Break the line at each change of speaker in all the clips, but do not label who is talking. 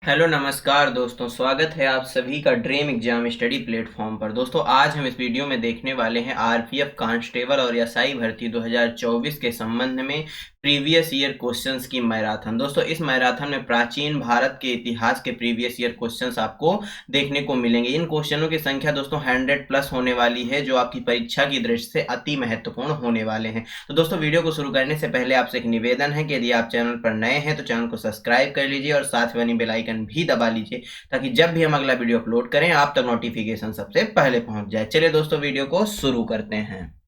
Hello नमस्कार दोस्तों, स्वागत है आप सभी का ड्रीम एग्जाम स्टडी प्लेटफॉर्म पर। दोस्तों आज हम इस वीडियो में देखने वाले हैं आरपीएफ कांस्टेबल और एसआई भर्ती 2024 के संबंध में प्रीवियस ईयर क्वेश्चंस की मैराथन। दोस्तों इस मैराथन में प्राचीन भारत के इतिहास के प्रीवियस ईयर क्वेश्चंस आपको देखने को मिलेंगे। इन क्वेश्चनों की संख्या दोस्तों 100 प्लस होने वाली है, जो आपकी परीक्षा की दृष्टि से अति महत्वपूर्ण होने वाले हैं। तो दोस्तों वीडियो को शुरू करने से पहले आपसे एक निवेदन है कि यदि आप चैनल पर नए हैं तो चैनल को सब्सक्राइब कर लीजिए और साथ में बेल आइकन भी दबा लीजिए, ताकि जब भी हम अगला वीडियो अपलोड करें आप तक नोटिफिकेशन सबसे पहले पहुंच जाए। चलिए दोस्तों वीडियो को शुरू करते हैं।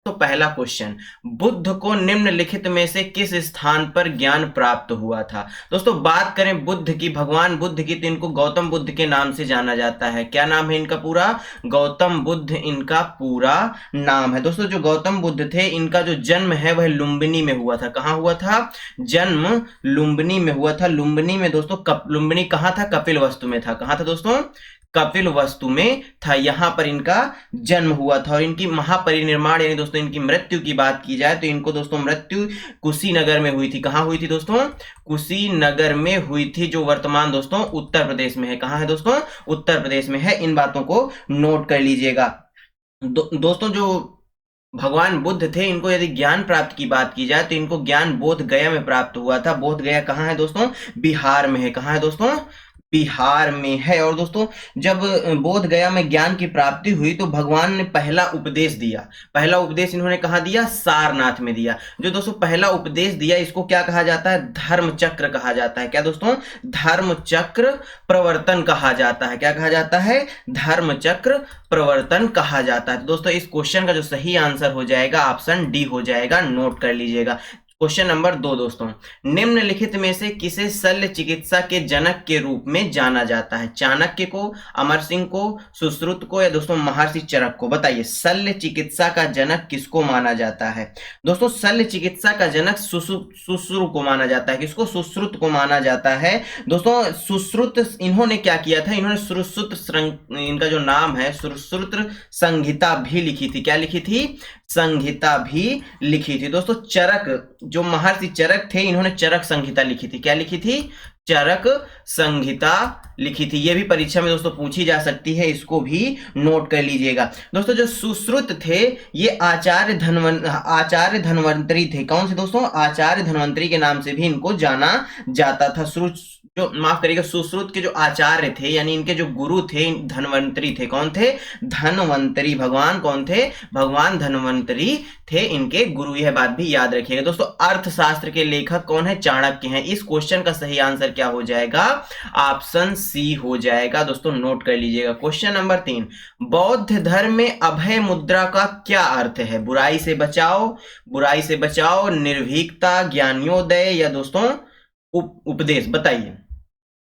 तो पहला क्वेश्चन, बुद्ध को निम्नलिखित में से किस स्थान पर ज्ञान प्राप्त हुआ था? दोस्तों बात करें बुद्ध की, भगवान बुद्ध की, तो इनको गौतम बुद्ध के नाम से जाना जाता है। क्या नाम है इनका पूरा? गौतम बुद्ध इनका पूरा नाम है। दोस्तों जो गौतम बुद्ध थे, इनका जो जन्म है वह लुम्बिनी में हुआ था। कहां हुआ था? जन्म लुम्बिनी में हुआ था। लुम्बिनी में दोस्तों लुम्बिनी कहां था? कपिलवस्तु में था। कहां था दोस्तों? कपिलवस्तु में था। यहां पर इनका जन्म हुआ था। और इनकी महापरिनिर्वाण यानी दोस्तों इनकी मृत्यु की बात की जाए तो इनको दोस्तों मृत्यु कुशीनगर में हुई थी। कहां हुई थी दोस्तों? कुशीनगर में हुई थी, जो वर्तमान दोस्तों उत्तर प्रदेश में है। कहां है दोस्तों? उत्तर प्रदेश में है। इन बातों को नोट कर लीजिएगा। दोस्तों जो भगवान बुद्ध थे, इनको यदि ज्ञान प्राप्त की बात की जाए तो इनको ज्ञान बोध गया में प्राप्त हुआ था। बोध गया कहां है दोस्तों? बिहार में है। कहां है दोस्तों? बिहार में है। और दोस्तों जब बोध गया में ज्ञान की प्राप्ति हुई तो भगवान ने पहला उपदेश दिया। पहला उपदेश इन्होंने कहा दिया? सारनाथ में दिया। जो दोस्तों पहला उपदेश दिया, इसको क्या कहा जाता है? धर्म चक्र कहा जाता है। क्या दोस्तों? धर्म चक्र प्रवर्तन कहा जाता है। क्या कहा जाता है? धर्म चक्र प्रवर्तन कहा जाता है। तो दोस्तों इस क्वेश्चन का जो सही आंसर हो जाएगा ऑप्शन डी हो जाएगा। नोट कर लीजिएगा। क्वेश्चन नंबर 2 दोस्तों, निम्नलिखित में से किसे शल्य चिकित्सा के जनक के रूप में जाना जाता है? चाणक्य को, अमर सिंह को, सुश्रुत को, या दोस्तों महर्षि चरक को? बताइए शल्य चिकित्सा का जनक किसको माना जाता है? दोस्तों शल्य चिकित्सा का जनक सुश्रुत को माना जाता है। किसको? सुश्रुत को माना जाता है। दोस्तों सुश्रुत इन्होंने क्या किया था? इन्होंने सुश्रुत, इनका जो नाम है सुश्रुत संहिता भी लिखी थी। क्या लिखी थी? संहिता भी लिखी थी। दोस्तों चरक, जो महर्षि चरक थे, इन्होंने चरक संहिता लिखी थी। क्या लिखी थी? चरक संहिता लिखी थी। यह भी परीक्षा में दोस्तों पूछी जा सकती है, इसको भी नोट कर लीजिएगा। दोस्तों जो सुश्रुत थे, ये आचार्य धन्वंतरी थे। कौन से दोस्तों? आचार्य धन्वंतरी के नाम से भी इनको जाना जाता था। जो माफ करिएगा, सुश्रुत के जो आचार्य थे यानी इनके जो गुरु थे धन्वंतरी थे। कौन थे? धन्वंतरी। भगवान कौन थे? भगवान धन्वंतरी थे इनके गुरु। यह बात भी याद रखिएगा। दोस्तों अर्थशास्त्र के लेखक कौन है? चाणक्य हैं। इस क्वेश्चन का सही आंसर क्या हो जाएगा? ऑप्शन सी हो जाएगा। दोस्तों नोट कर लीजिएगा। क्वेश्चन नंबर 3, बौद्ध धर्म में अभय मुद्रा का क्या अर्थ है? बुराई से बचाओ, बुराई से बचाओ, निर्भीकता, ज्ञानोदय, या दोस्तों उपदेश? बताइए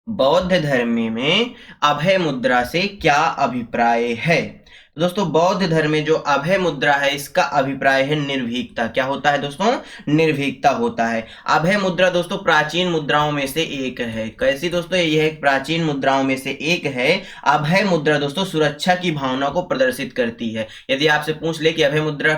बौद्ध धर्म में अभय मुद्रा से क्या अभिप्राय है? दोस्तों बौद्ध धर्म में जो अभय मुद्रा है, इसका अभिप्राय है निर्भीकता। क्या होता है दोस्तों? निर्भीकता होता है। अभय मुद्रा दोस्तों प्राचीन मुद्राओं में से एक है। कैसी दोस्तों? यह एक प्राचीन मुद्राओं में से एक है। अभय मुद्रा दोस्तों सुरक्षा की भावना को प्रदर्शित करती है। यदि आपसे पूछ ले कि अभय मुद्रा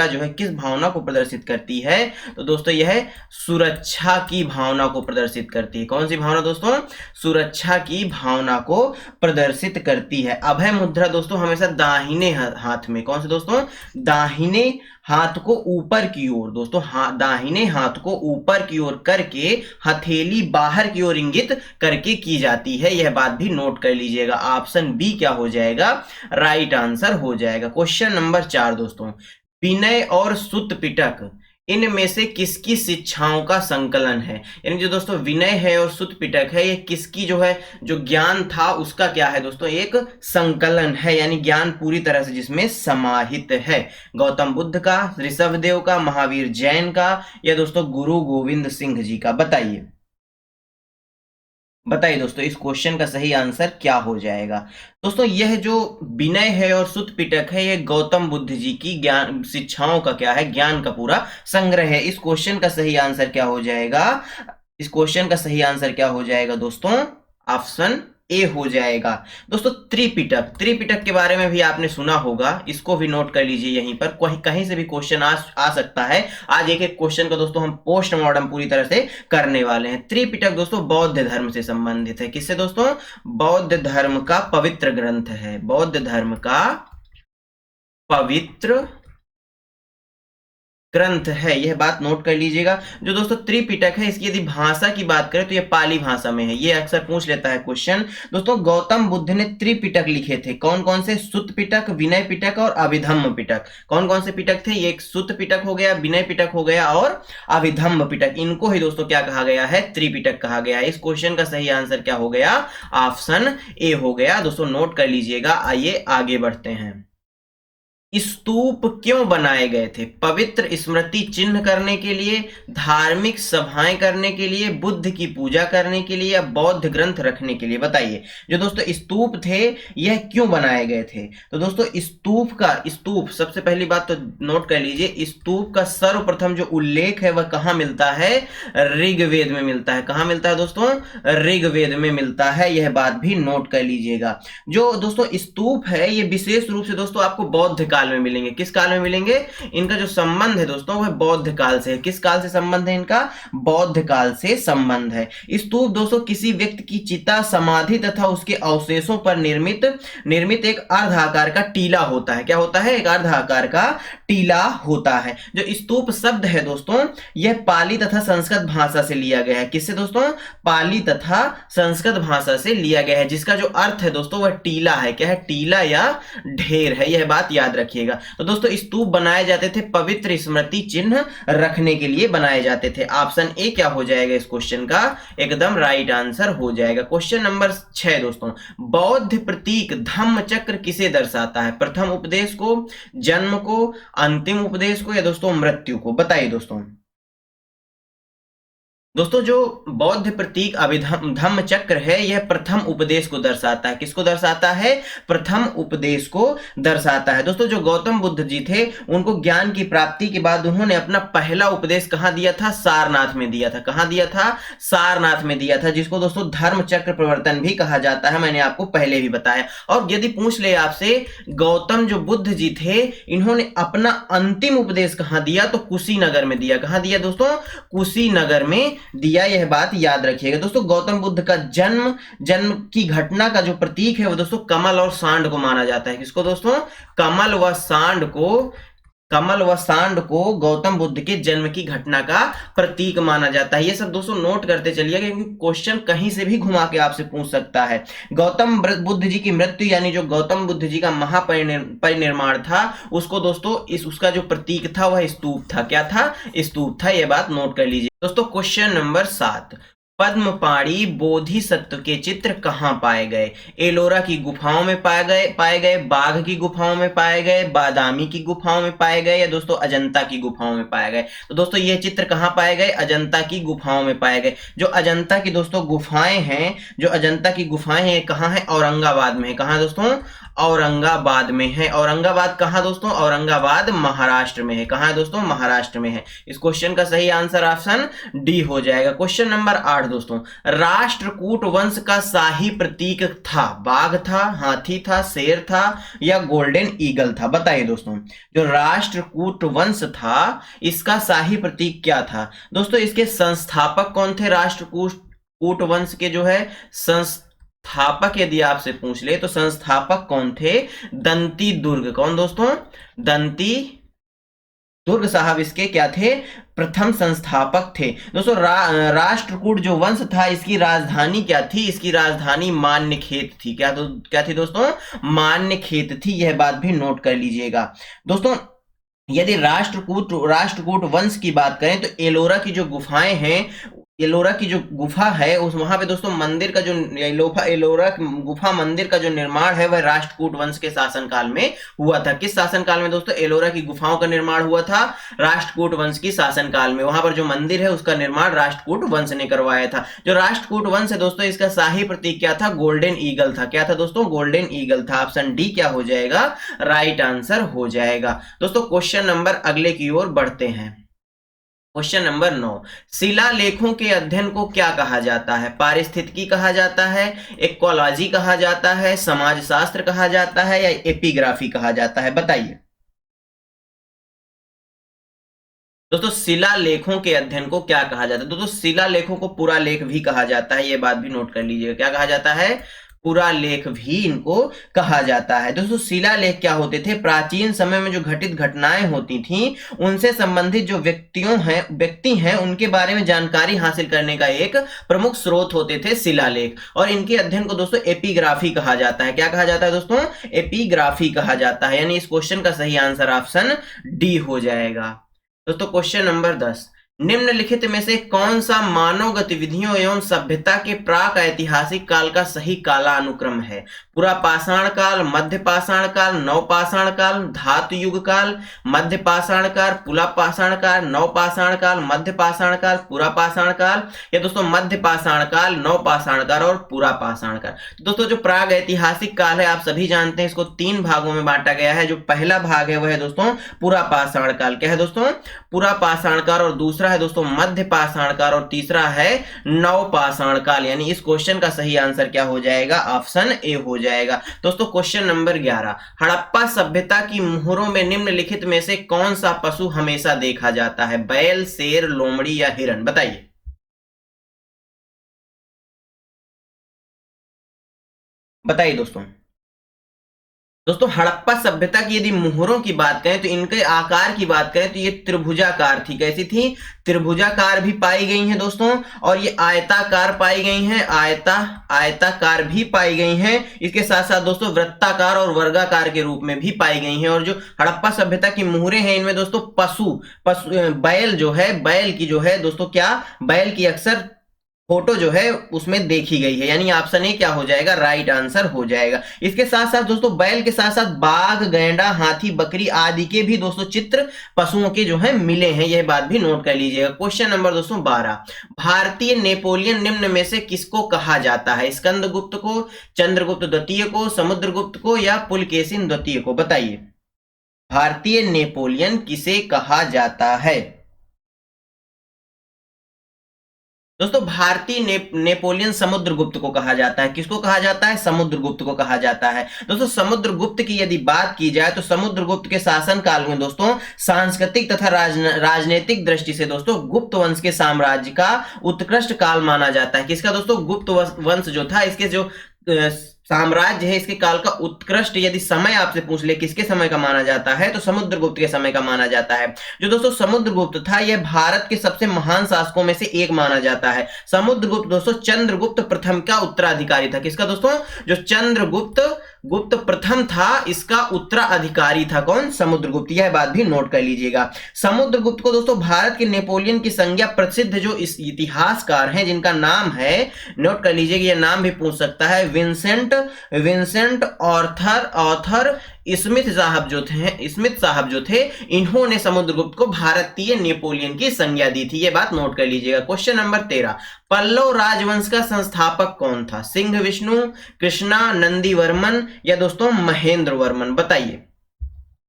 जो है किस भावना को प्रदर्शित करती है, तो दोस्तों यह सुरक्षा की भावना को प्रदर्शित करती है। कौन सी भावना दोस्तों? सुरक्षा की भावना को प्रदर्शित करती है। अभय मुद्रा दोस्तों हमेशा दाहिने हाथ में, कौन से दोस्तों? दाहिने हाथ को ऊपर की ओर, दोस्तों दाहिने हाथ को ऊपर की ओर करके हथेली बाहर की ओर इंगित करके की जाती है। यह बात भी नोट कर लीजिएगा। ऑप्शन बी क्या हो जाएगा? राइट आंसर हो जाएगा। क्वेश्चन नंबर 4 दोस्तों, विनय और सुत्त पिटक इनमें से किसकी शिक्षाओं का संकलन है? यानी जो दोस्तों विनय है और सुत्त पिटक है, ये किसकी जो है जो ज्ञान था उसका क्या है दोस्तों? एक संकलन है, यानी ज्ञान पूरी तरह से जिसमें समाहित है। गौतम बुद्ध का, ऋषभदेव का, महावीर जैन का, या दोस्तों गुरु गोविंद सिंह जी का? बताइए बताइए दोस्तों इस क्वेश्चन का सही आंसर क्या हो जाएगा? दोस्तों यह जो विनय है और सुत्त पिटक है, यह गौतम बुद्ध जी की ज्ञान शिक्षाओं का क्या है? ज्ञान का पूरा संग्रह है। इस क्वेश्चन का सही आंसर क्या हो जाएगा? इस क्वेश्चन का सही आंसर क्या हो जाएगा दोस्तों? ऑप्शन ए हो जाएगा। दोस्तों त्रिपिटक, त्रिपिटक के बारे में भी आपने सुना होगा, इसको भी नोट कर लीजिए, यहीं पर कहीं से भी क्वेश्चन आ सकता है। आज एक एक क्वेश्चन को दोस्तों हम पोस्टमार्टम पूरी तरह से करने वाले हैं। त्रिपिटक दोस्तों बौद्ध धर्म से संबंधित है। किससे दोस्तों? बौद्ध धर्म का पवित्र ग्रंथ है, बौद्ध धर्म का पवित्र ग्रंथ है, यह बात नोट कर लीजिएगा। जो दोस्तों त्रिपिटक है, इसकी यदि भाषा की बात करें तो यह पाली भाषा में है, ये अक्सर पूछ लेता है क्वेश्चन। दोस्तों गौतम बुद्ध ने त्रिपिटक लिखे थे, कौन कौन से? सुत्त पिटक, विनय पिटक और अभिधम्म पिटक। कौन कौन से पिटक थे? ये एक सुत्त पिटक हो गया, विनय पिटक हो गया और अभिधम्म पिटक। इनको ही दोस्तों क्या कहा गया है? त्रिपिटक कहा गया है। इस क्वेश्चन का सही आंसर क्या हो गया? ऑप्शन ए हो गया। दोस्तों नोट कर लीजिएगा। आइए आगे बढ़ते हैं। स्तूप क्यों बनाए गए थे? पवित्र स्मृति चिन्ह करने के लिए, धार्मिक सभाएं करने के लिए, बुद्ध की पूजा करने के लिए या बौद्ध ग्रंथ रखने के लिए? बताइए। जो दोस्तों स्तूप थे यह क्यों बनाए गए थे? तो दोस्तों स्तूप सबसे पहली बात तो नोट कर लीजिए, स्तूप का सर्वप्रथम जो उल्लेख है वह कहां मिलता है? ऋग्वेद में मिलता है। कहां मिलता है दोस्तों? ऋग्वेद में मिलता है, यह बात भी नोट कर लीजिएगा। जो दोस्तों स्तूप है ये विशेष रूप से दोस्तों आपको बौद्ध काल में मिलेंगे। किस काल में मिलेंगे? इनका जो संबंध है दोस्तों वह बौद्ध काल से है। किस काल से संबंध है इनका? बौद्ध काल से संबंध है। स्तूप दोस्तों किसी व्यक्ति की चिता, समाधि तथा उसके अवशेषों पर निर्मित एक अर्धाकार का टीला होता है। क्या होता है? एक अर्धाकार का टीला होता है। जो स्तूप शब्द है दोस्तों यह पाली तथा संस्कृत भाषा से लिया गया है। किससे दोस्तों? पाली तथा संस्कृत भाषा से लिया गया है, जिसका जो अर्थ है दोस्तों वह टीला है। क्या है? टीला या ढेर है, यह बात याद रखिएगा। तो दोस्तों स्तूप बनाए जाते थे पवित्र स्मृति चिन्ह रखने के लिए बनाए जाते थे। ऑप्शन ए क्या हो जाएगा इस क्वेश्चन का? एकदम राइट आंसर हो जाएगा। क्वेश्चन नंबर 6 दोस्तों, बौद्ध प्रतीक धम्म चक्र किसे दर्शाता है? प्रथम उपदेश को, जन्म को, अंतिम उपदेश को या दोस्तों मृत्यु को? बताइए दोस्तों। दोस्तों जो बौद्ध प्रतीक अभिधम्म चक्र है यह प्रथम उपदेश को दर्शाता है। किसको दर्शाता है? प्रथम उपदेश को दर्शाता है। दोस्तों जो गौतम बुद्ध जी थे उनको ज्ञान की प्राप्ति के बाद उन्होंने अपना पहला उपदेश कहां दिया था? सारनाथ में दिया था। कहां दिया था? सारनाथ में दिया था, जिसको दोस्तों धर्म चक्र प्रवर्तन भी कहा जाता है, मैंने आपको पहले भी बताया। और यदि पूछ ले आपसे गौतम जो बुद्ध जी थे इन्होंने अपना अंतिम उपदेश कहां दिया? तो कुशीनगर में दिया। कहां दिया दोस्तों? कुशीनगर में दिया, यह बात याद रखिएगा। दोस्तों गौतम बुद्ध का जन्म की घटना का जो प्रतीक है वो दोस्तों कमल और सांड को माना जाता है। किसको दोस्तों? कमल व सांड को गौतम बुद्ध के जन्म की घटना का प्रतीक माना जाता है। ये सब दोस्तों नोट करते चलिए, क्योंकि क्वेश्चन कहीं से भी घुमा के आपसे पूछ सकता है। गौतम बुद्ध जी की मृत्यु यानी जो गौतम बुद्ध जी का महापरिनिर्वाण था उसको दोस्तों उसका जो प्रतीक था वह स्तूप था। क्या था? स्तूप था, यह बात नोट कर लीजिए। दोस्तों क्वेश्चन नंबर 7, पद्मपाणि बोधिसत्व के चित्र कहां पाए गए? एलोरा की गुफाओं में पाए गए, बाघ की गुफाओं में पाए गए, बादामी की गुफाओं में पाए गए या दोस्तों अजंता की गुफाओं में पाए गए? तो दोस्तों ये चित्र कहां पाए गए? अजंता की गुफाओं में पाए गए। जो अजंता की दोस्तों गुफाएं हैं, कहां है? औरंगाबाद में है। कहां दोस्तों? औरंगाबाद में है। औरंगाबाद कहां दोस्तों? औरंगाबाद महाराष्ट्र में है। कहां है दोस्तों? महाराष्ट्र में है। इस क्वेश्चन का सही आंसर ऑप्शन डी हो जाएगा। क्वेश्चन नंबर 8 दोस्तों, राष्ट्रकूट वंश का शाही प्रतीक था? बाघ था, हाथी था, शेर था या गोल्डन ईगल था? बताइए दोस्तों। जो राष्ट्रकूट वंश था इसका शाही प्रतीक क्या था? दोस्तों इसके संस्थापक कौन थे? राष्ट्रकूट वंश के जो है संस्थापक यदि आपसे पूछ ले तो संस्थापक कौन थे? दंती दुर्ग। कौन दोस्तों? दंती दुर्ग साहब इसके क्या थे? प्रथम संस्थापक थे। दोस्तों राष्ट्रकूट जो वंश था इसकी राजधानी क्या थी? इसकी राजधानी मान्यखेत थी। क्या थी दोस्तों? मान्यखेत थी, यह बात भी नोट कर लीजिएगा। दोस्तों यदि राष्ट्रकूट वंश की बात करें तो एलोरा की जो गुफाएं हैं, एलोरा की जो गुफा है उस वहां पे दोस्तों मंदिर का जो एलोरा गुफा मंदिर का जो निर्माण है वह राष्ट्रकूट वंश के शासनकाल में हुआ था। किस शासनकाल में दोस्तों एलोरा की गुफाओं का निर्माण हुआ था? राष्ट्रकूट वंश की शासनकाल में। वहां पर जो मंदिर है उसका निर्माण राष्ट्रकूट वंश ने करवाया था। जो राष्ट्रकूट वंश है दोस्तों इसका शाही प्रतीक क्या था? गोल्डन ईगल था। क्या था दोस्तों? गोल्डन ईगल था। ऑप्शन डी क्या हो जाएगा? राइट आंसर हो जाएगा। दोस्तों क्वेश्चन नंबर अगले की ओर बढ़ते हैं। क्वेश्चन नंबर 9, शिलालेखों के अध्ययन को क्या कहा जाता है? पारिस्थितिकी कहा जाता है, इकोलॉजी कहा जाता है, समाजशास्त्र कहा जाता है या एपिग्राफी कहा जाता है? बताइए दोस्तों, शिलालेखों के अध्ययन को क्या कहा जाता है? दोस्तों, शिलालेखों को पुरालेख भी कहा जाता है, ये बात भी नोट कर लीजिएगा। क्या कहा जाता है? पुरालेख भी इनको कहा जाता है। दोस्तों, शिलालेख क्या होते थे? प्राचीन समय में जो घटित घटनाएं होती थी उनसे संबंधित जो व्यक्ति हैं उनके बारे में जानकारी हासिल करने का एक प्रमुख स्रोत होते थे शिलालेख। और इनके अध्ययन को दोस्तों एपिग्राफी कहा जाता है। क्या कहा जाता है दोस्तों? एपिग्राफी कहा जाता है। यानी इस क्वेश्चन का सही आंसर ऑप्शन डी हो जाएगा। दोस्तों, क्वेश्चन नंबर 10, निम्नलिखित में से कौन सा मानव गतिविधियों एवं सभ्यता के प्राक ऐतिहासिक काल का सही कालानुक्रम है? पुरा पाषाण काल, मध्य पाषाण काल, नव पाषाण काल, धातु युग काल, मध्य पाषाण काल, पुरा पाषाण काल, नव पाषाण काल, मध्य पाषाण काल, पुरा पाषाण काल, या दोस्तों मध्य पाषाण काल, नव पाषाण काल और पुरा पाषाण काल। दोस्तों, जो प्राग ऐतिहासिक काल है आप सभी जानते हैं, इसको 3 भागों में बांटा गया है। जो पहला भाग है वह है दोस्तों पुरा पाषाण काल। क्या है दोस्तों? पुरा पाषाण काल। और दूसरा है दोस्तों मध्य पाषाण काल और तीसरा है नव पाषाण काल। यानी इस क्वेश्चन का सही आंसर क्या हो जाएगा? ऑप्शन ए हो जाएगा। दोस्तों, क्वेश्चन नंबर 11, हड़प्पा सभ्यता की मोहरों में निम्नलिखित में से कौन सा पशु हमेशा देखा जाता है? बैल, शेर, लोमड़ी या हिरण? बताइए बताइए दोस्तों। दोस्तों, हड़प्पा सभ्यता की यदि मोहरों की बात करें तो इनके आकार की बात करें तो ये त्रिभुजाकार थी। कैसी थी? त्रिभुजाकार भी पाई गई हैं दोस्तों, और ये आयताकार पाई गई हैं, आयताकार भी पाई गई हैं। इसके साथ साथ दोस्तों वृत्ताकार और वर्गाकार के रूप में भी पाई गई हैं। और जो हड़प्पा सभ्यता की मोहरें हैं इनमें दोस्तों पशु बैल जो है, बैल की जो है दोस्तों, क्या बैल की अक्सर फोटो जो है उसमें देखी गई है। यानी ऑप्शन ए क्या हो जाएगा? राइट आंसर हो जाएगा। इसके साथ साथ दोस्तों बैल के साथ साथ बाघ, गैंडा, हाथी, बकरी आदि के भी दोस्तों चित्र पशुओं के जो है मिले हैं। यह बात भी नोट कर लीजिएगा। क्वेश्चन नंबर दोस्तों 12, भारतीय नेपोलियन निम्न में से किसको कहा जाता है? स्कंदगुप्त को, चंद्रगुप्त द्वितीय को, समुद्रगुप्त को या पुलकेशिन द्वितीय को? बताइए भारतीय नेपोलियन किसे कहा जाता है? दोस्तों, भारतीय नेपोलियन समुद्रगुप्त को कहा जाता है। किसको कहा जाता है? समुद्रगुप्त को कहा जाता है। दोस्तों, समुद्रगुप्त की यदि बात की जाए तो समुद्रगुप्त के शासन काल में दोस्तों सांस्कृतिक तथा राजनीतिक दृष्टि से दोस्तों गुप्त वंश के साम्राज्य का उत्कृष्ट काल माना जाता है। किसका दोस्तों? गुप्त वंश जो था, इसके जो साम्राज्य है, इसके काल का उत्कृष्ट यदि समय आपसे पूछ ले किसके समय का माना जाता है तो समुद्रगुप्त के समय का माना जाता है। जो दोस्तों समुद्रगुप्त था यह भारत के सबसे महान शासकों में से एक माना जाता है। समुद्रगुप्त दोस्तों चंद्रगुप्त प्रथम का उत्तराधिकारी था। किसका दोस्तों? जो चंद्रगुप्त प्रथम था इसका उत्तराधिकारी था कौन? समुद्रगुप्त। यह बात भी नोट कर लीजिएगा। समुद्रगुप्त को दोस्तों भारत के नेपोलियन की संज्ञा प्रसिद्ध जो इस इतिहासकार हैं जिनका नाम है, नोट कर लीजिएगा, यह नाम भी पूछ सकता है, विंसेंट ऑर्थर स्मिथ साहब जो थे इन्होंने समुद्रगुप्त को भारतीय नेपोलियन की संज्ञा दी थी। यह बात नोट कर लीजिएगा। क्वेश्चन नंबर 13, पल्लव राजवंश का संस्थापक कौन था? सिंह विष्णु, कृष्णा, नंदीवर्मन या दोस्तों महेंद्र वर्मन? बताइए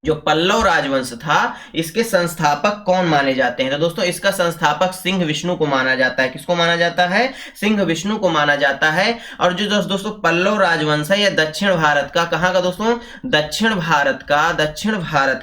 जो पल्लव राजवंश था इसके संस्थापक कौन माने जाते हैं? तो दोस्तों इसका संस्थापक सिंह विष्णु को माना जाता है। किसको माना जाता है? सिंह विष्णु को माना जाता है। और जो दोस्तों पल्लव राजवंश है यह दक्षिण भारत का, कहां का दोस्तों? दक्षिण भारत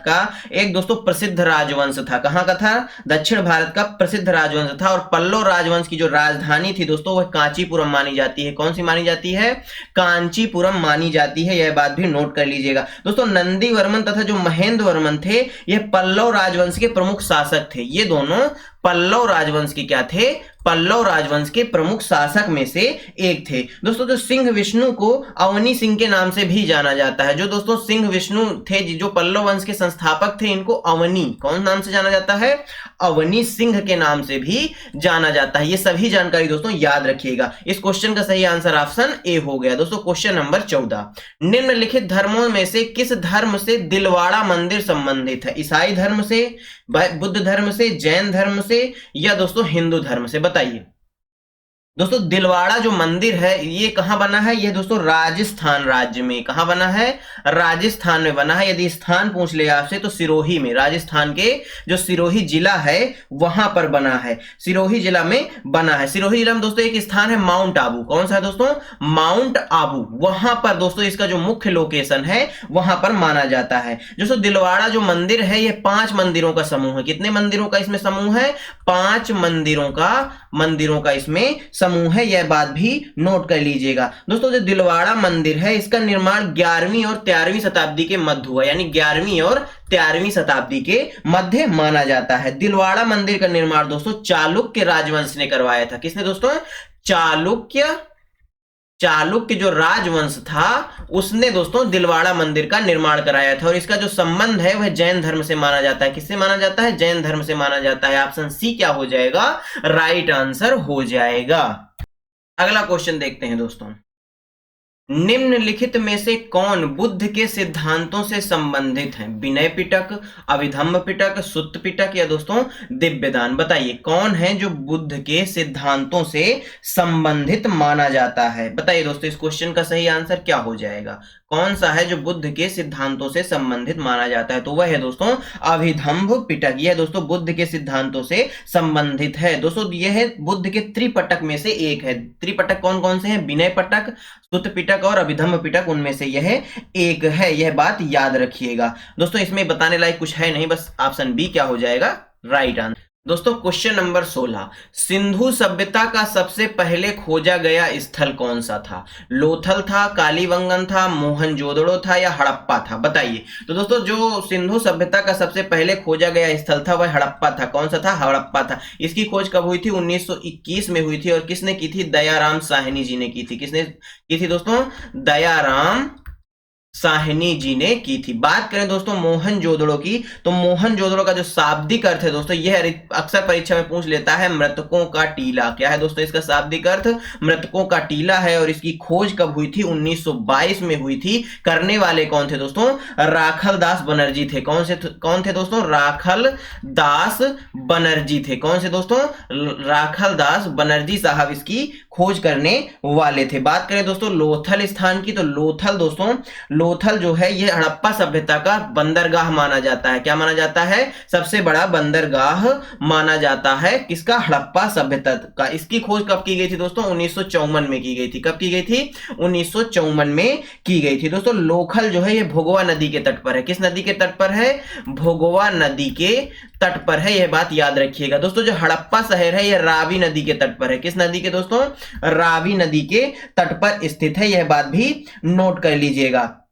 का एक दोस्तों प्रसिद्ध राजवंश था। कहां का था? दक्षिण भारत का प्रसिद्ध राजवंश था। और पल्लव राजवंश की जो राजधानी थी दोस्तों वह कांचीपुरम मानी जाती है। कौन सी मानी जाती है? कांचीपुरम मानी जाती है। यह बात भी नोट कर लीजिएगा। दोस्तों नंदी वर्मन तथा जो महेंद्र वर्मन थे यह पल्लव राजवंश के प्रमुख शासक थे। ये दोनों पल्लव राजवंश के क्या थे? पल्लव राजवंश के प्रमुख शासक में से एक थे। दोस्तों जो सिंह विष्णु को अवनी सिंह के नाम से भी जाना जाता है। जो दोस्तों सिंह विष्णु थे जो पल्लव वंश के संस्थापक थे इनको अवनी कौन नाम से जाना जाता है? अवनी सिंह के नाम से भी जाना जाता है। ये सभी जानकारी दोस्तों याद रखिएगा। इस क्वेश्चन का सही आंसर ऑप्शन ए हो गया। दोस्तों क्वेश्चन नंबर 14, निम्नलिखित धर्मों में से किस धर्म से दिलवाड़ा मंदिर संबंधित है? ईसाई धर्म से, बुद्ध धर्म से, जैन धर्म से या दोस्तों हिंदू धर्म से? बताइए दोस्तों दिलवाड़ा जो मंदिर है ये कहाँ बना है? ये दोस्तों राजस्थान राज्य में। कहाँ बना है? राजस्थान में बना है। यदि स्थान पूछ ले आपसे तो सिरोही में, राजस्थान के जो सिरोही जिला है वहां पर बना है, सिरोही जिला में बना है। सिरोही जिला में दोस्तों एक स्थान है माउंट आबू। कौन सा है दोस्तों? माउंट आबू। वहां पर दोस्तों इसका जो मुख्य लोकेशन है वहां पर माना जाता है। दोस्तों दिलवाड़ा जो मंदिर है ये 5 मंदिरों का समूह है। कितने मंदिरों का इसमें समूह है? 5 मंदिरों का इसमें समूह है। यह बात भी नोट कर लीजिएगा। दोस्तों जो दिलवाड़ा मंदिर है इसका निर्माण 11वीं और 13वीं शताब्दी के मध्य हुआ, यानी 11वीं और 13वीं शताब्दी के मध्य माना जाता है। दिलवाड़ा मंदिर का निर्माण दोस्तों चालुक्य राजवंश ने करवाया था। किसने दोस्तों? चालुक्य जो राजवंश था उसने दोस्तों दिलवाड़ा मंदिर का निर्माण कराया था। और इसका जो संबंध है वह जैन धर्म से माना जाता है। किससे माना जाता है? जैन धर्म से माना जाता है। ऑप्शन सी क्या हो जाएगा? राइट आंसर हो जाएगा। अगला क्वेश्चन देखते हैं दोस्तों। निम्नलिखित में से कौन बुद्ध के सिद्धांतों से संबंधित है? विनय पिटक, अभिधम्म पिटक, सुत्त पिटक या दोस्तों दिव्यदान? बताइए कौन है जो बुद्ध के सिद्धांतों से संबंधित माना जाता है? बताइए दोस्तों इस क्वेश्चन का सही आंसर क्या हो जाएगा? कौन सा है जो बुद्ध के सिद्धांतों से संबंधित माना जाता है? तो वह है दोस्तों अभिधम्म पिटक। यह दोस्तों बुद्ध के सिद्धांतों से संबंधित है। दोस्तों यह बुद्ध के त्रिपिटक में से एक है। त्रिपिटक कौन कौन से हैं? विनय पिटक, सुत्त पिटक और अभिधम्म पिटक, उनमें से यह एक है। यह बात याद रखिएगा। दोस्तों इसमें बताने लायक कुछ है नहीं, बस ऑप्शन बी क्या हो जाएगा? Right answer. दोस्तों क्वेश्चन नंबर 16, सिंधु सभ्यता का सबसे पहले खोजा गया स्थल कौन सा था? लोथल था, कालीबंगन था, मोहनजोदड़ो था या हड़प्पा था? बताइए। तो दोस्तों जो सिंधु सभ्यता का सबसे पहले खोजा गया स्थल था वह हड़प्पा था। कौन सा था? हड़प्पा था। इसकी खोज कब हुई थी? 1921 में हुई थी। और किसने की थी? दयाराम साहनी जी ने की थी। किसने की थी दोस्तों? दयाराम साहनी जी ने की थी। बात करें दोस्तों मोहनजोदड़ो की, तो मोहनजोदड़ो का जो शाब्दिक अर्थ है दोस्तों, यह अक्सर परीक्षा में पूछ लेता है, मृतकों का टीला। क्या है दोस्तों इसका शाब्दिक अर्थ? मृतकों का टीला है। और इसकी खोज कब हुई थी? 1922 में हुई थी। करने वाले कौन थे दोस्तों? राखल दास बनर्जी थे। कौन थे दोस्तों? राखल दास बनर्जी थे। कौन से दोस्तों? राखल दास बनर्जी साहब इसकी खोज करने वाले थे। बात करें दोस्तों लोथल स्थान की, तो लोथल दोस्तों, लोथल जो है यह हड़प्पा सभ्यता का बंदरगाह माना जाता है। क्या माना जाता है? सबसे बड़ा बंदरगाह माना जाता है। किसका? हड़प्पा सभ्यता का। इसकी खोज कब की गई थी दोस्तों? 1954 में की गई थी। कब की गई थी? 1954 में की गई थी। दोस्तों लोथल जो है यह भोगवा नदी के तट पर है। किस नदी के तट पर है? भोगवा नदी के तट पर है। यह बात याद रखिएगा। दोस्तों जो हड़प्पा शहर है यह रावी नदी के तट पर है। किस नदी के दोस्तों? रावी नदी के तट पर स्थित है। यह बात भी नोट कर लीजिएगा।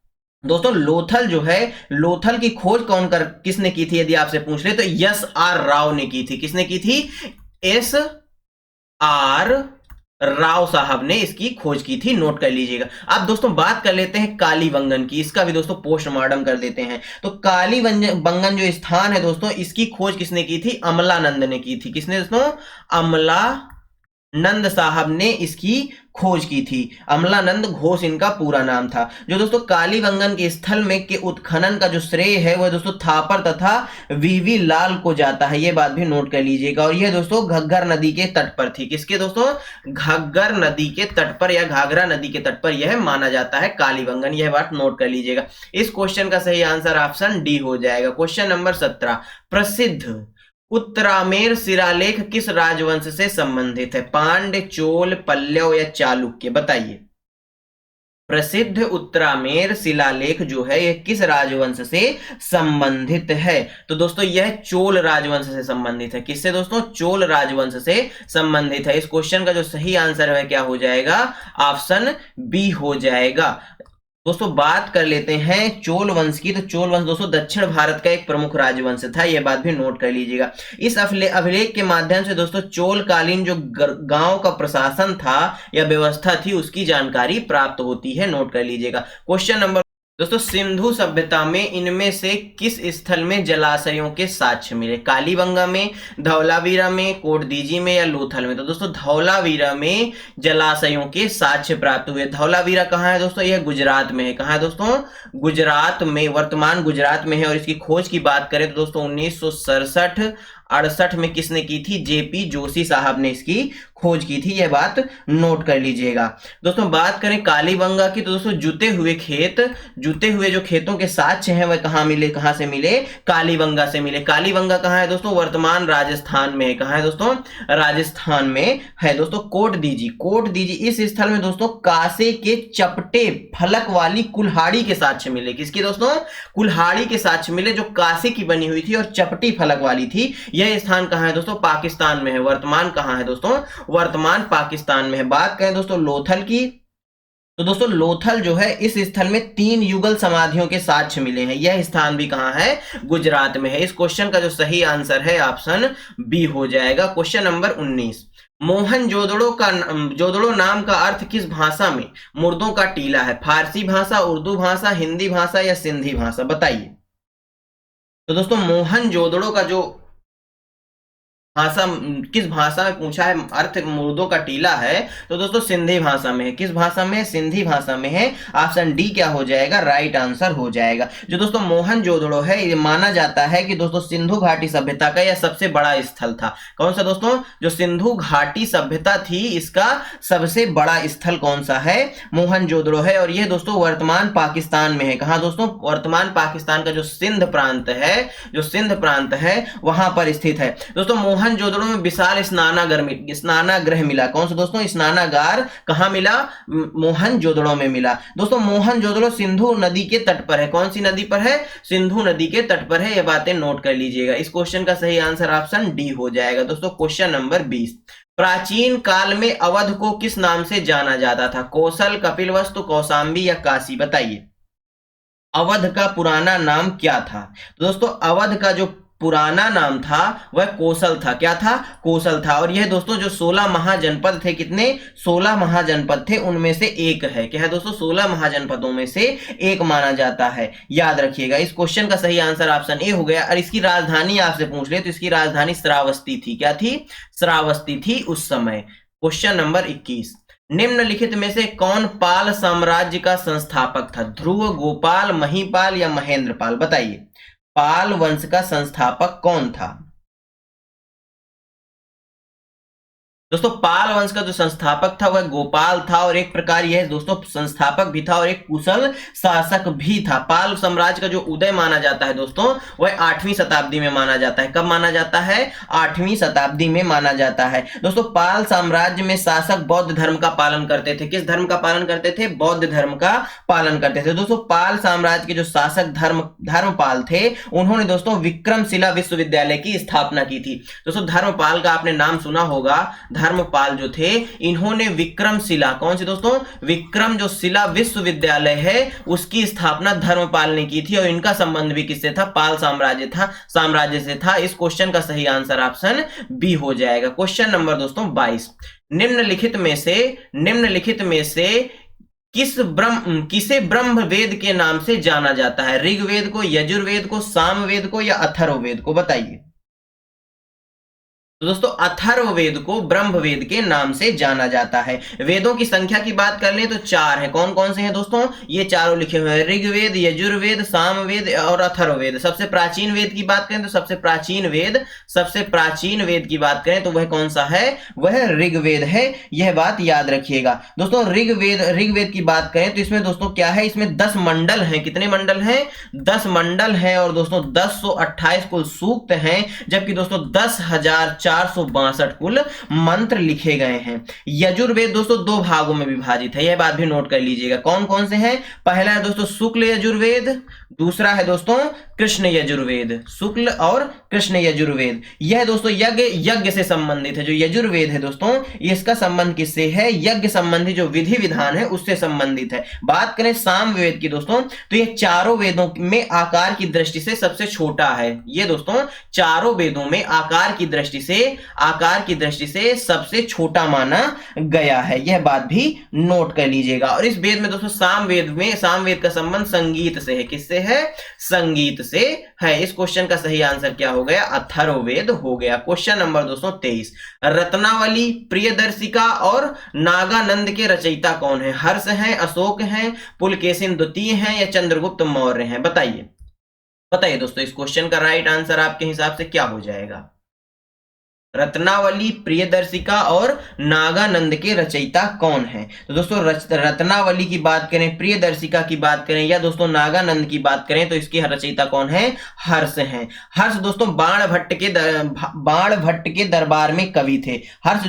दोस्तों लोथल जो है, लोथल की खोज किसने की थी? यदि आपसे पूछ ले तो एस आर राव ने की थी। किसने की थी? एस आर राव साहब ने इसकी खोज की थी। नोट कर लीजिएगा। अब दोस्तों बात कर लेते हैं कालीबंगन की। इसका भी दोस्तों पोस्टमार्टम कर देते हैं। तो कालीबंगन जो स्थान है दोस्तों, इसकी खोज किसने की थी? अमलानंद ने की थी। किसने दोस्तों? अमलानंद साहब ने इसकी खोज की थी। अमलानंद घोष इनका पूरा नाम था। जो दोस्तों कालीबंगन के स्थल में के उत्खनन का जो श्रेय है वह दोस्तों थापर तथा वीवी लाल को जाता है। यह बात भी नोट कर लीजिएगा। और यह दोस्तों घग्गर नदी के तट पर थी। किसके दोस्तों? घग्गर नदी के तट पर या घाघरा नदी के तट पर यह माना जाता है कालीबंगन। यह बात नोट कर लीजिएगा। इस क्वेश्चन का सही आंसर ऑप्शन डी हो जाएगा। क्वेश्चन नंबर 17, प्रसिद्ध उत्तरामेर शिलालेख किस राजवंश से संबंधित है? पांड्य, चोल, पल्लव या चालुक्य? बताइए। प्रसिद्ध उत्तरामेर शिलालेख जो है यह किस राजवंश से संबंधित है? तो दोस्तों यह चोल राजवंश से संबंधित है। किससे दोस्तों? चोल राजवंश से संबंधित है। इस क्वेश्चन का जो सही आंसर है क्या हो जाएगा? ऑप्शन बी हो जाएगा। दोस्तों बात कर लेते हैं चोल वंश की। तो चोल वंश दोस्तों दक्षिण भारत का एक प्रमुख राजवंश था। यह बात भी नोट कर लीजिएगा। इस अभिलेख के माध्यम से दोस्तों चोल कालीन जो गांव का प्रशासन था या व्यवस्था थी उसकी जानकारी प्राप्त होती है। नोट कर लीजिएगा। क्वेश्चन नंबर दोस्तों, सिंधु सभ्यता में इनमें से किस स्थल में जलाशयों के साक्ष्य मिले? कालीबंगा में, धौलावीरा में, कोटदीजी में या लोथल में? तो दोस्तों धौलावीरा में जलाशयों के साक्ष्य प्राप्त हुए। धौलावीरा कहाँ है दोस्तों? यह गुजरात में है। कहाँ है दोस्तों? गुजरात में, वर्तमान गुजरात में है। और इसकी खोज की बात करें तो दोस्तों 1967-68 में किसने की थी? जेपी जोशी साहब ने इसकी खोज की थी, यह बात नोट कर लीजिएगा। दोस्तों बात करें कालीबंगा की, तो दोस्तों जुते हुए जो खेतों के साक्ष्य हैं वह कहां से मिले? कालीबंगा से मिले। कालीबंगा कहां है दोस्तों? वर्तमान राजस्थान में है। कहां है दोस्तों? राजस्थान में है। दोस्तों कोट दीजी इस स्थल में दोस्तों कासे के चपटे फलक वाली कुल्हाड़ी के साक्ष्य मिले। किसकी दोस्तों? कुल्हाड़ी के साक्ष्य मिले, जो कासे की बनी हुई थी और चपटी फलक वाली थी। यह स्थान कहां है दोस्तों? पाकिस्तान में है। वर्तमान कहां है दोस्तों? वर्तमान पाकिस्तान में है। बात करें दोस्तों लोथल की, तो दोस्तों लोथल जो है इस स्थल में 3 युगल समाधियों के साक्ष्य मिले हैं। यह स्थान भी कहां है? गुजरात में है। इस क्वेश्चन का जो सही आंसर है ऑप्शन बी हो जाएगा। क्वेश्चन नंबर 19, जोदड़ो नाम का अर्थ किस भाषा में मुर्दों का टीला है? फारसी भाषा, उर्दू भाषा, हिंदी भाषा या सिंधी भाषा? बताइए। तो दोस्तों मोहनजोदड़ो का जो भाषा, किस भाषा में पूछा है अर्थ मुर्दों का टीला है, तो दोस्तों सिंधी भाषा में है। किस भाषा में? सिंधी भाषा में है। ऑप्शन डी क्या हो जाएगा? राइट आंसर हो जाएगा। जो दोस्तों मोहनजोदड़ो है, ये माना जाता है कि दोस्तों सिंधु घाटी सभ्यता का यह सबसे बड़ा स्थल था। कौन सा दोस्तों? जो सिंधु घाटी सभ्यता थी, इसका सबसे बड़ा स्थल कौन सा है? मोहनजोदड़ो है। और यह दोस्तों वर्तमान पाकिस्तान में है। कहां दोस्तों? वर्तमान पाकिस्तान का जो सिंध प्रांत है वहां पर स्थित है। दोस्तों मोहनजोदड़ो में विशाल स्नानागृह मिला। कौन सा दोस्तों? स्नानागार कहां मिला? मोहनजोदड़ो में मिला। दोस्तों मोहनजोदड़ो सिंधु नदी के तट पर है। कौन सी नदी पर है? सिंधु नदी के तट पर है। ये बातें नोट कर लीजिएगा। इस क्वेश्चन का सही आंसर ऑप्शन डी हो जाएगा। दोस्तों क्वेश्चन नंबर 20, प्राचीन काल में अवध को किस नाम से जाना जाता था? कौशल, कपिलवस्तु, कौशाम्बी या काशी? बताइए। अवध का पुराना नाम क्या था? दोस्तों अवध का जो पुराना नाम था वह कौशल था। क्या था? कौशल था। और यह दोस्तों जो 16 महाजनपद थे, कितने? 16 महाजनपद थे, उनमें से एक है। क्या है दोस्तों? 16 महाजनपदों में से एक माना जाता है। याद रखिएगा। इस क्वेश्चन का सही आंसर ऑप्शन ए हो गया। और इसकी राजधानी आपसे पूछ ले तो इसकी राजधानी श्रावस्ती थी। क्या थी? श्रावस्ती थी उस समय। क्वेश्चन नंबर 21, निम्नलिखित में से कौन पाल साम्राज्य का संस्थापक था? ध्रुव, गोपाल, महीपाल या महेंद्रपाल? बताइए। पाल वंश का संस्थापक कौन था? दोस्तों पाल वंश का जो संस्थापक था वह गोपाल था। और एक प्रकार यह दोस्तों संस्थापक भी था और एक कुशल शासक भी था। पाल साम्राज्य का जो उदय माना जाता है दोस्तों वह 8वीं शताब्दी में माना जाता है। कब माना जाता है? 8वीं शताब्दी में माना जाता है। दोस्तों पाल साम्राज्य में शासक बौद्ध धर्म का पालन करते थे। किस धर्म का पालन करते थे? बौद्ध धर्म का पालन करते थे। दोस्तों पाल साम्राज्य के जो शासक धर्मपाल थे, उन्होंने दोस्तों विक्रमशिला विश्वविद्यालय की स्थापना की थी। दोस्तों धर्मपाल का आपने नाम सुना होगा। धर्मपाल जो थे इन्होंने विक्रमशिला, कौन सी दोस्तों? विक्रम जो शिला विश्वविद्यालय है उसकी स्थापना धर्मपाल ने की थी। और इनका संबंध भी किससे था? पाल साम्राज्य से था। इस क्वेश्चन का सही आंसर ऑप्शन बी हो जाएगा। क्वेश्चन नंबर दोस्तों 22, निम्नलिखित में से किसे ब्रह्म वेद के नाम से जाना जाता है? ऋग्वेद को, यजुर्वेद को, सामवेद को या अथर्ववेद को? बताइए। तो दोस्तों अथर्ववेद को ब्रह्मवेद के नाम से जाना जाता है। वेदों की संख्या की बात कर लें तो 4 है। कौन कौन से हैं दोस्तों? ये चारों लिखे हुए हैं, ऋग्वेद, यजुर्वेद, सामवेद और अथर्ववेद। सबसे प्राचीन वेद की बात करें तो सबसे प्राचीन वेद की बात करें तो वह कौन सा है? वह ऋग्वेद है। यह बात याद रखिएगा। दोस्तों ऋग्वेद की बात करें तो इसमें दोस्तों क्या है? इसमें 10 मंडल हैं। कितने मंडल हैं? 10 मंडल हैं। और दोस्तों 1028 कुल सूक्त हैं। जबकि दोस्तों 10,462 कुल मंत्र लिखे गए हैं। यजुर्वेद दोस्तों 2 भागों में विभाजित है। यह बात भी नोट कर लीजिएगा। कौन कौन से हैं? पहला है दोस्तों शुक्ल यजुर्वेद, दूसरा है दोस्तों कृष्ण यजुर्वेद। शुक्ल और कृष्ण यजुर्वेद यह दोस्तों यज्ञ से संबंधित है। जो यजुर्वेद है दोस्तों इसका संबंध किससे है? यज्ञ संबंधी जो विधि विधान है उससे संबंधित है। बात करें सामवेद की दोस्तों तो यह चारों वेदों में आकार की दृष्टि से सबसे छोटा है। ये दोस्तों चारों वेदों में आकार की दृष्टि से सबसे छोटा माना गया है। यह बात भी नोट कर लीजिएगा। और इस वेद में दोस्तों सामवेद का संबंध संगीत से है। किससे है? संगीत से है। इस क्वेश्चन का सही आंसर क्या हो गया? अथर्ववेद हो गया। क्वेश्चन नंबर दोस्तों 23, रत्नावली, प्रियदर्शिका और नागानंद के रचयिता कौन है? हर्ष हैं, अशोक हैं, पुलकेशिन द्वितीय हैं या चंद्रगुप्त मौर्य हैं? बताइए दोस्तों। इस क्वेश्चन का राइट आंसर आपके हिसाब से क्या हो जाएगा? रत्नावली, प्रियदर्शिका और नागानंद के रचयिता कौन है? तो दोस्तों रत्नावली की बात करें, प्रियदर्शिका की बात करें या दोस्तों नागानंद की बात करें तो इसके रचयिता कौन है? हर्ष हैं। हर्ष दोस्तों बाण भट्ट के दरबार में कवि थे। हर्ष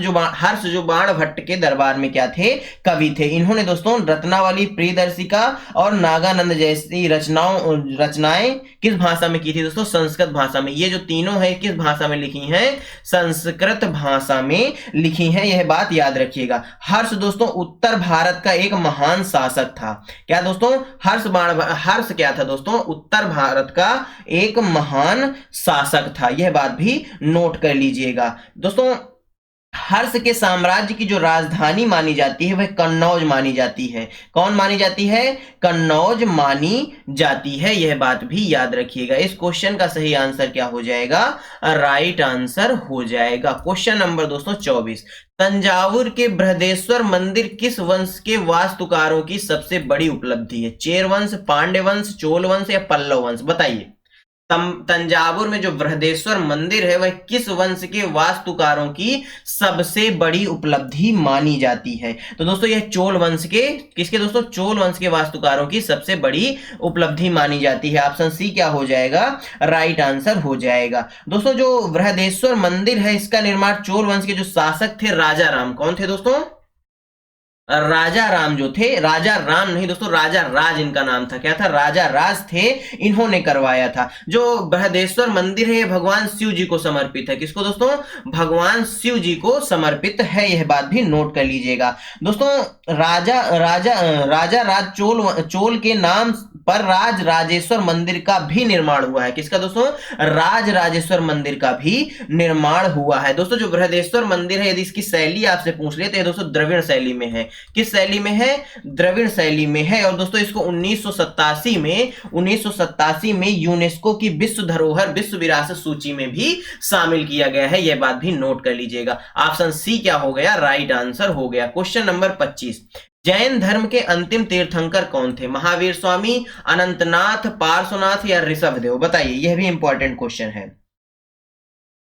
जो बाण भट्ट के दरबार में क्या थे? कवि थे। इन्होंने दोस्तों रत्नावली, प्रियदर्शिका और नागानंद जैसी रचनाएं किस भाषा में की थी दोस्तों? संस्कृत भाषा में। ये जो तीनों है किस भाषा में लिखी हैं? संस्कृत भाषा में लिखी हैं, यह बात याद रखिएगा। हर्ष दोस्तों उत्तर भारत का एक महान शासक था। क्या दोस्तों? हर्ष क्या था दोस्तों? उत्तर भारत का एक महान शासक था, यह बात भी नोट कर लीजिएगा। दोस्तों हर्ष के साम्राज्य की जो राजधानी मानी जाती है वह कन्नौज मानी जाती है। कौन मानी जाती है? कन्नौज मानी जाती है, यह बात भी याद रखिएगा। इस क्वेश्चन का सही आंसर क्या हो जाएगा? राइट आंसर हो जाएगा। क्वेश्चन नंबर दोस्तों 24, तंजावुर के बृहदेश्वर मंदिर किस वंश के वास्तुकारों की सबसे बड़ी उपलब्धि है? चेर वंश, पांड्य वंश, चोल वंश या पल्लव वंश? बताइए। तंजावुर में जो बृहदेश्वर मंदिर है वह किस वंश के वास्तुकारों की सबसे बड़ी उपलब्धि मानी जाती है? तो दोस्तों यह चोल वंश के, किसके दोस्तों? चोल वंश के वास्तुकारों की सबसे बड़ी उपलब्धि मानी जाती है। ऑप्शन सी क्या हो जाएगा? राइट आंसर हो जाएगा। दोस्तों जो बृहदेश्वर मंदिर है इसका निर्माण चोल वंश के जो शासक थे राजा राम, कौन थे दोस्तों? राजा राम जो थे, राजा राम नहीं दोस्तों, राजा राज इनका नाम था। क्या था? राजा राज थे, इन्होंने करवाया था। जो बृहदेश्वर मंदिर है भगवान शिव जी को समर्पित है। किसको दोस्तों? भगवान शिव जी को समर्पित है, यह बात भी नोट कर लीजिएगा। दोस्तों राजा राज चोल के नाम पर राज राजेश्वर मंदिर का भी निर्माण हुआ है। किसका दोस्तों? राज राजेश्वर मंदिर का भी निर्माण हुआ है। दोस्तों जो बृहदेश्वर मंदिर है यदि इसकी शैली आपसे पूछ ले तो ये दोस्तों द्रविड़ शैली में है। किस शैली में है? द्रविड़ शैली में है। और दोस्तों इसको 1987 में यूनेस्को की विश्व धरोहर, विश्व विरासत सूची में भी शामिल किया गया है, यह बात भी नोट कर लीजिएगा। ऑप्शन सी क्या हो गया? राइट आंसर हो गया। क्वेश्चन नंबर 25, जैन धर्म के अंतिम तीर्थंकर कौन थे? महावीर स्वामी, अनंतनाथ, पार्श्वनाथ या ऋषभदेव? बताइए, यह भी इंपॉर्टेंट क्वेश्चन है।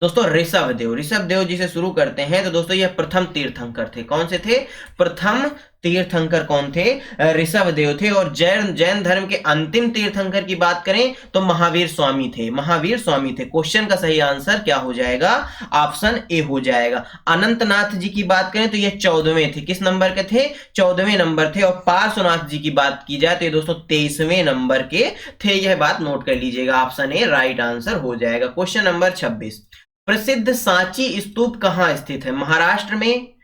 दोस्तों ऋषभदेव जी से शुरू करते हैं। तो दोस्तों यह प्रथम तीर्थंकर थे। कौन से थे? प्रथम तीर्थंकर कौन थे? ऋषभदेव थे। और जैन धर्म के अंतिम तीर्थंकर की बात करें तो महावीर स्वामी थे। महावीर स्वामी थे। क्वेश्चन का सही आंसर क्या हो जाएगा? ऑप्शन ए हो जाएगा। अनंतनाथ जी की बात करें तो ये 14वें थे। किस नंबर के थे? 14वें नंबर थे। और पार्श्वनाथ जी की बात की जाए तो ये दोस्तों 23वें नंबर के थे, यह बात नोट कर लीजिएगा। ऑप्शन ए राइट आंसर हो जाएगा। क्वेश्चन नंबर 26, प्रसिद्ध सांची स्तूप कहां स्थित है? महाराष्ट्र में,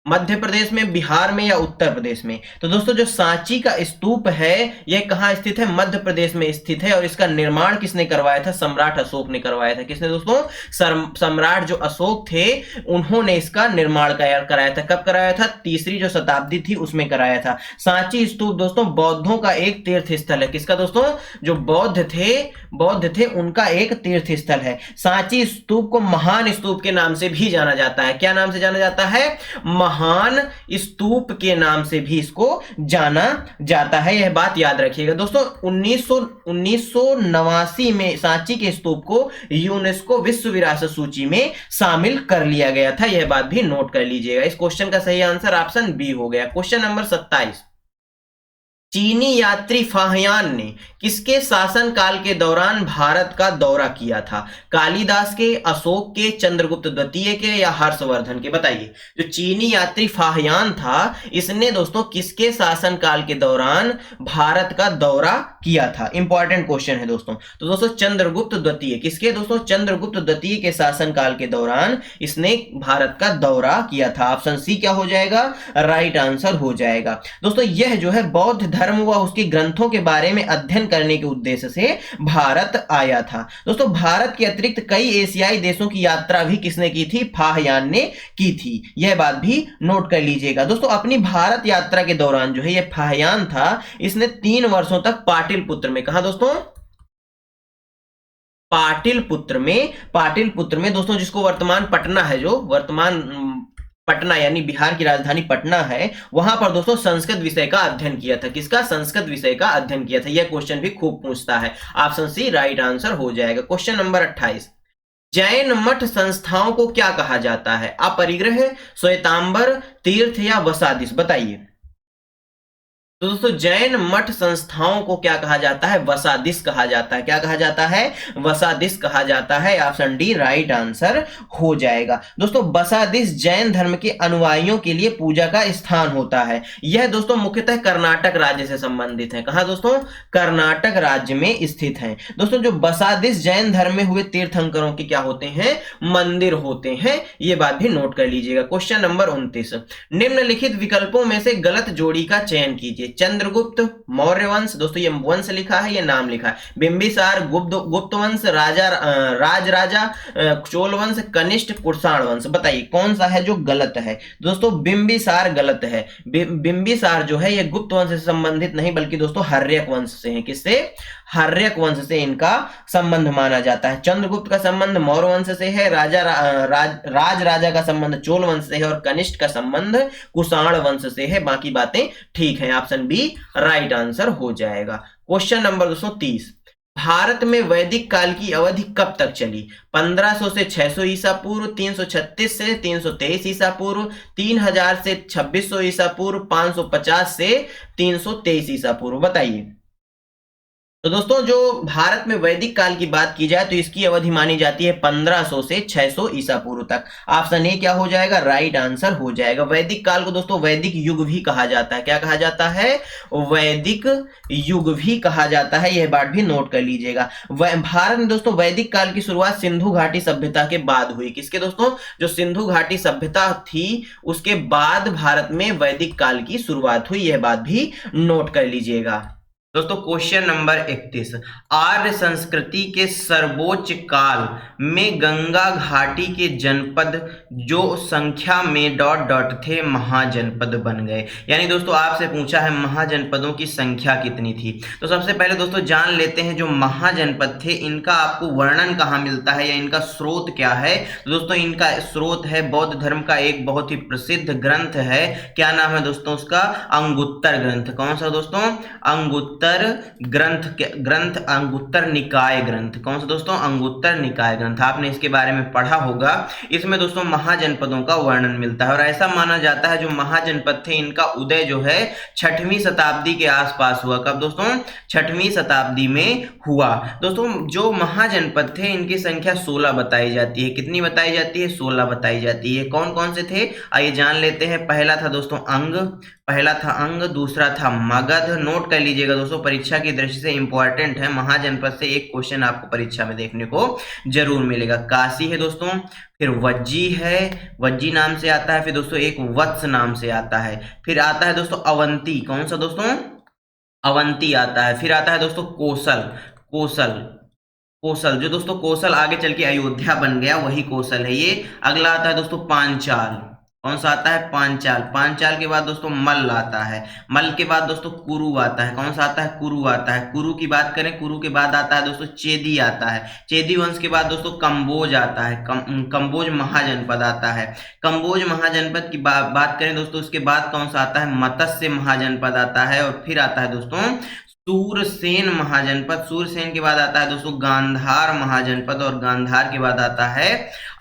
मध्य प्रदेश में, बिहार में या उत्तर प्रदेश में? तो दोस्तों जो सांची का स्तूप है यह कहां स्थित है? मध्य प्रदेश में स्थित है। और इसका निर्माण किसने करवाया था? सम्राट अशोक ने करवाया था। किसने दोस्तों? सम्राट जो अशोक थे उन्होंने इसका निर्माण कराया था। कब कराया था? तीसरी जो शताब्दी थी उसमें कराया था। सांची स्तूप दोस्तों बौद्धों का एक तीर्थ स्थल है। किसका दोस्तों? जो बौद्ध थे उनका एक तीर्थ स्थल है। सांची स्तूप को महान स्तूप के नाम से भी जाना जाता है। क्या नाम से जाना जाता है? महान स्तूप के नाम से भी इसको जाना जाता है, यह बात याद रखिएगा। दोस्तों 1989 में सांची के स्तूप को यूनेस्को विश्व विरासत सूची में शामिल कर लिया गया था, यह बात भी नोट कर लीजिएगा। इस क्वेश्चन का सही आंसर ऑप्शन बी हो गया। क्वेश्चन नंबर 27, चीनी यात्री फाहियान ने किसके शासनकाल के दौरान भारत का दौरा किया था? कालिदास के, अशोक के, चंद्रगुप्त द्वितीय के या हर्षवर्धन के? बताइए। जो चीनी यात्री फाहियान था इसने दोस्तों किसके शासनकाल के दौरान भारत का दौरा किया था? इंपॉर्टेंट क्वेश्चन है दोस्तों। तो दोस्तों चंद्रगुप्त द्वितीय, किसके दोस्तों? चंद्रगुप्त द्वितीय के शासनकाल के दौरान इसने भारत का दौरा किया था। ऑप्शन सी क्या हो जाएगा? राइट आंसर हो जाएगा। दोस्तों यह जो है बौद्ध धर्म व उसके ग्रंथों के बारे में अध्ययन करने के उद्देश्य से भारत आया था। दोस्तों भारत के अतिरिक्त कई एशियाई देशों की यात्रा भी किसने की थी? फाहियान ने की थी, यह बात भी नोट कर लीजिएगा। दोस्तों अपनी भारत यात्रा के दौरान जो है यह फाहियान था, इसने 3 वर्षों तक पाटलिपुत्र में, कहा दोस्तों? पाटलिपुत्र में दोस्तों, जिसको वर्तमान पटना है, जो वर्तमान पटना यानी बिहार की राजधानी पटना है, वहां पर दोस्तों संस्कृत विषय का अध्ययन किया था। किसका? संस्कृत विषय का अध्ययन किया था। यह क्वेश्चन भी खूब पूछता है। ऑप्शन सी राइट आंसर हो जाएगा। क्वेश्चन नंबर 28, जैन मठ संस्थाओं को क्या कहा जाता है? अपरिग्रह, श्वेतांबर, तीर्थ या वसादिस? बताइए। तो दोस्तों जैन मठ संस्थाओं को क्या कहा जाता है? वसादिस कहा जाता है। क्या कहा जाता है? वसादिस कहा जाता है। ऑप्शन डी राइट आंसर हो जाएगा। दोस्तों वसादिस जैन धर्म के अनुयायियों के लिए पूजा का स्थान होता है। यह दोस्तों मुख्यतः कर्नाटक राज्य से संबंधित है। कहां दोस्तों? कर्नाटक राज्य में स्थित है। दोस्तों जो वसादिस जैन धर्म में हुए तीर्थंकरों के क्या होते हैं? मंदिर होते हैं। ये बात भी नोट कर लीजिएगा। क्वेश्चन नंबर 29, निम्नलिखित विकल्पों में से गलत जोड़ी का चयन कीजिए। चंद्रगुप्त, मौर्य वंश, दोस्तों ये वंश लिखा है, ये नाम लिखा है। बिंबिसार, गुप्त वंश, राज राजा, चोल वंश, कनिष्ठ, कुषाण वंश? बताइए कौन सा है जो गलत है? दोस्तों बिंबिसार गलत है। बिंबिसार जो है ये गुप्त वंश से संबंधित नहीं बल्कि दोस्तों हर्यक वंश से है। किससे? हर्यक वंश से इनका संबंध माना जाता है। चंद्रगुप्त का संबंध मौर्य वंश से है, राज राजा का संबंध चोल वंश से है और कनिष्ठ का संबंध कुषाण वंश से है। बाकी बातें ठीक है। ऑप्शन बी राइट आंसर हो जाएगा। क्वेश्चन नंबर 230, भारत में वैदिक काल की अवधि कब तक चली? 1500 से 600 ईसा पूर्व, 336 से 323 ईसा पूर्व, 3000 से 2600 ईसा पूर्व, 550 से 323 ईसा पूर्व? बताइए। तो दोस्तों जो भारत में वैदिक काल की बात की जाए तो इसकी अवधि मानी जाती है 1500 से 600 ईसा पूर्व तक। ऑप्शन ए क्या हो जाएगा? राइट आंसर हो जाएगा। वैदिक काल को दोस्तों वैदिक युग भी कहा जाता है। क्या कहा जाता है? वैदिक युग भी कहा जाता है। यह बात भी नोट कर लीजिएगा। भारत में दोस्तों वैदिक काल की शुरुआत सिंधु घाटी सभ्यता के बाद हुई। किसके दोस्तों? जो सिंधु घाटी सभ्यता थी उसके बाद भारत में वैदिक काल की शुरुआत हुई। यह बात भी नोट कर लीजिएगा। दोस्तों क्वेश्चन नंबर 31, आर्य संस्कृति के सर्वोच्च काल में गंगा घाटी के जनपद जो संख्या में डॉट डॉट थे महाजनपद बन गए। यानी दोस्तों आपसे पूछा है महाजनपदों की संख्या कितनी थी। तो सबसे पहले दोस्तों जान लेते हैं जो महाजनपद थे इनका आपको वर्णन कहाँ मिलता है या इनका स्रोत क्या है। तो दोस्तों इनका स्रोत है बौद्ध धर्म का एक बहुत ही प्रसिद्ध ग्रंथ है। क्या नाम है दोस्तों उसका? अंगुत्तर ग्रंथ। कौन सा दोस्तों? अंगुत्तर ग्रंथ अंगुत्तर निकाय ग्रंथ। कौन सा दोस्तों? अंगुत्तर निकाय ग्रंथ। आपने इसके बारे में पढ़ा होगा। इसमें दोस्तों महाजनपदों का वर्णन मिलता है और ऐसा माना जाता है जो महाजनपद थे इनका उदय जो है 6वीं शताब्दी के आसपास हुआ। कब दोस्तों? 6वीं शताब्दी में हुआ। दोस्तों जो महाजनपद थे इनकी संख्या 16 बताई जाती है। कितनी बताई जाती है? 16 बताई जाती है। कौन कौन से थे आइए जान लेते हैं। पहला था दोस्तों अंग, दूसरा था मगध। नोट कर लीजिएगा दोस्तों परीक्षा की दृष्टि से इंपॉर्टेंट है। महाजनपद से एक क्वेश्चन आपको परीक्षा में देखने को जरूर मिलेगा। काशी है दोस्तों, फिर वज्जी है, वज्जी नाम से आता है। फिर दोस्तों एक वत्स नाम से आता है। फिर आता है दोस्तों अवंती। कौन सा दोस्तों? अवंती आता है। फिर आता है दोस्तों कोसल जो दोस्तों कोसल आगे चल के अयोध्या बन गया वही कोसल है ये। अगला आता है दोस्तों पांचाल। कौन सा आता है? पांचाल के बाद दोस्तों मल्ल आता है। मल्ल के बाद दोस्तों कुरु आता है। कौन सा आता है? कुरु आता है। कुरु की बात करें, कुरु के बाद आता है दोस्तों चेदी आता है। चेदी वंश के बाद दोस्तों कंबोज आता है। कंबोज महाजनपद आता है। कंबोज महाजनपद की बात करें दोस्तों उसके बाद कौन सा आता है? मत्स्य महाजनपद आता है। और फिर आता है दोस्तों सूरसेन महाजनपद। सूरसेन के बाद आता है दोस्तों गांधार महाजनपद और गांधार के बाद आता है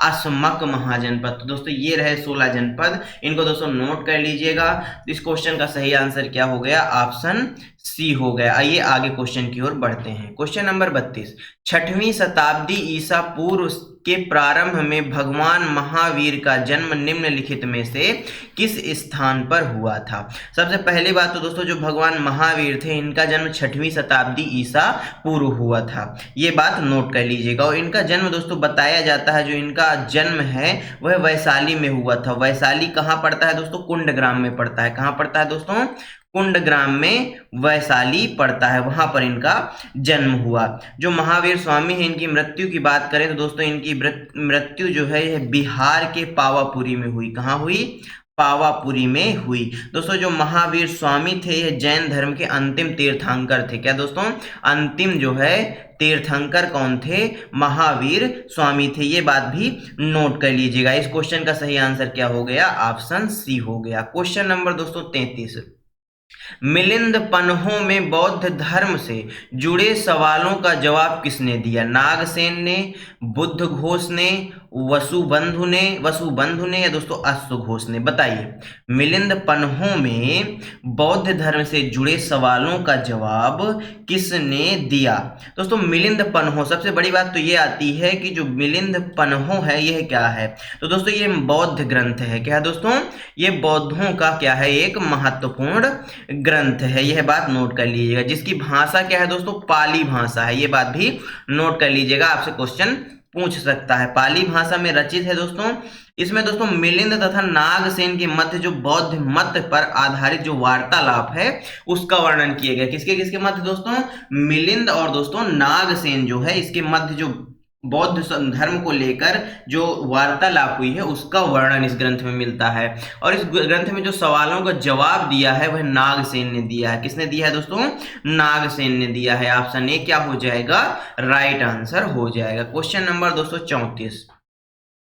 असमक महाजनपद। तो दोस्तों ये रहे 16 जनपद। इनको दोस्तों नोट कर लीजिएगा। इस क्वेश्चन का सही आंसर क्या हो गया? ऑप्शन सी हो गया। आइए आगे क्वेश्चन की ओर बढ़ते हैं। क्वेश्चन नंबर 32, 6वीं शताब्दी ईसा पूर्व के प्रारंभ में भगवान महावीर का जन्म निम्नलिखित में से किस स्थान पर हुआ था? सबसे पहली बात तो दोस्तों जो भगवान महावीर थे इनका जन्म 6वीं शताब्दी ईसा पूर्व हुआ था। ये बात नोट कर लीजिएगा। और इनका जन्म दोस्तों बताया जाता है जो इनका जन्म है वह वैशाली में हुआ था। वैशाली कहाँ पड़ता है दोस्तों? कुंडग्राम में पड़ता है। कहाँ पड़ता है दोस्तों? कुंडग्राम में वैशाली पड़ता है, वहां पर इनका जन्म हुआ। जो महावीर स्वामी है इनकी मृत्यु की बात करें तो दोस्तों इनकी मृत्यु जो है यह बिहार के पावापुरी में हुई। कहाँ हुई? पावापुरी में हुई। दोस्तों जो महावीर स्वामी थे यह जैन धर्म के अंतिम तीर्थंकर थे। क्या दोस्तों? अंतिम जो है तीर्थंकर कौन थे? महावीर स्वामी थे। ये बात भी नोट कर लीजिएगा। इस क्वेश्चन का सही आंसर क्या हो गया? ऑप्शन सी हो गया। क्वेश्चन नंबर दोस्तों 33, मिलिंद पन्हों में बौद्ध धर्म से जुड़े सवालों का जवाब किसने दिया? नागसेन ने, बुद्ध घोष ने, वसुबंधु ने या दोस्तों अश्वघोष ने? बताइए। मिलिंद पन्हों में बौद्ध धर्म से जुड़े सवालों का जवाब किसने दिया? दोस्तों मिलिंद पन्हों, सबसे बड़ी बात तो ये आती है कि जो मिलिंद पन्हों है यह क्या है? तो दोस्तों ये बौद्ध ग्रंथ है। क्या है दोस्तों? ये बौद्धों का क्या है? एक महत्वपूर्ण ग्रंथ है। यह बात नोट कर लीजिएगा। जिसकी भाषा क्या है दोस्तों? पाली भाषा है। ये बात भी नोट कर लीजिएगा, आपसे क्वेश्चन पूछ सकता है। पाली भाषा में रचित है दोस्तों। इसमें दोस्तों मिलिंद तथा नागसेन के मध्य जो बौद्ध मत पर आधारित जो वार्तालाप है उसका वर्णन किया गया। किसके किसके मध्य दोस्तों? मिलिंद और दोस्तों नागसेन जो है इसके मध्य जो बौद्ध धर्म को लेकर जो वार्तालाप हुई है उसका वर्णन इस ग्रंथ में मिलता है। और इस ग्रंथ में जो सवालों का जवाब दिया है वह नागसेन ने दिया है। किसने दिया है दोस्तों? नागसेन ने दिया है। ऑप्शन ए क्या हो जाएगा? राइट आंसर हो जाएगा। क्वेश्चन नंबर दोस्तों 34,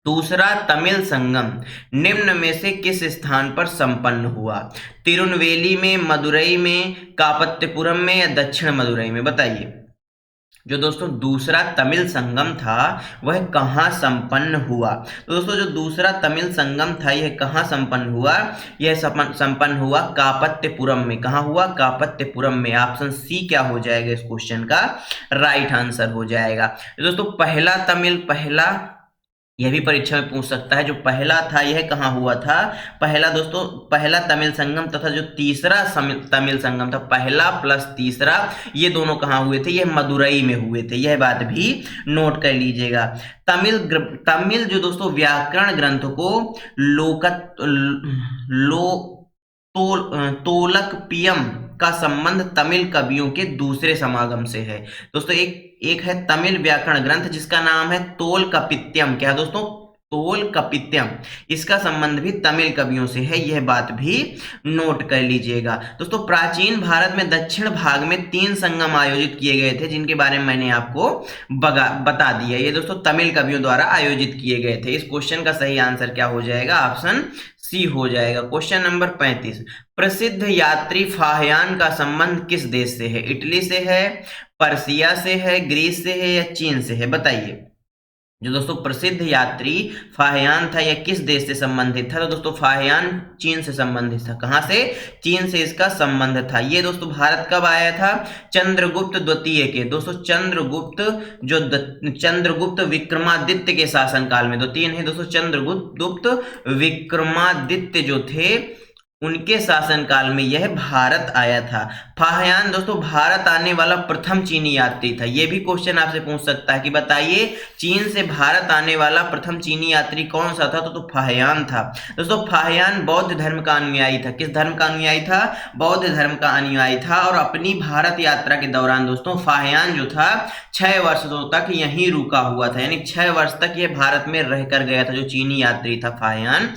दूसरा तमिल संगम निम्न में से किस स्थान पर संपन्न हुआ? तिरुनेलवेली में, मदुरई में, कापत्तिपुरम में या दक्षिण मदुरई में? बताइए। जो दोस्तों दूसरा तमिल संगम था वह कहाँ संपन्न हुआ? तो दोस्तों जो दूसरा तमिल संगम था यह कहाँ संपन्न हुआ? यह संपन्न हुआ कापत्तिपुरम में। कहाँ हुआ? कापत्तिपुरम में। ऑप्शन सी क्या हो जाएगा इस क्वेश्चन का? राइट आंसर हो जाएगा। दोस्तों पहला यह भी परीक्षा में पूछ सकता है। जो पहला था यह कहाँ हुआ था? पहला दोस्तों पहला तमिल संगम तथा जो तीसरा तमिल संगम था, पहला प्लस तीसरा, ये दोनों कहाँ हुए थे? यह मदुरई में हुए थे। यह बात भी नोट कर लीजिएगा। तमिल जो दोस्तों व्याकरण ग्रंथ को तोलकपियम का संबंध तमिल कवियों के दूसरे समागम से है। दोस्तों एक है तमिल व्याकरण ग्रंथ जिसका नाम है तोलकपित्यम। क्या है दोस्तों? तोलकपित्यम। इसका संबंध भी तमिल कवियों से है। यह बात भी नोट कर लीजिएगा। दोस्तों प्राचीन भारत में दक्षिण भाग में 3 संगम आयोजित किए गए थे जिनके बारे में मैंने आपको बता दिया। ये दोस्तों तमिल कवियों द्वारा आयोजित किए गए थे। इस क्वेश्चन का सही आंसर क्या हो जाएगा? ऑप्शन सी हो जाएगा। क्वेश्चन नंबर 35, प्रसिद्ध यात्री फाहियान का संबंध किस देश से है? इटली से है, पर्सिया से है, ग्रीस से है या चीन से है? बताइए। जो दोस्तों प्रसिद्ध यात्री फाहियान था यह किस देश से संबंधित था? तो दोस्तों फाहियान चीन से संबंधित था। कहां से? चीन से इसका संबंध था। ये दोस्तों भारत कब आया था? चंद्रगुप्त द्वितीय के। दोस्तों चंद्रगुप्त विक्रमादित्य के शासनकाल में। 3 है दोस्तों। चंद्रगुप्त विक्रमादित्य जो थे उनके शासनकाल में यह भारत आया था। फाहियान दोस्तों भारत आने वाला प्रथम चीनी यात्री था। यह भी क्वेश्चन आपसे पूछ सकता है कि बताइए चीन से भारत आने वाला प्रथम चीनी यात्री कौन सा था? तो फाहियान था। दोस्तों फाहियान बौद्ध धर्म का अनुयायी था। किस धर्म का अनुयायी था? बौद्ध धर्म का अनुयायी था। और अपनी भारत यात्रा के दौरान दोस्तों फाहियान जो था 6 वर्ष तक यहीं रुका हुआ था। यानी 6 वर्ष तक यह भारत में रहकर गया था। जो चीनी यात्री था फाहियान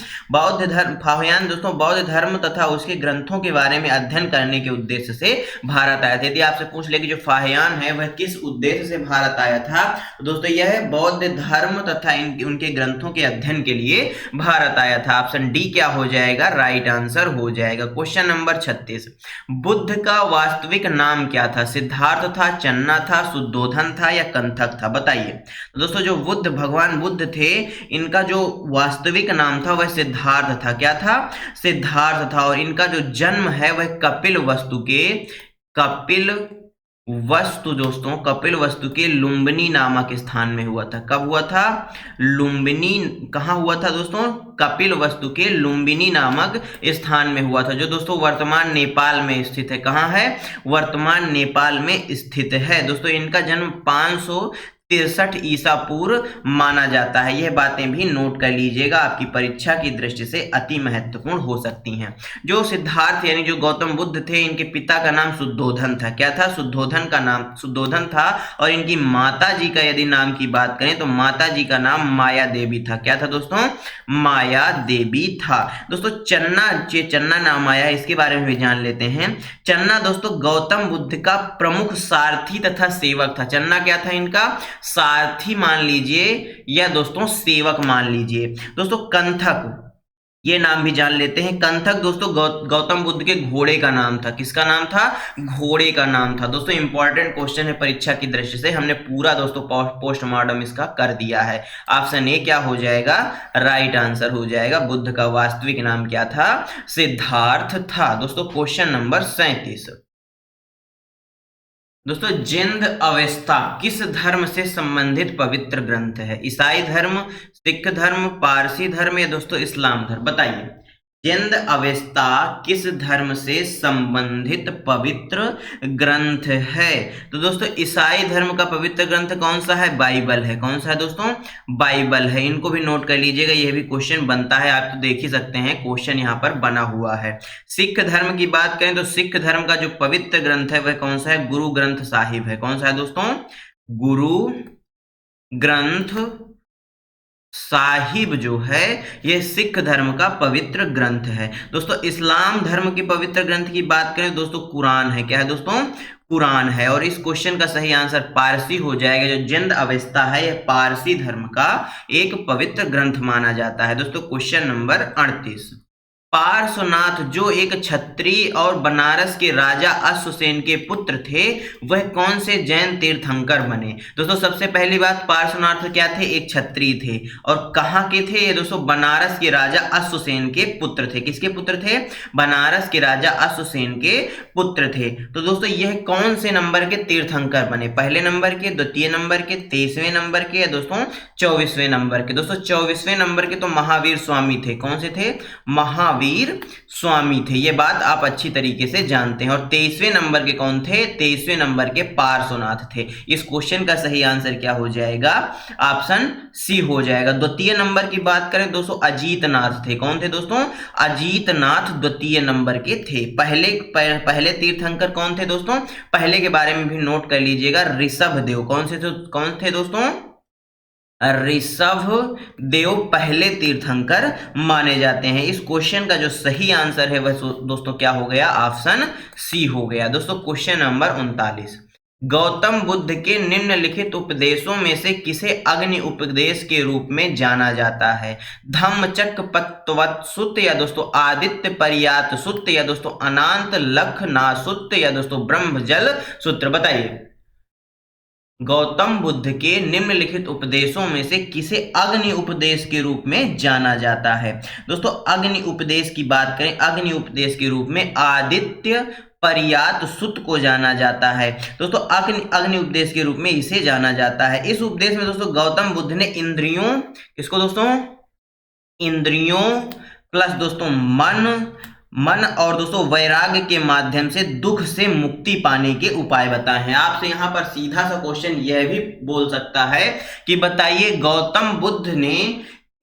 दोस्तों बौद्ध धर्म तथा उसके ग्रंथों के बारे में अध्ययन करने के उद्देश्य से भारत आया था। यदि आपसे पूछ ले कि जो फाहियान है वह किस उद्देश्य से भारत आया था, तो दोस्तों यह बौद्ध धर्म तथा उनके ग्रंथों के अध्ययन के लिए भारत आया था। ऑप्शन डी क्या हो जाएगा? राइट आंसर हो जाएगा। क्वेश्चन नंबर 36, बुद्ध का वास्तविक नाम क्या था? सिद्धार्थ था, चन्ना था, शुद्धोधन था या कंथक था? बताइए। तो दोस्तों जो भगवान बुद्ध थे इनका जो वास्तविक नाम था वह सिद्धार्थ था। क्या था? सिद्धार्थ था। और इनका जो जन्म है वह कपिल वस्तु के लुम्बिनी नामक स्थान में हुआ था। कब हुआ था? लुम्बिनी। कहाँ हुआ था दोस्तों? कपिल वस्तु के लुम्बिनी नामक स्थान में हुआ था, जो दोस्तों वर्तमान नेपाल में स्थित है। कहाँ है? वर्तमान नेपाल में स्थित है। दोस्तों इनका जन्म 563 ईसा पूर्व माना जाता है। यह बातें भी नोट कर लीजिएगा, आपकी परीक्षा की दृष्टि से अति महत्वपूर्ण हो सकती हैं। जो सिद्धार्थ यानी जो गौतम बुद्ध थे इनके पिता का नाम शुद्धोधन था। क्या था? शुद्धोधन था। और इनकी माता जी का यदि नाम की बात करें तो माता जी का नाम माया देवी था। क्या था दोस्तों? माया देवी था। दोस्तों चन्ना नाम आया है, इसके बारे में भी जान लेते हैं। चन्ना दोस्तों गौतम बुद्ध का प्रमुख सारथी तथा सेवक था। चन्ना क्या था इनका? सारथी मान लीजिए या दोस्तों सेवक मान लीजिए। दोस्तों कंथक ये नाम भी जान लेते हैं। कंथक दोस्तों गौतम बुद्ध के घोड़े का नाम था। किसका नाम था? घोड़े का नाम था। दोस्तों इंपॉर्टेंट क्वेश्चन है परीक्षा की दृष्टि से, हमने पूरा दोस्तों पोस्टमार्टम इसका कर दिया है। ऑप्शन ए क्या हो जाएगा? राइट आंसर हो जाएगा। बुद्ध का वास्तविक नाम क्या था? सिद्धार्थ था। दोस्तों क्वेश्चन नंबर 37 दोस्तों, जिंद अवेस्ता किस धर्म से संबंधित पवित्र ग्रंथ है? ईसाई धर्म, सिख धर्म, पारसी धर्म या दोस्तों इस्लाम धर्म? बताइए। जिंद अवेस्ता किस धर्म से संबंधित पवित्र ग्रंथ है? तो दोस्तों ईसाई धर्म का पवित्र ग्रंथ कौन सा है? बाइबल है। कौन सा है दोस्तों? बाइबल है। इनको भी नोट कर लीजिएगा, यह भी क्वेश्चन बनता है, आप तो देख ही सकते हैं क्वेश्चन यहाँ पर बना हुआ है। सिख धर्म की बात करें तो सिख धर्म का जो पवित्र ग्रंथ है वह कौन सा है? गुरु ग्रंथ साहिब है। कौन सा है दोस्तों? गुरु ग्रंथ साहिब जो है यह सिख धर्म का पवित्र ग्रंथ है। दोस्तों इस्लाम धर्म के पवित्र ग्रंथ की बात करें दोस्तों कुरान है। क्या है दोस्तों? कुरान है। और इस क्वेश्चन का सही आंसर पारसी हो जाएगा। जो जिंद अवेस्ता है यह पारसी धर्म का एक पवित्र ग्रंथ माना जाता है। दोस्तों क्वेश्चन नंबर 38, पार्श्वनाथ जो एक क्षत्रिय और बनारस के राजा अश्वसेन के पुत्र थे वह कौन से जैन तीर्थंकर बने? दोस्तों सबसे पहली बात, पार्श्वनाथ क्या थे? एक क्षत्रिय थे। और कहाँ के थे ये दोस्तों? बनारस के राजा अश्वसेन के पुत्र थे। किसके पुत्र थे? बनारस के राजा अश्वसेन के पुत्र थे। तो दोस्तों यह कौन से नंबर के तीर्थंकर बने? पहले नंबर के, द्वितीय नंबर के, 23वें नंबर के या दोस्तों 24वें नंबर के? दोस्तों 24वें नंबर के तो महावीर स्वामी थे। कौन से थे? महावीर स्वामी थे। ये बात आप अच्छी तरीके से जानते हैं। और 23वें नंबर के कौन थे? 23वें नंबर के पार्श्वनाथ थे। इस क्वेश्चन का सही आंसर क्या हो जाएगा? ऑप्शन सी हो जाएगा। द्वितीय नंबर की बात करें दोस्तों अजीतनाथ थे। कौन थे दोस्तों? अजीतनाथ द्वितीय नंबर के थे। पहले तीर्थंकर कौन थे दोस्तों? पहले के बारे में भी नोट कर लीजिएगा, ऋषभ देव। कौन थे दोस्तों? ऋषभ देव पहले तीर्थंकर माने जाते हैं। इस क्वेश्चन का जो सही आंसर है वह दोस्तों क्या हो गया? ऑप्शन सी हो गया। दोस्तों क्वेश्चन नंबर 39, गौतम बुद्ध के निम्नलिखित उपदेशों में से किसे अग्नि उपदेश के रूप में जाना जाता है? धम्मचक्कपवत्त सूत्र या दोस्तों आदित्य पर्यात सूत्र या दोस्तों अनांत लखना सूत्र या दोस्तों ब्रह्मजल सूत्र? बताइए। गौतम बुद्ध के निम्नलिखित उपदेशों में से किसे अग्नि उपदेश के रूप में जाना जाता है? दोस्तों अग्नि उपदेश की बात करें, अग्नि उपदेश के रूप में आदित्य पर्यात सुत को जाना जाता है। दोस्तों अग्नि उपदेश के रूप में इसे जाना जाता है। इस उपदेश में दोस्तों गौतम बुद्ध ने इंद्रियों, किसको दोस्तों? इंद्रियों प्लस दोस्तों मन और दोस्तों वैराग्य के माध्यम से दुख से मुक्ति पाने के उपाय बताए हैं। आपसे यहां पर सीधा सा क्वेश्चन यह भी बोल सकता है कि बताइए गौतम बुद्ध ने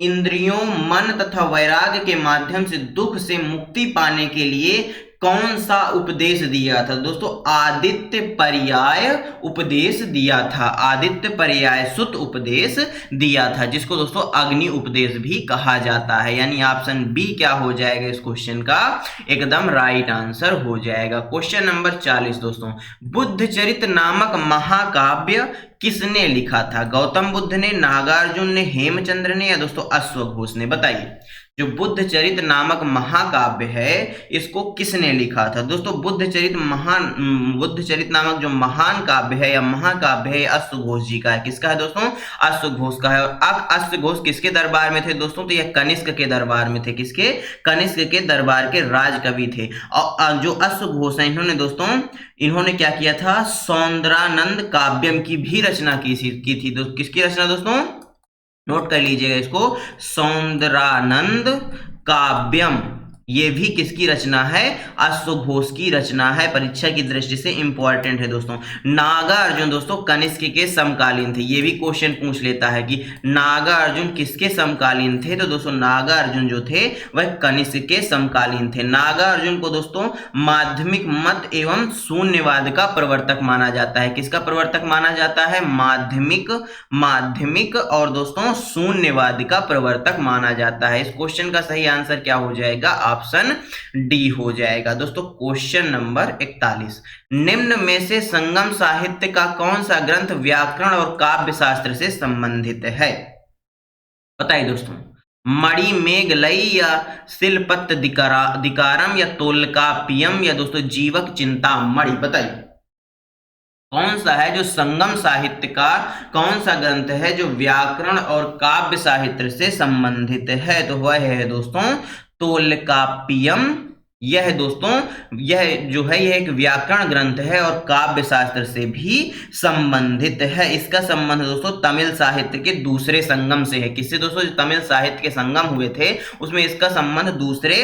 इंद्रियों, मन तथा वैराग्य के माध्यम से दुख से मुक्ति पाने के लिए कौन सा उपदेश दिया था? दोस्तों आदित्य पर्याय उपदेश दिया था। आदित्य पर्याय सुत उपदेश दिया था, जिसको दोस्तों अग्नि उपदेश भी कहा जाता है। यानी ऑप्शन बी क्या हो जाएगा इस क्वेश्चन का? एकदम राइट आंसर हो जाएगा। क्वेश्चन नंबर 40 दोस्तों, बुद्धचरित नामक महाकाव्य किसने लिखा था? गौतम बुद्ध ने, नागार्जुन ने, हेमचंद्र ने या दोस्तों अश्वघोष ने? बताइए। जो बुद्धचरित नामक महाकाव्य है इसको किसने लिखा था? दोस्तों बुद्धचरित नामक जो महान काव्य है या महाकाव्य है अश्वघोष जी का है। किसका है दोस्तों? अश्वघोष का है। और अब अश्वघोष किसके दरबार में थे दोस्तों? तो यह कनिष्क के दरबार में थे। किसके? कनिष्क के दरबार के राजकवि थे। और जो अश्वघोष है इन्होंने क्या किया था? सौंदरानंद काव्यम की भी रचना की थी। किसकी रचना दोस्तों? नोट कर लीजिएगा इसको, सौंदरानंद काव्यम। ये भी किसकी रचना है? अश्वघोष की रचना है। परीक्षा की दृष्टि से इंपॉर्टेंट है दोस्तों। नागार्जुन दोस्तों कनिष्क के समकालीन थे। ये भी क्वेश्चन पूछ लेता है कि नागार्जुन किसके समकालीन थे? तो दोस्तों नागार्जुन जो थे वह कनिष्क के समकालीन थे। नागार्जुन को दोस्तों माध्यमिक मत एवं शून्यवाद का प्रवर्तक माना जाता है। किसका प्रवर्तक माना जाता है? माध्यमिक और दोस्तों शून्यवाद का प्रवर्तक माना जाता है। इस क्वेश्चन का सही आंसर क्या हो जाएगा? ऑप्शन डी हो जाएगा। दोस्तों क्वेश्चन नंबर 41, निम्न में से संगम साहित्य का कौन सा ग्रंथ व्याकरण और काव्य शास्त्र से संबंधित है? बताइए दोस्तों। मणिमेगलई या शिलपत दिकारम या तोल्काप्पियम या दोस्तों जीवक चिंतामणि? बताइए कौन सा है जो संगम साहित्य का कौन सा ग्रंथ है जो व्याकरण और काव्य साहित्य से संबंधित है? तो वह है दोस्तों तोल्काप्पियम। यह दोस्तों यह जो है यह एक व्याकरण ग्रंथ है और काव्य शास्त्र से भी संबंधित है। इसका संबंध दोस्तों तमिल साहित्य के दूसरे संगम से है। किससे दोस्तों? जो तमिल साहित्य के संगम हुए थे उसमें इसका संबंध दूसरे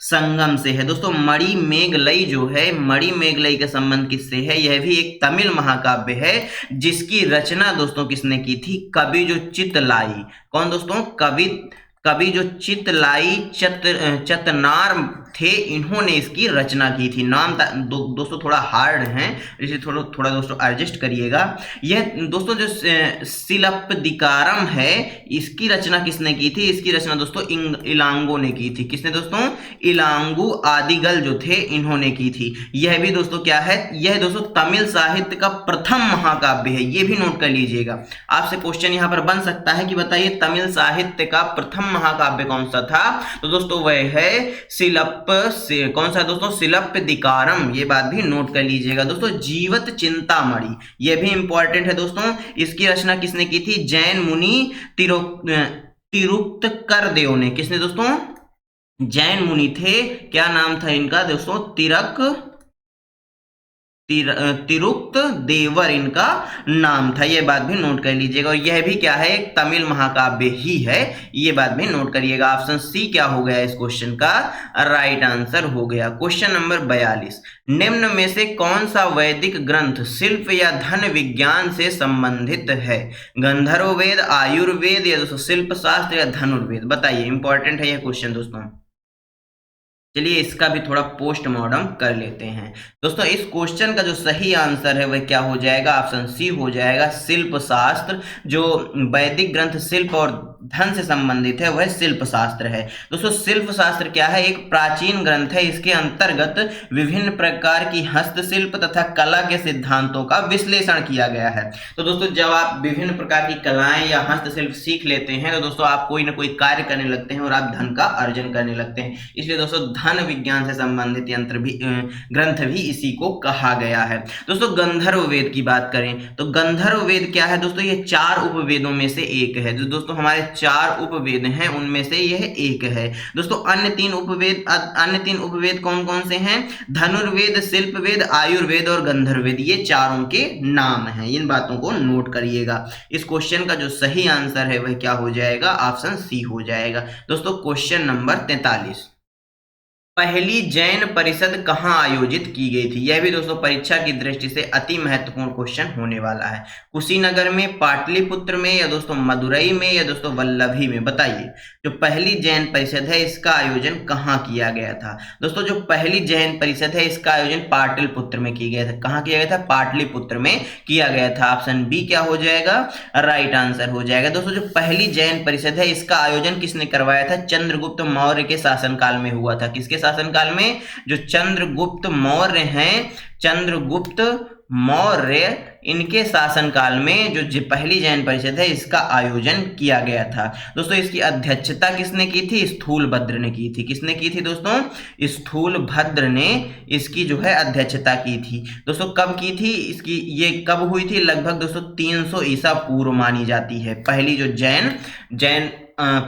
संगम से है। दोस्तों मणिमेगलई जो है, मणिमेगलई का संबंध किससे है? यह भी एक तमिल महाकाव्य है जिसकी रचना दोस्तों किसने की थी? कवि जो चितलाई। कौन दोस्तों? कवि जो चितलाई चतनार थे, इन्होंने इसकी रचना की थी। नाम दोस्तों थोड़ा हार्ड है, इसे थोड़ा दोस्तों एडजस्ट करिएगा। यह दोस्तों जो शिलप्पदिकारम है इसकी रचना किसने की थी? इसकी रचना दोस्तों इलांगो ने की थी। किसने दोस्तों? इलांगो आदिगल जो थे इन्होंने की थी। यह भी दोस्तों क्या है? यह दोस्तों तमिल साहित्य का प्रथम महाकाव्य है। यह भी नोट कर लीजिएगा। आपसे क्वेश्चन यहां पर बन सकता है कि बताइए तमिल साहित्य का प्रथम महाकाव्य कौन सा था? तो दोस्तों वह है कौन सा दोस्तों? शिलप्पदिकारम। ये बात भी नोट कर लीजिएगा दोस्तों। जीवत चिंतामणि ये भी इंपॉर्टेंट है दोस्तों। इसकी रचना किसने की थी? जैन मुनि तिरुक्तकरदेव ने। किसने दोस्तों? जैन मुनि थे। क्या नाम था इनका दोस्तों? तिरुक्त देवर इनका नाम था। यह बात भी नोट कर लीजिएगा। और यह भी क्या है? एक तमिल महाकाव्य ही है। यह बात भी नोट करिएगा। ऑप्शन सी क्या हो गया इस क्वेश्चन का? राइट आंसर हो गया। क्वेश्चन नंबर 42, निम्न में से कौन सा वैदिक ग्रंथ शिल्प या धन विज्ञान से संबंधित है? गंधर्व वेद, आयुर्वेद या दोस्तों शिल्प शास्त्र या धनुर्वेद? बताइए, इंपॉर्टेंट है यह क्वेश्चन दोस्तों। चलिए इसका भी थोड़ा पोस्टमार्टम कर लेते हैं दोस्तों। इस क्वेश्चन का जो सही आंसर है वह क्या हो जाएगा? ऑप्शन सी हो जाएगा, शिल्प शास्त्र। जो वैदिक ग्रंथ शिल्प और धन से संबंधित है वह शिल्प शास्त्र है दोस्तों। शिल्प शास्त्र क्या है? एक प्राचीन ग्रंथ है। इसके अंतर्गत विभिन्न प्रकार की हस्तशिल्प तथा कला के सिद्धांतों का विश्लेषण किया गया है। तो दोस्तों जब आप विभिन्न प्रकार की कलाएं या हस्तशिल्प सीख लेते हैं तो दोस्तों आप कोई ना कोई कार्य करने लगते हैं और आप धन का अर्जन करने लगते हैं। इसलिए दोस्तों धन विज्ञान से संबंधित ग्रंथ भी इसी को कहा गया है दोस्तों। गंधर्व वेद की बात करें तो गंधर्व वेद क्या है दोस्तों? ये 4 उपवेदों में से एक है। जो दोस्तों हमारे 4 उपवेद हैं उनमें से यह एक है दोस्तों। अन्य तीन उपवेद कौन कौन से हैं? धनुर्वेद, शिल्पवेद, आयुर्वेद और गंधर्ववेद। ये चारों के नाम हैं। इन बातों को नोट करिएगा। इस क्वेश्चन का जो सही आंसर है वह क्या हो जाएगा? ऑप्शन सी हो जाएगा दोस्तों। क्वेश्चन नंबर 43, पहली जैन परिषद कहां आयोजित की गई थी? यह भी दोस्तों परीक्षा की दृष्टि से अति महत्वपूर्ण क्वेश्चन होने वाला है। कुशीनगर में, पाटलिपुत्र में या दोस्तों मदुरई में या दोस्तों वल्लभी में? बताइए जो पहली जैन परिषद है इसका आयोजन कहां किया गया था? दोस्तों जो पहली जैन परिषद है इसका आयोजन पाटलिपुत्र में किया गया था। कहां किया गया था? पाटलिपुत्र में किया गया था। ऑप्शन बी क्या हो जाएगा? राइट आंसर हो जाएगा दोस्तों। जो पहली जैन परिषद है इसका आयोजन किसने करवाया था? चंद्रगुप्त मौर्य के शासनकाल में हुआ था। किसके शासनकाल में? जो चंद्रगुप्त मौर्य हैं, चंद्रगुप्त मौर्य, इनके शासनकाल में जो पहली जैन परिषद है इसका आयोजन किया गया था दोस्तों। इसकी अध्यक्षता किसने की थी? स्थूलभद्र ने की थी। किसने की थी दोस्तों? स्थूलभद्र ने इसकी जो है अध्यक्षता की थी दोस्तों। कब की थी इसकी? ये कब हुई थी? लगभग दोस्तों 300 ईसा पूर्व मानी जाती है। पहली जो जैन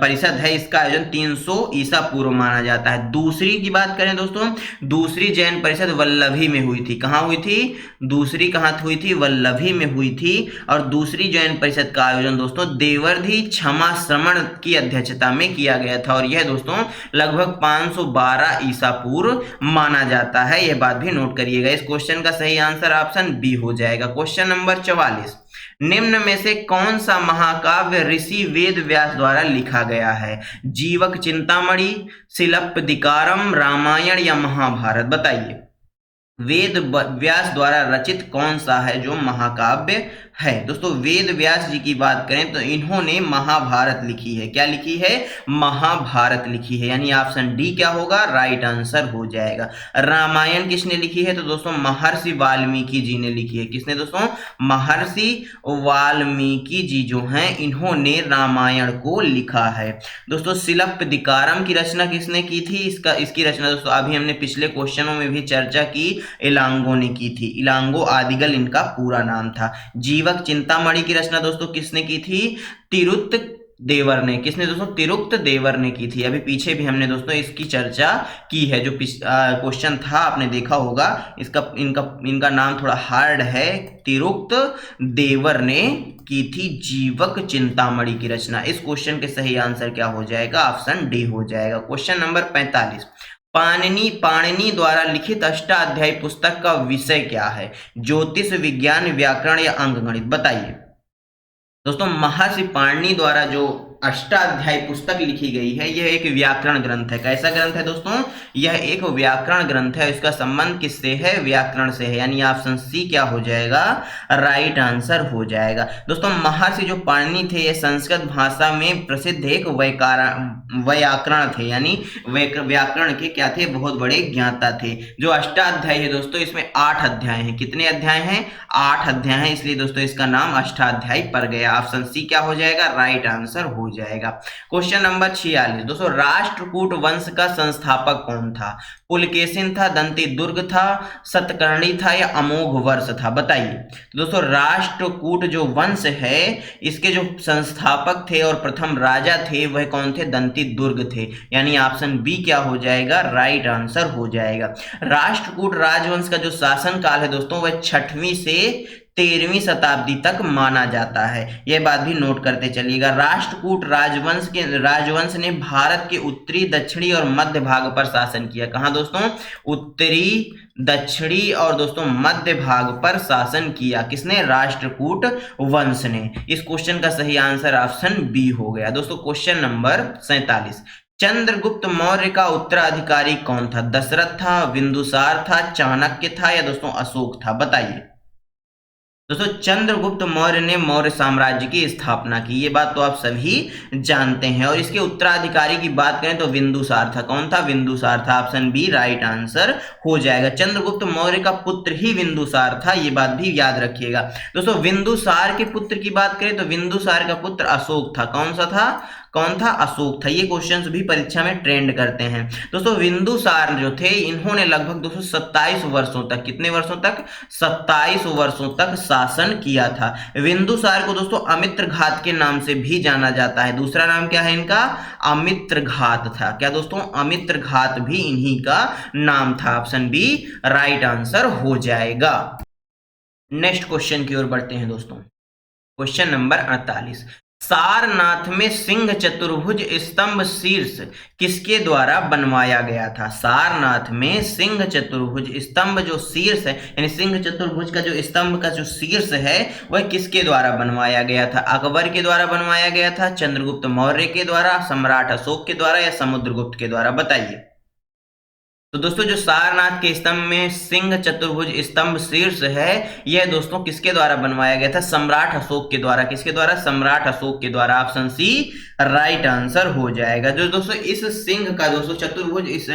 परिषद है इसका आयोजन 300 ईसा पूर्व माना जाता है। दूसरी की बात करें दोस्तों, दूसरी जैन परिषद वल्लभी में हुई थी। कहां हुई थी? दूसरी कहां हुई थी? वल्लभी में हुई थी। और दूसरी जैन परिषद का आयोजन दोस्तों देवर्धि क्षमा श्रमण की अध्यक्षता में किया गया था। और यह दोस्तों लगभग 512 ईसा पूर्व माना जाता है। यह बात भी नोट करिएगा। इस क्वेश्चन का सही आंसर ऑप्शन बी हो जाएगा। क्वेश्चन नंबर 44, निम्न में से कौन सा महाकाव्य ऋषि वेद व्यास द्वारा लिखा गया है? जीवक चिंतामणि, शिलप्पदिकारम, रामायण या महाभारत? बताइए वेद व्यास द्वारा रचित कौन सा है जो महाकाव्य है? दोस्तों वेद व्यास जी की बात करें तो इन्होंने महाभारत लिखी है। क्या लिखी है? महाभारत लिखी है, यानी ऑप्शन डी क्या होगा? राइट आंसर हो जाएगा। रामायण किसने लिखी है? तो दोस्तों महर्षि वाल्मीकि जी ने लिखी है। किसने दोस्तों? महर्षि वाल्मीकि जी जो हैं इन्होंने रामायण को लिखा है। दोस्तों शिलप्पदिकारम की रचना किसने की थी? इसकी रचना दोस्तों अभी हमने पिछले क्वेश्चनों में भी चर्चा की, इलांगो ने की थी। इलांगो आदिगल इनका पूरा नाम था। जीवक चिंतामणि की रचना दोस्तों किसने की थी? तिरुत्त देवर ने। किसने दोस्तों? तिरुक्त देवर ने की थी। अभी पीछे भी हमने दोस्तों इसकी चर्चा की है। जो क्वेश्चन था आपने देखा होगा, इनका नाम थोड़ा हार्ड है। तिरुक्त देवर ने की थी जीवक चिंतामणि की रचना। इस क्वेश्चन के सही आंसर क्या हो जाएगा? ऑप्शन डी हो जाएगा। क्वेश्चन नंबर 45, पाणिनि द्वारा लिखित अष्टाध्यायी पुस्तक का विषय क्या है? ज्योतिष, विज्ञान, व्याकरण या अंकगणित? बताइए। दोस्तों महर्षि पाणिनि द्वारा जो अष्टाध्यायी पुस्तक लिखी गई है यह एक व्याकरण ग्रंथ है। कैसा ग्रंथ है दोस्तों? यह एक व्याकरण ग्रंथ है। इसका संबंध किससे है? व्याकरण से है, यानी ऑप्शन सी क्या हो जाएगा? राइट आंसर हो जाएगा। दोस्तों महर्षि जो पाणिनि थे ये संस्कृत भाषा में प्रसिद्ध एक व्याकरण थे, यानी व्याकरण के क्या थे? बहुत बड़े ज्ञाता थे। जो अष्टाध्यायी है दोस्तों इसमें 8 अध्याय हैं। कितने अध्याय हैं? 8 अध्याय हैं, इसलिए दोस्तों इसका नाम अष्टाध्यायी पड़ गया। ऑप्शन सी क्या हो जाएगा? राइट आंसर हो जाएगा। क्वेश्चन नंबर 46, दोस्तों राष्ट्रकूट वंश का संस्थापक कौन था? पुलकेशिन था, दंती दुर्ग था, सतकर्णी था या अमोघ वर्ष था? बताइए। तो दोस्तों राष्ट्रकूट जो वंश है इसके जो संस्थापक थे और प्रथम राजा थे वह कौन थे? दंती दुर्ग थे, यानी ऑप्शन बी क्या हो जाएगा? राइट आंसर हो जाएगा। राष्ट्रकूट राजवंश का जो शासन काल है दोस्तों वह 6वीं से 13वीं शताब्दी तक माना जाता है। यह बात भी नोट करते चलिएगा। राष्ट्रकूट राजवंश ने भारत के उत्तरी, दक्षिणी और मध्य भाग पर शासन किया। कहां दोस्तों? उत्तरी, दक्षिणी और दोस्तों मध्य भाग पर शासन किया। किसने? राष्ट्रकूट वंश ने। इस क्वेश्चन का सही आंसर ऑप्शन बी हो गया। दोस्तों क्वेश्चन नंबर 47, चंद्रगुप्त मौर्य का उत्तराधिकारी कौन था? दशरथ था, बिंदुसार था, चाणक्य था या दोस्तों अशोक था? बताइए। दोस्तों चंद्रगुप्त मौर्य ने मौर्य साम्राज्य की स्थापना की, ये बात तो आप सभी जानते हैं। और इसके उत्तराधिकारी की बात करें तो बिंदुसार था। कौन था? बिंदुसार था। ऑप्शन बी राइट आंसर हो जाएगा। चंद्रगुप्त मौर्य का पुत्र ही बिंदुसार था, ये बात भी याद रखिएगा। दोस्तों बिंदुसार के पुत्र की बात करें तो बिंदुसार का पुत्र अशोक था। कौन सा था? कौन था? अशोक था। ये क्वेश्चंस भी परीक्षा में ट्रेंड करते हैं। दोस्तों बिंदुसार जो थे इन्होंने लगभग 227 वर्षों तक, कितने वर्षों तक? 27 वर्षों तक शासन किया था। बिंदुसार को दोस्तों अमित्रघात के नाम से भी जाना जाता है। दूसरा नाम क्या है इनका? अमित्रघात था। क्या दोस्तों? अमित्रघात भी इन्हीं का नाम था। ऑप्शन बी राइट आंसर हो जाएगा। नेक्स्ट क्वेश्चन की ओर बढ़ते हैं दोस्तों। क्वेश्चन नंबर 48, सारनाथ में सिंह चतुर्भुज स्तंभ शीर्ष किसके द्वारा बनवाया गया था? सारनाथ में सिंह चतुर्भुज स्तंभ जो शीर्ष है, यानी सिंह चतुर्भुज का जो स्तंभ का जो शीर्ष है वह किसके द्वारा बनवाया गया था? अकबर के द्वारा बनवाया गया था, चंद्रगुप्त मौर्य के द्वारा, सम्राट अशोक के द्वारा या समुद्रगुप्त के द्वारा? बताइए। तो दोस्तों जो सारनाथ के स्तंभ में सिंह चतुर्भुज स्तंभ शीर्ष है यह दोस्तों किसके द्वारा बनवाया गया था? सम्राट अशोक के द्वारा। किसके द्वारा? सम्राट अशोक के द्वारा। ऑप्शन सी राइट आंसर हो जाएगा। जो दोस्तों इस सिंह का दोस्तों चतुर्भुज इस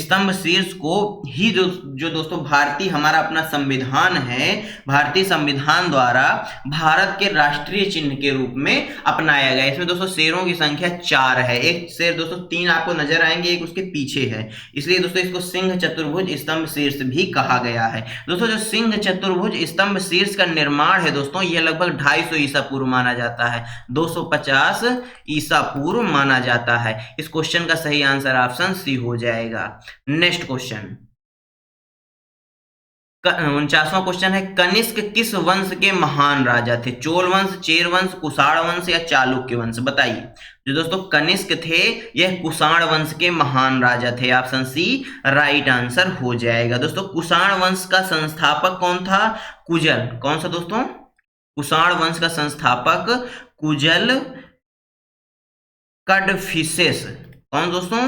स्तंभ शीर्ष को ही जो दोस्तों भारतीय हमारा अपना संविधान है, भारतीय संविधान द्वारा भारत के राष्ट्रीय चिन्ह के रूप में अपनाया गया। इसमें दोस्तों शेरों की संख्या 4 है। एक शेर दोस्तों 3 आपको नजर आएंगे, एक उसके पीछे है, इसलिए दोस्तों इसको सिंह चतुर्भुज स्तंभ शीर्ष भी कहा गया है। दोस्तों जो सिंह चतुर्भुज स्तंभ शीर्ष का निर्माण है दोस्तों यह लगभग 250 ईसा पूर्व माना जाता है, 250 ईसा पूर्व माना जाता है। इस क्वेश्चन का सही आंसर ऑप्शन सी हो जाएगा। नेक्स्ट क्वेश्चन 49वां क्वेश्चन है, कनिष्क किस वंश के महान राजा थे? चोल वंश, चेर वंश, कुषाण वंश या चालुक्य वंश? बताइए। जो दोस्तों कनिष्क थे यह कुषाण वंश के महान राजा थे। ऑप्शन सी राइट आंसर हो जाएगा। दोस्तों कुषाण वंश का संस्थापक कौन था? कुजल। कौन सा दोस्तों? कुषाण वंश का संस्थापक कुजल कडफिसेस। कौन दोस्तों?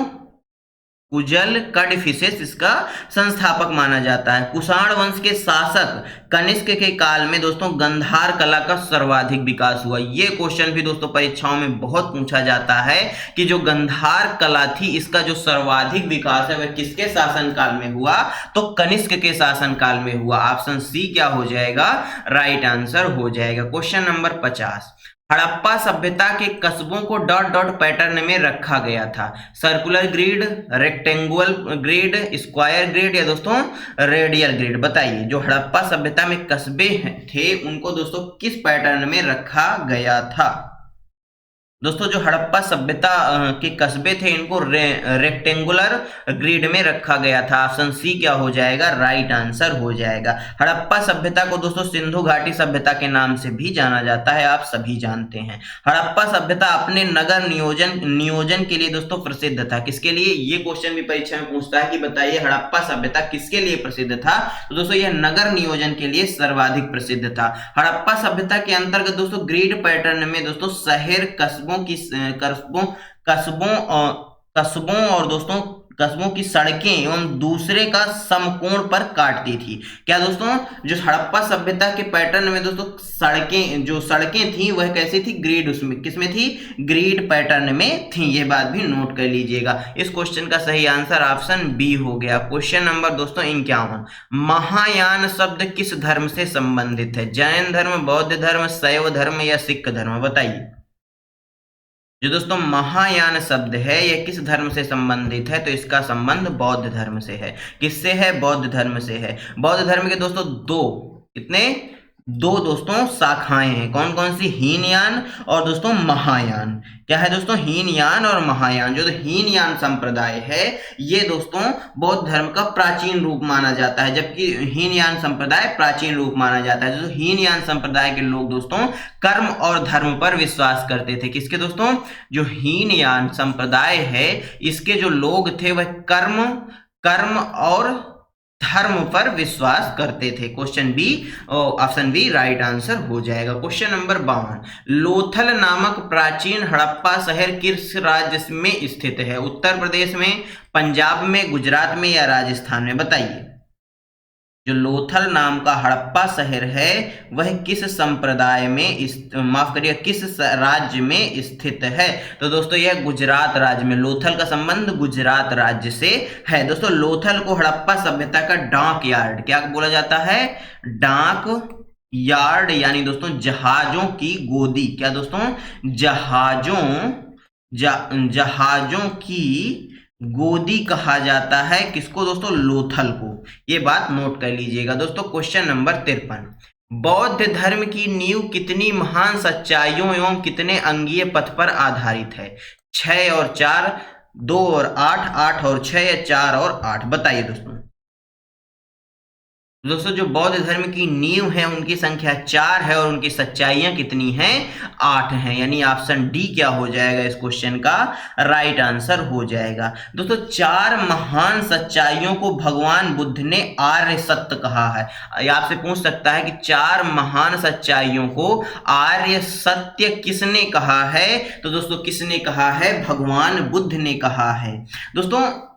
कुजल कड़फिसेस इसका संस्थापक माना जाता है। कुषाण वंश के शासक कनिष्क के काल में दोस्तों गंधार कला का सर्वाधिक विकास हुआ। ये क्वेश्चन भी दोस्तों परीक्षाओं में बहुत पूछा जाता है कि जो गंधार कला थी इसका जो सर्वाधिक विकास है वह किसके शासनकाल में हुआ, तो कनिष्क के शासनकाल में हुआ। ऑप्शन सी क्या हो जाएगा, राइट आंसर हो जाएगा। क्वेश्चन नंबर 50, हड़प्पा सभ्यता के कस्बों को डॉट डॉट पैटर्न में रखा गया था। Circular grid, rectangular grid, square grid या दोस्तों रेडियल ग्रिड। बताइए जो हड़प्पा सभ्यता में कस्बे थे उनको दोस्तों किस पैटर्न में रखा गया था। दोस्तों जो हड़प्पा सभ्यता के कस्बे थे इनको रेक्टेंगुलर ग्रिड में रखा गया था। ऑप्शन सी क्या हो जाएगा, राइट आंसर हो जाएगा। हड़प्पा सभ्यता को दोस्तों सिंधु घाटी सभ्यता के नाम से भी जाना जाता है, आप सभी जानते हैं। हड़प्पा सभ्यता अपने नगर नियोजन के लिए दोस्तों प्रसिद्ध था। किसके लिए, ये क्वेश्चन भी परीक्षा में पूछता है कि बताइए हड़प्पा सभ्यता किसके लिए प्रसिद्ध था, तो दोस्तों यह नगर नियोजन के लिए सर्वाधिक प्रसिद्ध था। हड़प्पा सभ्यता के अंतर्गत दोस्तों ग्रिड पैटर्न में दोस्तों शहर कस्बों और दोस्तों कस्बों की सड़कें एवं दूसरे का समकोण पर काटती थी। क्या दोस्तों, जो हड़प्पा सभ्यता के पैटर्न में दोस्तों सड़कें थी वह कैसी थी, ग्रिड, उसमें किसमें थी, ग्रिड पैटर्न में थी। ये बात भी नोट कर लीजिएगा। इस क्वेश्चन का सही आंसर ऑप्शन बी हो गया। क्वेश्चन नंबर दोस्तों 51, महायान शब्द किस धर्म से संबंधित है। जैन धर्म, बौद्ध धर्म, शैव धर्म या सिख धर्म। बताइए जो दोस्तों महायान शब्द है यह किस धर्म से संबंधित है, तो इसका संबंध बौद्ध धर्म से है। किससे है, बौद्ध धर्म से है। बौद्ध धर्म के दोस्तों दो दोस्तों शाखाएं हैं। कौन कौन सी, हीनयान और दोस्तों महायान। क्या है दोस्तों, हीनयान और महायान। जो हीनयान संप्रदाय है ये दोस्तों बौद्ध धर्म का प्राचीन रूप माना जाता है, जबकि हीनयान संप्रदाय प्राचीन रूप माना जाता है। जो हीनयान संप्रदाय के लोग दोस्तों कर्म और धर्म पर विश्वास करते थे। किसके दोस्तों, जो हीनयान संप्रदाय है इसके जो लोग थे वह कर्म और धर्म पर विश्वास करते थे। Question B, option B right answer हो जाएगा। क्वेश्चन नंबर 52, लोथल नामक प्राचीन हड़प्पा शहर किस राज्य में स्थित है। उत्तर प्रदेश में, पंजाब में, गुजरात में या राजस्थान में। बताइए जो लोथल नाम का हड़प्पा शहर है वह किस संप्रदाय में किस राज्य में स्थित है, तो दोस्तों यह गुजरात राज्य में। लोथल का संबंध गुजरात राज्य से है। दोस्तों लोथल को हड़प्पा सभ्यता का डाक यार्ड क्या बोला जाता है, डाक यार्ड, यानी दोस्तों जहाजों की गोदी। क्या दोस्तों, जहाजों की गोदी कहा जाता है। किसको दोस्तों, लोथल को। ये बात नोट कर लीजिएगा। दोस्तों क्वेश्चन नंबर 53, बौद्ध धर्म की नींव कितनी महान सच्चाइयों एवं कितने अंगीय पथ पर आधारित है। 6 और 4, 2 और 8, 8 और 6 या 4 और 8। बताइए दोस्तों जो बौद्ध धर्म की नींव है उनकी संख्या 4 है और उनकी सच्चाइयां कितनी हैं, 8 हैं। यानी ऑप्शन डी क्या हो जाएगा, इस क्वेश्चन का राइट आंसर हो जाएगा। दोस्तों 4 महान सच्चाइयों को भगवान बुद्ध ने आर्य सत्य कहा है। आपसे पूछ सकता है कि 4 महान सच्चाइयों को आर्य सत्य किसने कहा है, तो दोस्तों किसने कहा है, भगवान बुद्ध ने कहा है। दोस्तों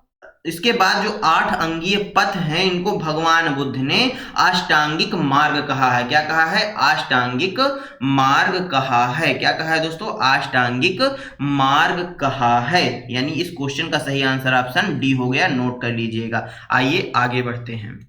इसके बाद जो 8 अंगीय पथ हैं इनको भगवान बुद्ध ने अष्टांगिक मार्ग कहा है। क्या कहा है, अष्टांगिक मार्ग कहा है। क्या कहा है दोस्तों, अष्टांगिक मार्ग कहा है। यानी इस क्वेश्चन का सही आंसर ऑप्शन डी हो गया, नोट कर लीजिएगा। आइए आगे बढ़ते हैं।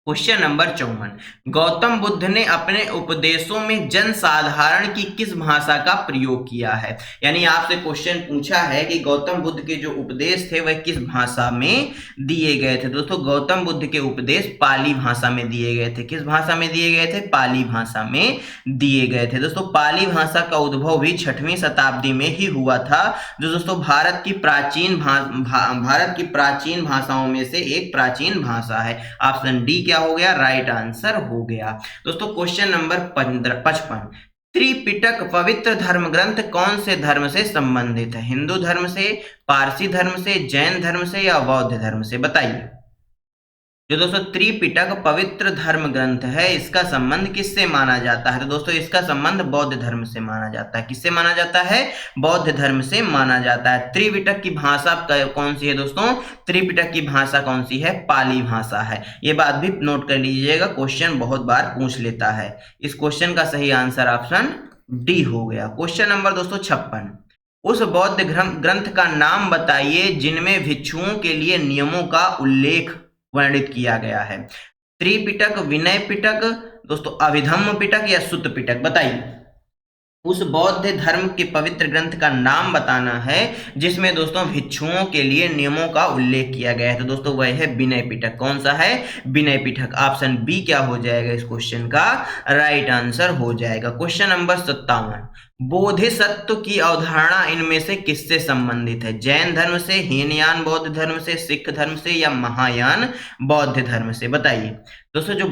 क्वेश्चन नंबर 54, गौतम बुद्ध ने अपने उपदेशों में जन साधारण की किस भाषा का प्रयोग किया है। यानी आपसे क्वेश्चन पूछा है कि गौतम बुद्ध के जो उपदेश थे वह किस भाषा में दिए गए थे। दोस्तों गौतम बुद्ध के उपदेश पाली भाषा में दिए गए थे। किस भाषा में दिए गए थे, पाली भाषा में दिए गए थे। दोस्तों पाली भाषा का उद्भव भी 6वीं शताब्दी में ही हुआ था, जो दोस्तों भारत की प्राचीन भाषाओं में से एक प्राचीन भाषा है। ऑप्शन डी हो गया, राइट आंसर हो गया। दोस्तों क्वेश्चन नंबर 55, त्रिपिटक पवित्र धर्म ग्रंथ कौन से धर्म से संबंधित है। हिंदू धर्म से, पारसी धर्म से, जैन धर्म से या बौद्ध धर्म से। बताइए जो दोस्तों त्रिपिटक पवित्र धर्म ग्रंथ है, इसका संबंध किससे माना जाता है? तो दोस्तों इसका संबंध बौद्ध धर्म से माना जाता है। किससे माना जाता है? बौद्ध धर्म से माना जाता है। त्रिपिटक की भाषा कौन सी है दोस्तों? त्रिपिटक की भाषा कौन सी है? पाली भाषा है। ये बात भी नोट कर लीजिएगा, क्वेश्चन बहुत बार पूछ लेता है। इस क्वेश्चन का सही आंसर ऑप्शन डी हो गया। क्वेश्चन नंबर दोस्तों 56, उस बौद्ध ग्रंथ का नाम बताइए जिनमें भिक्षुओं के लिए नियमों का उल्लेख वर्णित किया गया है। त्रिपिटक, विनय पिटक, दोस्तों अभिधम्म पिटक या सुत्त पिटक? बताइए। उस बौद्ध धर्म के पवित्र ग्रंथ का नाम बताना है जिसमें दोस्तों भिक्षुओं के लिए नियमों का उल्लेख किया गया है। तो दोस्तों वह है विनय पिटक। कौन सा है? विनय पिटक। ऑप्शन बी क्या हो जाएगा इस क्वेश्चन का राइट आंसर हो जाएगा। क्वेश्चन नंबर 57, बोधिसत्व की अवधारणा इनमें से किससे संबंधित है? जैन धर्म से, हीनयान बौद्ध धर्म से, सिख धर्म से या महायान बौद्ध धर्म से? बताइए। दोस्तों जो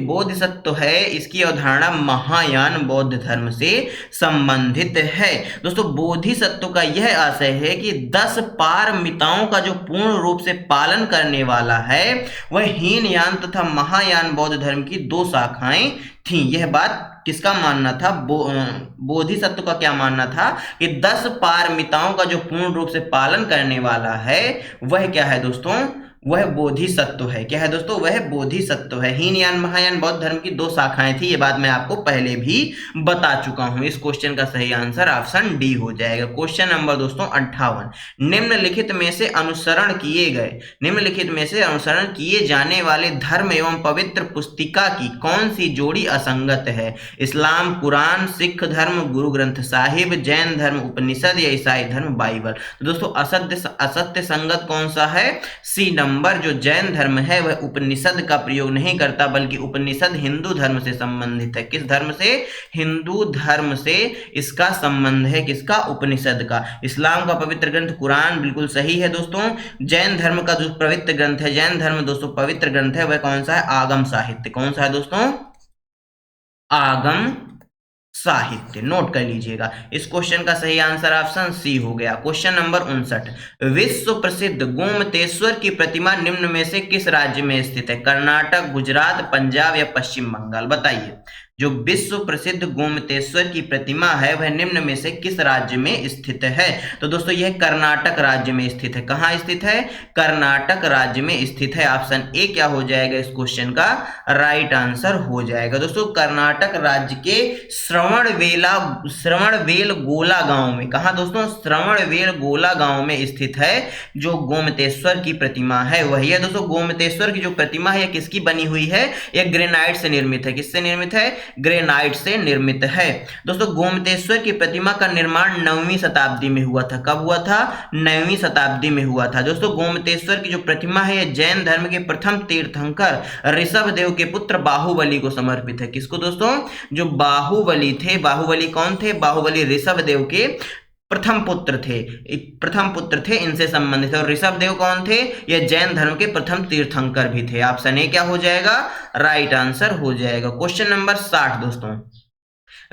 बोधिसत्व है इसकी अवधारणा महायान बौद्ध धर्म से संबंधित है। दोस्तों बोधिसत्व का यह आशय है कि 10 पारमिताओं का जो पूर्ण रूप से पालन करने वाला है वह हीनयान तथा महायान बौद्ध धर्म की 2 शाखाएं थी। यह बात किसका मानना था? बोधिसत्व का क्या मानना था कि 10 पारमिताओं का जो पूर्ण रूप से पालन करने वाला है वह क्या है दोस्तों? वह बोधिसत्व है। क्या है दोस्तों? वह बोधिसत्व है। हीनयान महायान बौद्ध धर्म की 2 शाखाएं थी, ये बात मैं आपको पहले भी बता चुका हूं। इस क्वेश्चन का सही आंसर ऑप्शन डी हो जाएगा। क्वेश्चन नंबर दोस्तों 58, निम्नलिखित में से अनुसरण किए जाने वाले धर्म एवं पवित्र पुस्तिका की कौन सी जोड़ी असंगत है? इस्लाम कुरान, सिख धर्म गुरु ग्रंथ साहिब, जैन धर्म उपनिषद या ईसाई धर्म बाइबल? तो दोस्तों असत्य संगत कौन सा है? C number. जो जैन धर्म है वह उपनिषद का प्रयोग नहीं करता बल्कि उपनिषद हिंदू धर्म से संबंधित है। किस धर्म से? हिंदू धर्म से इसका संबंध है। किसका? उपनिषद का। इस्लाम का पवित्र ग्रंथ कुरान बिल्कुल सही है दोस्तों। जैन धर्म का जो पवित्र ग्रंथ है, जैन धर्म दोस्तों पवित्र ग्रंथ है वह कौन सा है? आगम साहित्य। कौन सा है दोस्तों? आगम साहित्य। नोट कर लीजिएगा। इस क्वेश्चन का सही आंसर ऑप्शन सी हो गया। क्वेश्चन नंबर 59, विश्व प्रसिद्ध गोमतेश्वर की प्रतिमा निम्न में से किस राज्य में स्थित है? कर्नाटक, गुजरात, पंजाब या पश्चिम बंगाल? बताइए। जो विश्व प्रसिद्ध गोमतेश्वर की प्रतिमा है वह निम्न में से किस राज्य में स्थित है? तो दोस्तों यह कर्नाटक राज्य में स्थित है। कहां स्थित है? कर्नाटक राज्य में स्थित है। ऑप्शन ए क्या हो जाएगा इस क्वेश्चन का राइट आंसर हो जाएगा। दोस्तों कर्नाटक राज्य के श्रवणबेल गोला गांव में, कहा दोस्तों? श्रवणबेल गोला गांव में स्थित है जो गोमतेश्वर की प्रतिमा है वही है। दोस्तों गोमतेश्वर की जो प्रतिमा है यह किसकी बनी हुई है? यह ग्रेनाइट से निर्मित है। किससे निर्मित है? ग्रेनाइट से निर्मित है। दोस्तों गोमतेश्वर की प्रतिमा का निर्माण 9वीं शताब्दी में हुआ था। कब हुआ था? 9वीं शताब्दी में हुआ था। दोस्तों गोमतेश्वर की जो प्रतिमा है यह जैन धर्म के प्रथम तीर्थंकर ऋषभदेव के पुत्र बाहुबली को समर्पित है। किसको दोस्तों? जो बाहुबली थे। बाहुबली कौन थे? बाहुबली ऋषभदेव के प्रथम पुत्र थे इनसे संबंधित है। और ऋषभदेव कौन थे? ये जैन धर्म के प्रथम तीर्थंकर भी थे। ऑप्शन ए क्या हो जाएगा राइट आंसर हो जाएगा। क्वेश्चन नंबर 60 दोस्तों,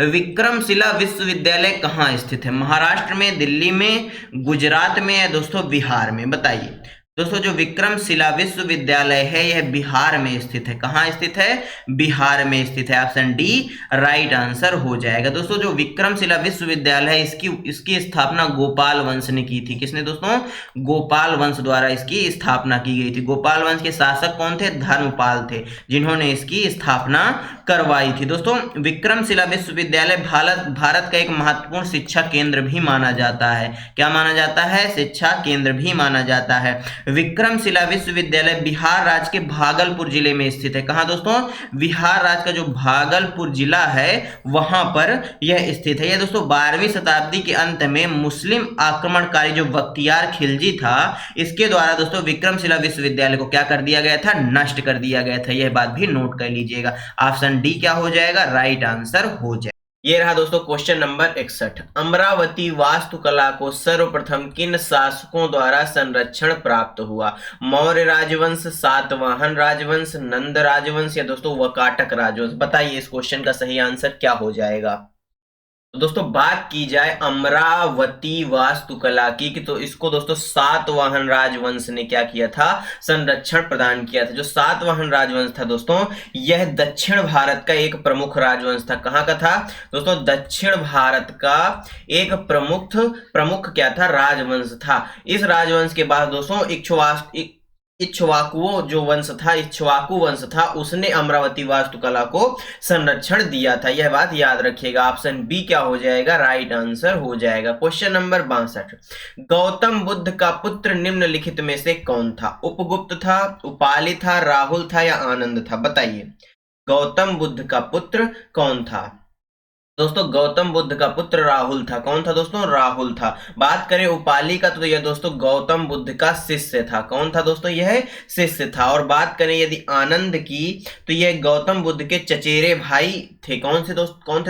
विक्रमशिला विश्वविद्यालय कहाँ स्थित है? महाराष्ट्र में, दिल्ली में, गुजरात में या दोस्तों बिहार में? बताइए। दोस्तों जो विक्रमशिला विश्वविद्यालय है यह बिहार में स्थित है। कहाँ स्थित है? बिहार में स्थित है। ऑप्शन डी राइट आंसर हो जाएगा। दोस्तों जो विक्रमशिला विश्वविद्यालय है इसकी स्थापना गोपाल वंश ने की थी। किसने दोस्तों? गोपाल वंश द्वारा इसकी स्थापना की गई थी। गोपाल वंश के शासक कौन थे? धर्मपाल थे जिन्होंने इसकी स्थापना करवाई थी। दोस्तों विक्रमशिला विश्वविद्यालय भारत का एक महत्वपूर्ण शिक्षा केंद्र भी माना जाता है। क्या माना जाता है? शिक्षा केंद्र भी माना जाता है। विक्रमशिला विश्वविद्यालय बिहार राज्य के भागलपुर जिले में स्थित है। कहां दोस्तों? बिहार राज्य का जो भागलपुर जिला है वहां पर यह स्थित है। यह दोस्तों 12वीं शताब्दी के अंत में मुस्लिम आक्रमणकारी जो बख्तियार खिलजी था इसके द्वारा दोस्तों विक्रमशिला विश्वविद्यालय को क्या कर दिया गया था? नष्ट कर दिया गया था। यह बात भी नोट कर लीजिएगा। ऑप्शन डी क्या हो जाएगा राइट आंसर हो जाएगा। ये रहा दोस्तों क्वेश्चन नंबर 61, अमरावती वास्तुकला को सर्वप्रथम किन शासकों द्वारा संरक्षण प्राप्त हुआ? मौर्य राजवंश, सातवाहन राजवंश, नंद राजवंश या दोस्तों वकाटक राजवंश? बताइए इस क्वेश्चन का सही आंसर क्या हो जाएगा। तो दोस्तों बात की जाए अमरावती वास्तुकला की, कि तो इसको दोस्तों सातवाहन राजवंश ने क्या किया था, संरक्षण प्रदान किया था। जो सातवाहन राजवंश था दोस्तों, यह दक्षिण भारत का एक प्रमुख राजवंश था। कहाँ का था दोस्तों, दक्षिण भारत का एक प्रमुख क्या था, राजवंश था। इस राजवंश के बाद दोस्तों इक्ष्वाकुओं जो वंश था, इक्ष्वाकु वंश था, उसने अमरावती वास्तुकला को संरक्षण दिया था। यह बात याद रखिएगा। ऑप्शन बी क्या हो जाएगा, राइट आंसर हो जाएगा। क्वेश्चन नंबर 62, गौतम बुद्ध का पुत्र निम्नलिखित में से कौन था? उपगुप्त था, उपाली था, राहुल था या आनंद था? बताइए, गौतम बुद्ध का पुत्र कौन था? दोस्तों गौतम बुद्ध का पुत्र राहुल था। कौन था दोस्तों, राहुल था। बात करें उपाली का, तो यह दोस्तों गौतम बुद्ध का शिष्य था। कौन था दोस्तों, यह शिष्य था। और बात करें यदि आनंद की, तो यह गौतम बुद्ध के चचेरे भाई थे। कौन थे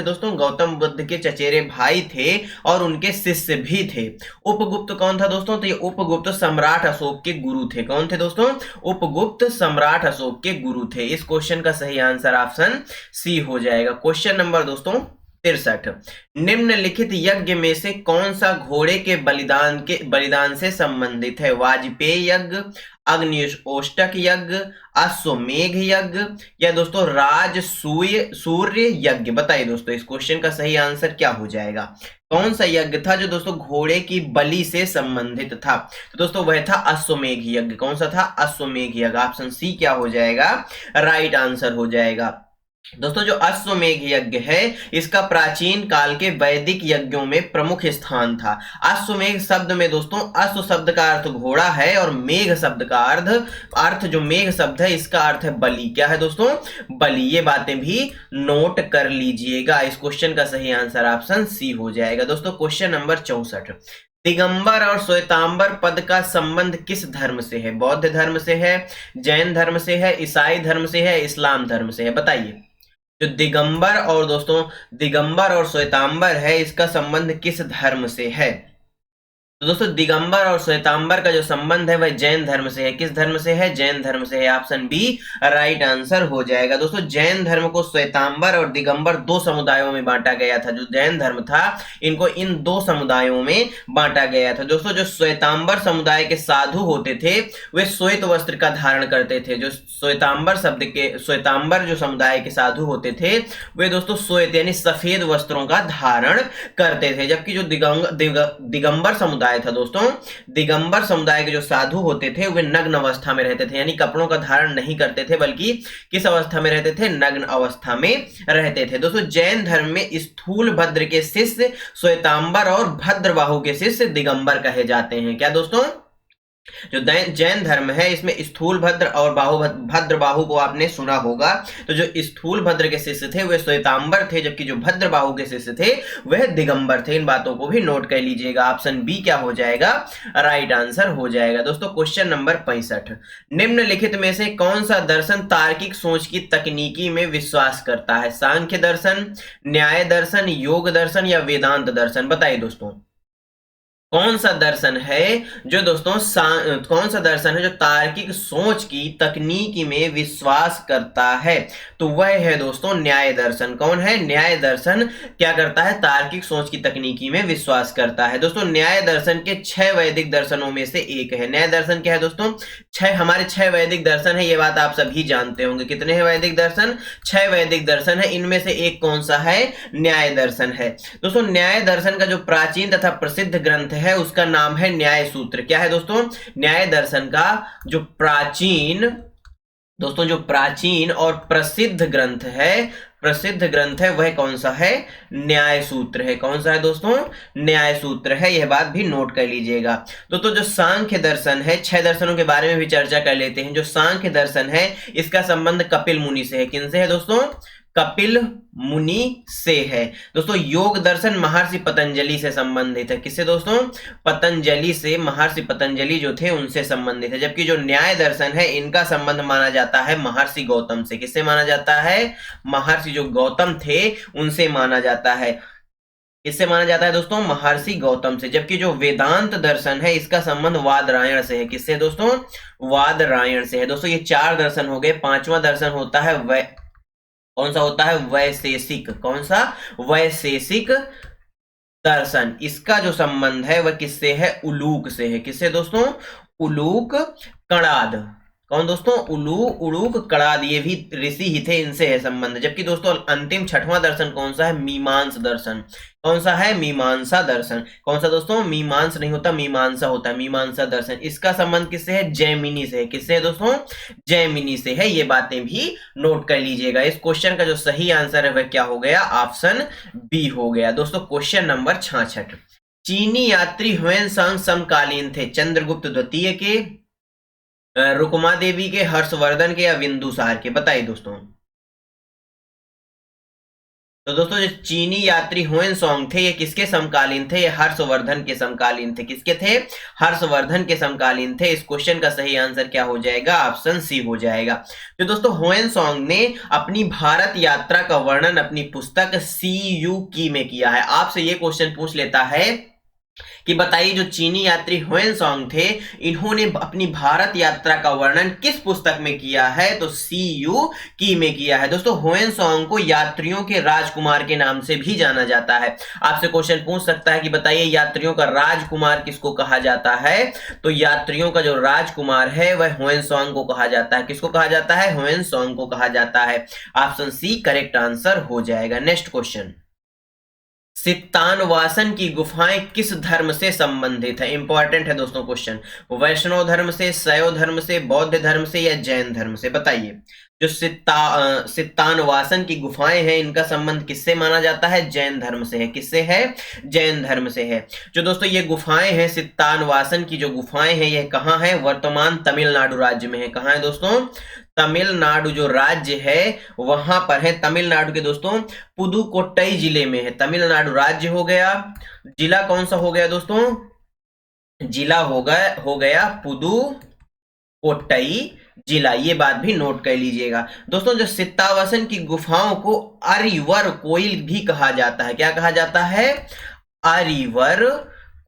दोस्तों, गौतम बुद्ध के चचेरे भाई थे और उनके शिष्य भी थे। उपगुप्त कौन था दोस्तों, तो ये उपगुप्त सम्राट अशोक के गुरु थे। कौन थे दोस्तों, उपगुप्त सम्राट अशोक के गुरु थे। इस क्वेश्चन का सही आंसर ऑप्शन सी हो जाएगा। क्वेश्चन नंबर दोस्तों 63, निम्नलिखित यज्ञ में से कौन सा घोड़े के बलिदान से संबंधित है? वाजपेयी यज्ञ, अग्निष्टोष्टक यज्ञ, अश्वमेघ यज्ञ या दोस्तों सूर्य यज्ञ? बताइए दोस्तों, इस क्वेश्चन का सही आंसर क्या हो जाएगा? कौन सा यज्ञ था जो दोस्तों घोड़े की बलि से संबंधित था? तो दोस्तों वह था अश्वमेघ यज्ञ। कौन सा था, अश्वमेघ यज्ञ। ऑप्शन सी क्या हो जाएगा, राइट आंसर हो जाएगा। दोस्तों जो अश्वमेघ यज्ञ है, इसका प्राचीन काल के वैदिक यज्ञों में प्रमुख स्थान था। अश्वमेघ शब्द में दोस्तों, अश्व शब्द का अर्थ घोड़ा है और मेघ शब्द का अर्थ जो मेघ शब्द है, इसका अर्थ है बलि। क्या है दोस्तों, बलि। ये बातें भी नोट कर लीजिएगा। इस क्वेश्चन का सही आंसर ऑप्शन सी हो जाएगा। दोस्तों क्वेश्चन नंबर 64, दिगंबर और श्वेतांबर पद का संबंध किस धर्म से है? बौद्ध धर्म से है, जैन धर्म से है, ईसाई धर्म से है, इस्लाम धर्म से है? बताइए, जो दिगंबर और श्वेतांबर है, इसका संबंध किस धर्म से है? तो दोस्तों दिगंबर और श्वेतांबर का जो संबंध है वह जैन धर्म से है। किस धर्म से है, जैन धर्म से है। ऑप्शन बी राइट आंसर हो जाएगा। दोस्तों जैन धर्म को श्वेतांबर और दिगंबर दो समुदायों में बांटा गया था। जो जैन धर्म था, इनको इन दो समुदायों में बांटा गया था। दोस्तों जो श्वेतांबर समुदाय के साधु होते थे, वे श्वेत वस्त्र का धारण करते थे। जो श्वेतांबर जो समुदाय के साधु होते थे, वे दोस्तों श्वेत यानी सफेद वस्त्रों का धारण करते थे। जबकि जो दिगंबर समुदाय था दोस्तों, दिगंबर समुदाय के जो साधु होते थे, वे नग्न अवस्था में रहते थे, यानी कपड़ों का धारण नहीं करते थे, बल्कि किस अवस्था में रहते थे, नग्न अवस्था में रहते थे। दोस्तों जैन धर्म में स्थूल भद्र के शिष्य श्वेतांबर और भद्रबाहु के शिष्य दिगंबर कहे जाते हैं। क्या दोस्तों, जो जैन धर्म है, इसमें स्थूल भद्र और भद्रबाहु को आपने सुना होगा। तो जो स्थूल भद्र के शिष्य थे वे श्वेतांबर थे, जबकि जो भद्रबाहु के शिष्य थे वह दिगंबर थे। इन बातों को भी नोट कर लीजिएगा। ऑप्शन बी क्या हो जाएगा, राइट आंसर हो जाएगा। दोस्तों क्वेश्चन नंबर 65, निम्नलिखित में से कौन सा दर्शन तार्किक सोच की तकनीकी में विश्वास करता है? सांख्य दर्शन, न्याय दर्शन, योग दर्शन या वेदांत दर्शन? बताइए दोस्तों, कौन सा दर्शन है जो तार्किक सोच की तकनीकी में विश्वास करता है? तो वह है दोस्तों न्याय दर्शन। कौन है, न्याय दर्शन क्या करता है, तार्किक सोच की तकनीकी में विश्वास करता है। दोस्तों न्याय दर्शन के 6 वैदिक दर्शनों में से एक है। न्याय दर्शन क्या है दोस्तों, हमारे 6 वैदिक दर्शन है। ये बात आप सभी जानते होंगे। कितने हैं वैदिक दर्शन, 6 वैदिक दर्शन है। इनमें से एक कौन सा है, न्याय दर्शन है। दोस्तों न्याय दर्शन का जो प्राचीन तथा प्रसिद्ध ग्रंथ है, उसका नाम है न्याय सूत्र। क्या है दोस्तों, न्याय दर्शन का जो प्राचीन और प्रसिद्ध ग्रंथ है, वह कौन सा है, न्याय सूत्र है। कौन सा है दोस्तों, न्याय सूत्र है। यह बात भी नोट कर लीजिएगा। दोस्तों जो सांख्य दर्शन है, 6 दर्शनों के बारे में भी चर्चा कर लेते हैं। जो सांख्य दर्शन है, इसका संबंध कपिल मुनि से है। किनसे है दोस्तों, कपिल मुनि से है। दोस्तों योग दर्शन महर्षि पतंजलि से संबंधित है। किससे दोस्तों, पतंजलि से, महर्षि पतंजलि जो थे उनसे संबंधित है। जबकि जो न्याय दर्शन है, इनका संबंध माना जाता है महर्षि गौतम से। किससे माना जाता है, महर्षि जो गौतम थे उनसे माना जाता है। किससे माना जाता है दोस्तों, महर्षि गौतम से। जबकि जो वेदांत दर्शन है, इसका संबंध वादरायण से है। किससे दोस्तों, वादरायण से है। दोस्तों ये 4 दर्शन हो गए। 5वां दर्शन होता है कौन सा होता है, वैशेषिक। कौन सा, वैशेषिक दर्शन, इसका जो संबंध है वह किससे है? उलूक से है। किससे दोस्तों? उलूक कणाद। कौन दोस्तों? उलूक कणाद, ये भी ऋषि ही थे, इनसे है संबंध। जबकि दोस्तों अंतिम छठवां दर्शन कौन सा है? मीमांस दर्शन। कौन सा है? मीमांसा दर्शन। कौन सा दोस्तों? मीमांस नहीं होता, मीमांसा होता है। मीमांसा दर्शन, इसका संबंध किससे है? जैमिनी से है। किससे है दोस्तों? जैमिनी से है। ये बातें भी नोट कर लीजिएगा। इस क्वेश्चन का जो सही आंसर है वह क्या हो गया? ऑप्शन बी हो गया। दोस्तों क्वेश्चन नंबर 66, चीनी यात्री ह्वेनसांग समकालीन थे चंद्रगुप्त द्वितीय के, रुक्मा देवी के, हर्षवर्धन के या बिंदुसार के? बताइए दोस्तों। तो दोस्तों जो चीनी यात्री ह्वेनसांग थे ये किसके समकालीन थे? ये हर्षवर्धन के समकालीन थे। किसके थे? हर्षवर्धन के समकालीन थे। इस क्वेश्चन का सही आंसर क्या हो जाएगा? ऑप्शन सी हो जाएगा। तो दोस्तों ह्वेनसांग ने अपनी भारत यात्रा का वर्णन अपनी पुस्तक सी यू की में किया है। आपसे ये क्वेश्चन पूछ लेता है कि बताइए जो चीनी यात्री ह्वेनसांग थे इन्होंने अपनी भारत यात्रा का वर्णन किस पुस्तक में किया है? तो सी यू की में किया है। दोस्तों ह्वेनसांग को यात्रियों के राजकुमार के नाम से भी जाना जाता है। आपसे क्वेश्चन पूछ सकता है कि बताइए यात्रियों का राजकुमार किसको कहा जाता है? तो यात्रियों का जो राजकुमार है वह ह्वेनसांग को कहा जाता है। किसको कहा जाता है? ह्वेनसांग को कहा जाता है। ऑप्शन सी करेक्ट आंसर हो जाएगा। नेक्स्ट क्वेश्चन, सित्तानवासन की गुफाएं किस धर्म से संबंधित है? इंपॉर्टेंट है दोस्तों क्वेश्चन। वैष्णव धर्म से, शैव धर्म से, बौद्ध धर्म से या जैन धर्म से? बताइए। जो सित्तानवासन की गुफाएं हैं इनका संबंध किससे माना जाता है? जैन धर्म से है। किससे है? जैन धर्म से है। जो दोस्तों ये गुफाएं हैं, सित्तानवासन की जो गुफाएं हैं ये कहाँ है? वर्तमान तमिलनाडु राज्य में है। कहाँ है दोस्तों? तमिलनाडु जो राज्य है वहां पर है। तमिलनाडु के दोस्तों पुदुकोट्टई जिले में है। तमिलनाडु राज्य हो गया, जिला कौन सा हो गया दोस्तों? जिला हो गया पुदुकोट्टई जिला। ये बात भी नोट कर लीजिएगा। दोस्तों जो सित्तावासन की गुफाओं को अरिवर कोइल भी कहा जाता है। क्या कहा जाता है? अरिवर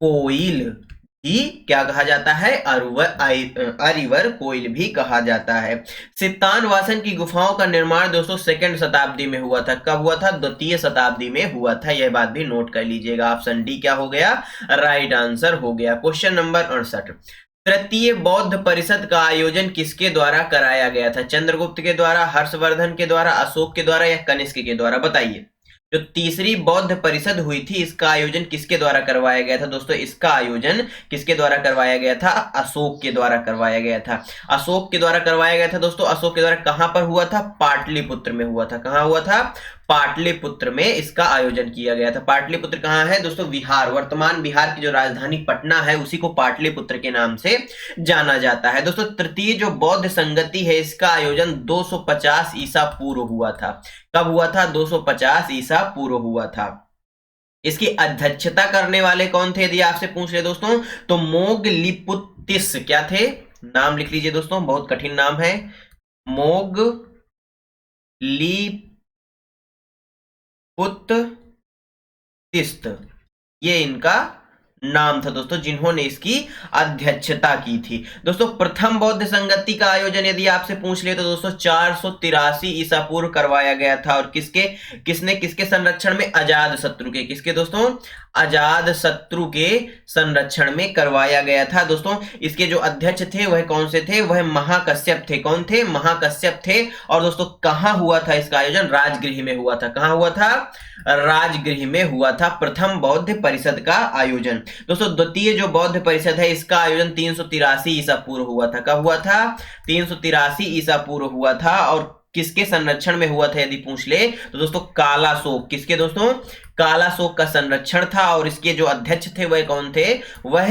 कोइल भी क्या कहा जाता है? अरिवर कोइल भी कहा जाता है। सित्तानवासन की गुफाओं का निर्माण दोस्तों सेकंड शताब्दी में हुआ था। कब हुआ था? द्वितीय शताब्दी में हुआ था। यह बात भी नोट कर लीजिएगा। ऑप्शन डी क्या हो गया? राइट आंसर हो गया। क्वेश्चन नंबर 68, तृतीय बौद्ध परिषद का आयोजन किसके द्वारा कराया गया था? चंद्रगुप्त के द्वारा, हर्षवर्धन के द्वारा, अशोक के द्वारा या कनिष्क के द्वारा? बताइए। जो तीसरी बौद्ध परिषद हुई थी इसका आयोजन किसके द्वारा करवाया गया था? दोस्तों इसका आयोजन किसके द्वारा करवाया गया था? अशोक के द्वारा करवाया गया था। अशोक के द्वारा करवाया गया था दोस्तों। अशोक के द्वारा कहां पर हुआ था? पाटलिपुत्र में हुआ था। कहां हुआ था? पाटलिपुत्र में इसका आयोजन किया गया था। पाटलिपुत्र कहां है दोस्तों? बिहार। वर्तमान बिहार की जो राजधानी पटना है उसी को पाटलिपुत्र के नाम से जाना जाता है। दोस्तों तृतीय जो बौद्ध संगति है इसका आयोजन 250 ईसा पूर्व हुआ था। कब हुआ था? 250 ईसा पूर्व हुआ था। इसकी अध्यक्षता करने वाले कौन थे यदि आपसे पूछ ले दोस्तों? तो मोगलिपुत्तिस क्या थे? नाम लिख लीजिए दोस्तों, बहुत कठिन नाम है। मोगलिपुत्तिस, ये इनका नाम था दोस्तों जिन्होंने इसकी अध्यक्षता की थी। दोस्तों प्रथम बौद्ध संगति का आयोजन यदि आपसे पूछ ले तो दोस्तों 483 ईसा पूर्व करवाया गया था। और किसके संरक्षण में? अजाद शत्रु के। किसके दोस्तों? अजाद शत्रु के संरक्षण में करवाया गया था। दोस्तों इसके जो अध्यक्ष थे वह कौन से थे? वह महाकश्यप थे। कौन थे? महाकश्यप थे। और दोस्तों कहां हुआ था इसका आयोजन? राजगृह में हुआ था। कहां हुआ था? राजगृह में हुआ था प्रथम बौद्ध परिषद का आयोजन। दोस्तों द्वितीय जो बौद्ध परिषद है इसका आयोजन 383 ईसा पूर्व हुआ था। कब हुआ था? 383 ईसा पूर्व हुआ था। और किसके संरक्षण में हुआ था यदि पूछ ले तो दोस्तों कालाशोक। किसके दोस्तों? कालाशोक का संरक्षण था। और इसके जो अध्यक्ष थे वह कौन थे? वह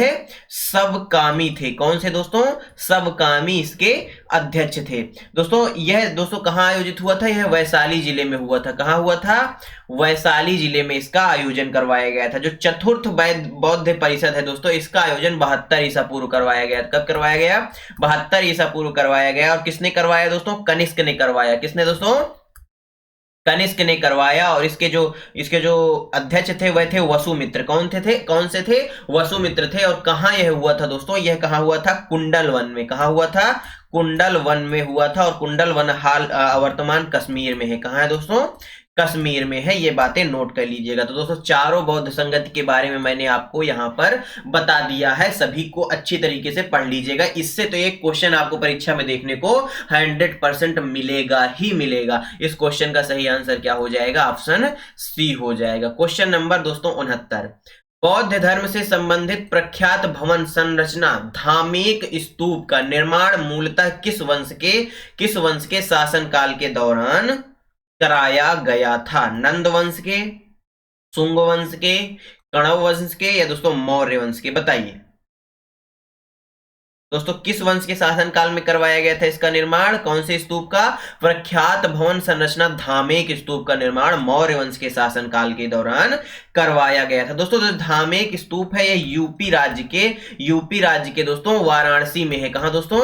सबकामी थे। कौन से दोस्तों? सबकामी इसके अध्यक्ष थे। दोस्तों यह दोस्तों कहां आयोजित हुआ था? यह वैशाली जिले में हुआ था। कहां हुआ था? वैशाली जिले में इसका आयोजन करवाया गया था। जो चतुर्थ बौद्ध परिषद है दोस्तों इसका आयोजन 72 ईसा पूर्व करवाया गया। कब करवाया गया? 72 ईसा पूर्व करवाया गया। और किसने करवाया दोस्तों? कनिष्क ने करवाया। किसने दोस्तों? कनिष्क ने करवाया। और इसके जो अध्यक्ष थे वह थे वसुमित्र। कौन से थे? वसुमित्र थे। और कहां यह हुआ था दोस्तों? यह कहां हुआ था? कुंडल वन में। कहां हुआ था? कुंडल वन में हुआ था। और कुंडल वन हाल वर्तमान कश्मीर में है। कहां है दोस्तों? कश्मीर में है। ये बातें नोट कर लीजिएगा। तो दोस्तों चारों बौद्ध संगति के बारे में मैंने आपको यहाँ पर बता दिया है, सभी को अच्छी तरीके से पढ़ लीजिएगा। इससे तो एक क्वेश्चन आपको परीक्षा में देखने को 100% मिलेगा ही मिलेगा। इस क्वेश्चन का सही आंसर क्या हो जाएगा? ऑप्शन सी हो जाएगा। क्वेश्चन नंबर दोस्तों 69, बौद्ध धर्म से संबंधित प्रख्यात भवन संरचना धामेक स्तूप का निर्माण मूलतः किस वंश के शासन काल के दौरान कराया गया था? नंद वंश के, शुंग वंश के, कण्व वंश के, या दोस्तों मौर्य वंश के? बताइए दोस्तों किस वंश के शासनकाल में करवाया गया था इसका निर्माण? कौन से स्तूप का? प्रख्यात भवन संरचना धामेक स्तूप का निर्माण मौर्य वंश के शासनकाल के दौरान करवाया गया था। दोस्तों जो धामेक स्तूप है ये यूपी राज्य के दोस्तों वाराणसी में है। कहां दोस्तों?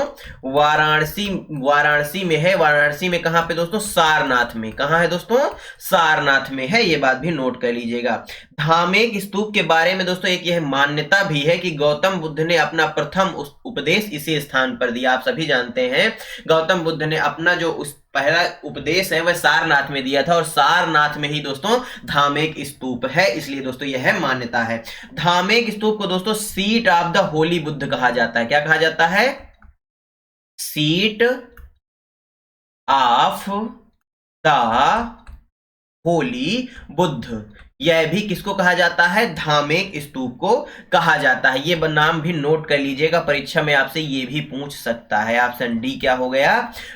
वाराणसी में है। वाराणसी में कहां पे दोस्तों? सारनाथ में। कहां है दोस्तों? सारनाथ में है। ये बात भी नोट कर लीजिएगा। धामेक स्तूप के बारे में दोस्तों एक यह मान्यता भी है कि गौतम बुद्ध ने अपना प्रथम उपदेश इसी स्थान पर दिया। आप सभी जानते हैं गौतम बुद्ध ने अपना जो पहला उपदेश है वह सारनाथ में दिया था, और सारनाथ में ही दोस्तों धामेक स्तूप है। इसलिए दोस्तों यह मान्यता है। धामेक स्तूप को दोस्तों seat of the Holi Buddha कहा जाता है। क्या कहा जाता है? Seat of the Holi Buddha. यह भी किसको कहा जाता है? धामेक स्तूप को कहा जाता है। ये नाम भी नोट कर लीजिएगा, परीक्षा में आपसे ये भी पूछ सकता है। ऑप्शन डी क्या हो गया?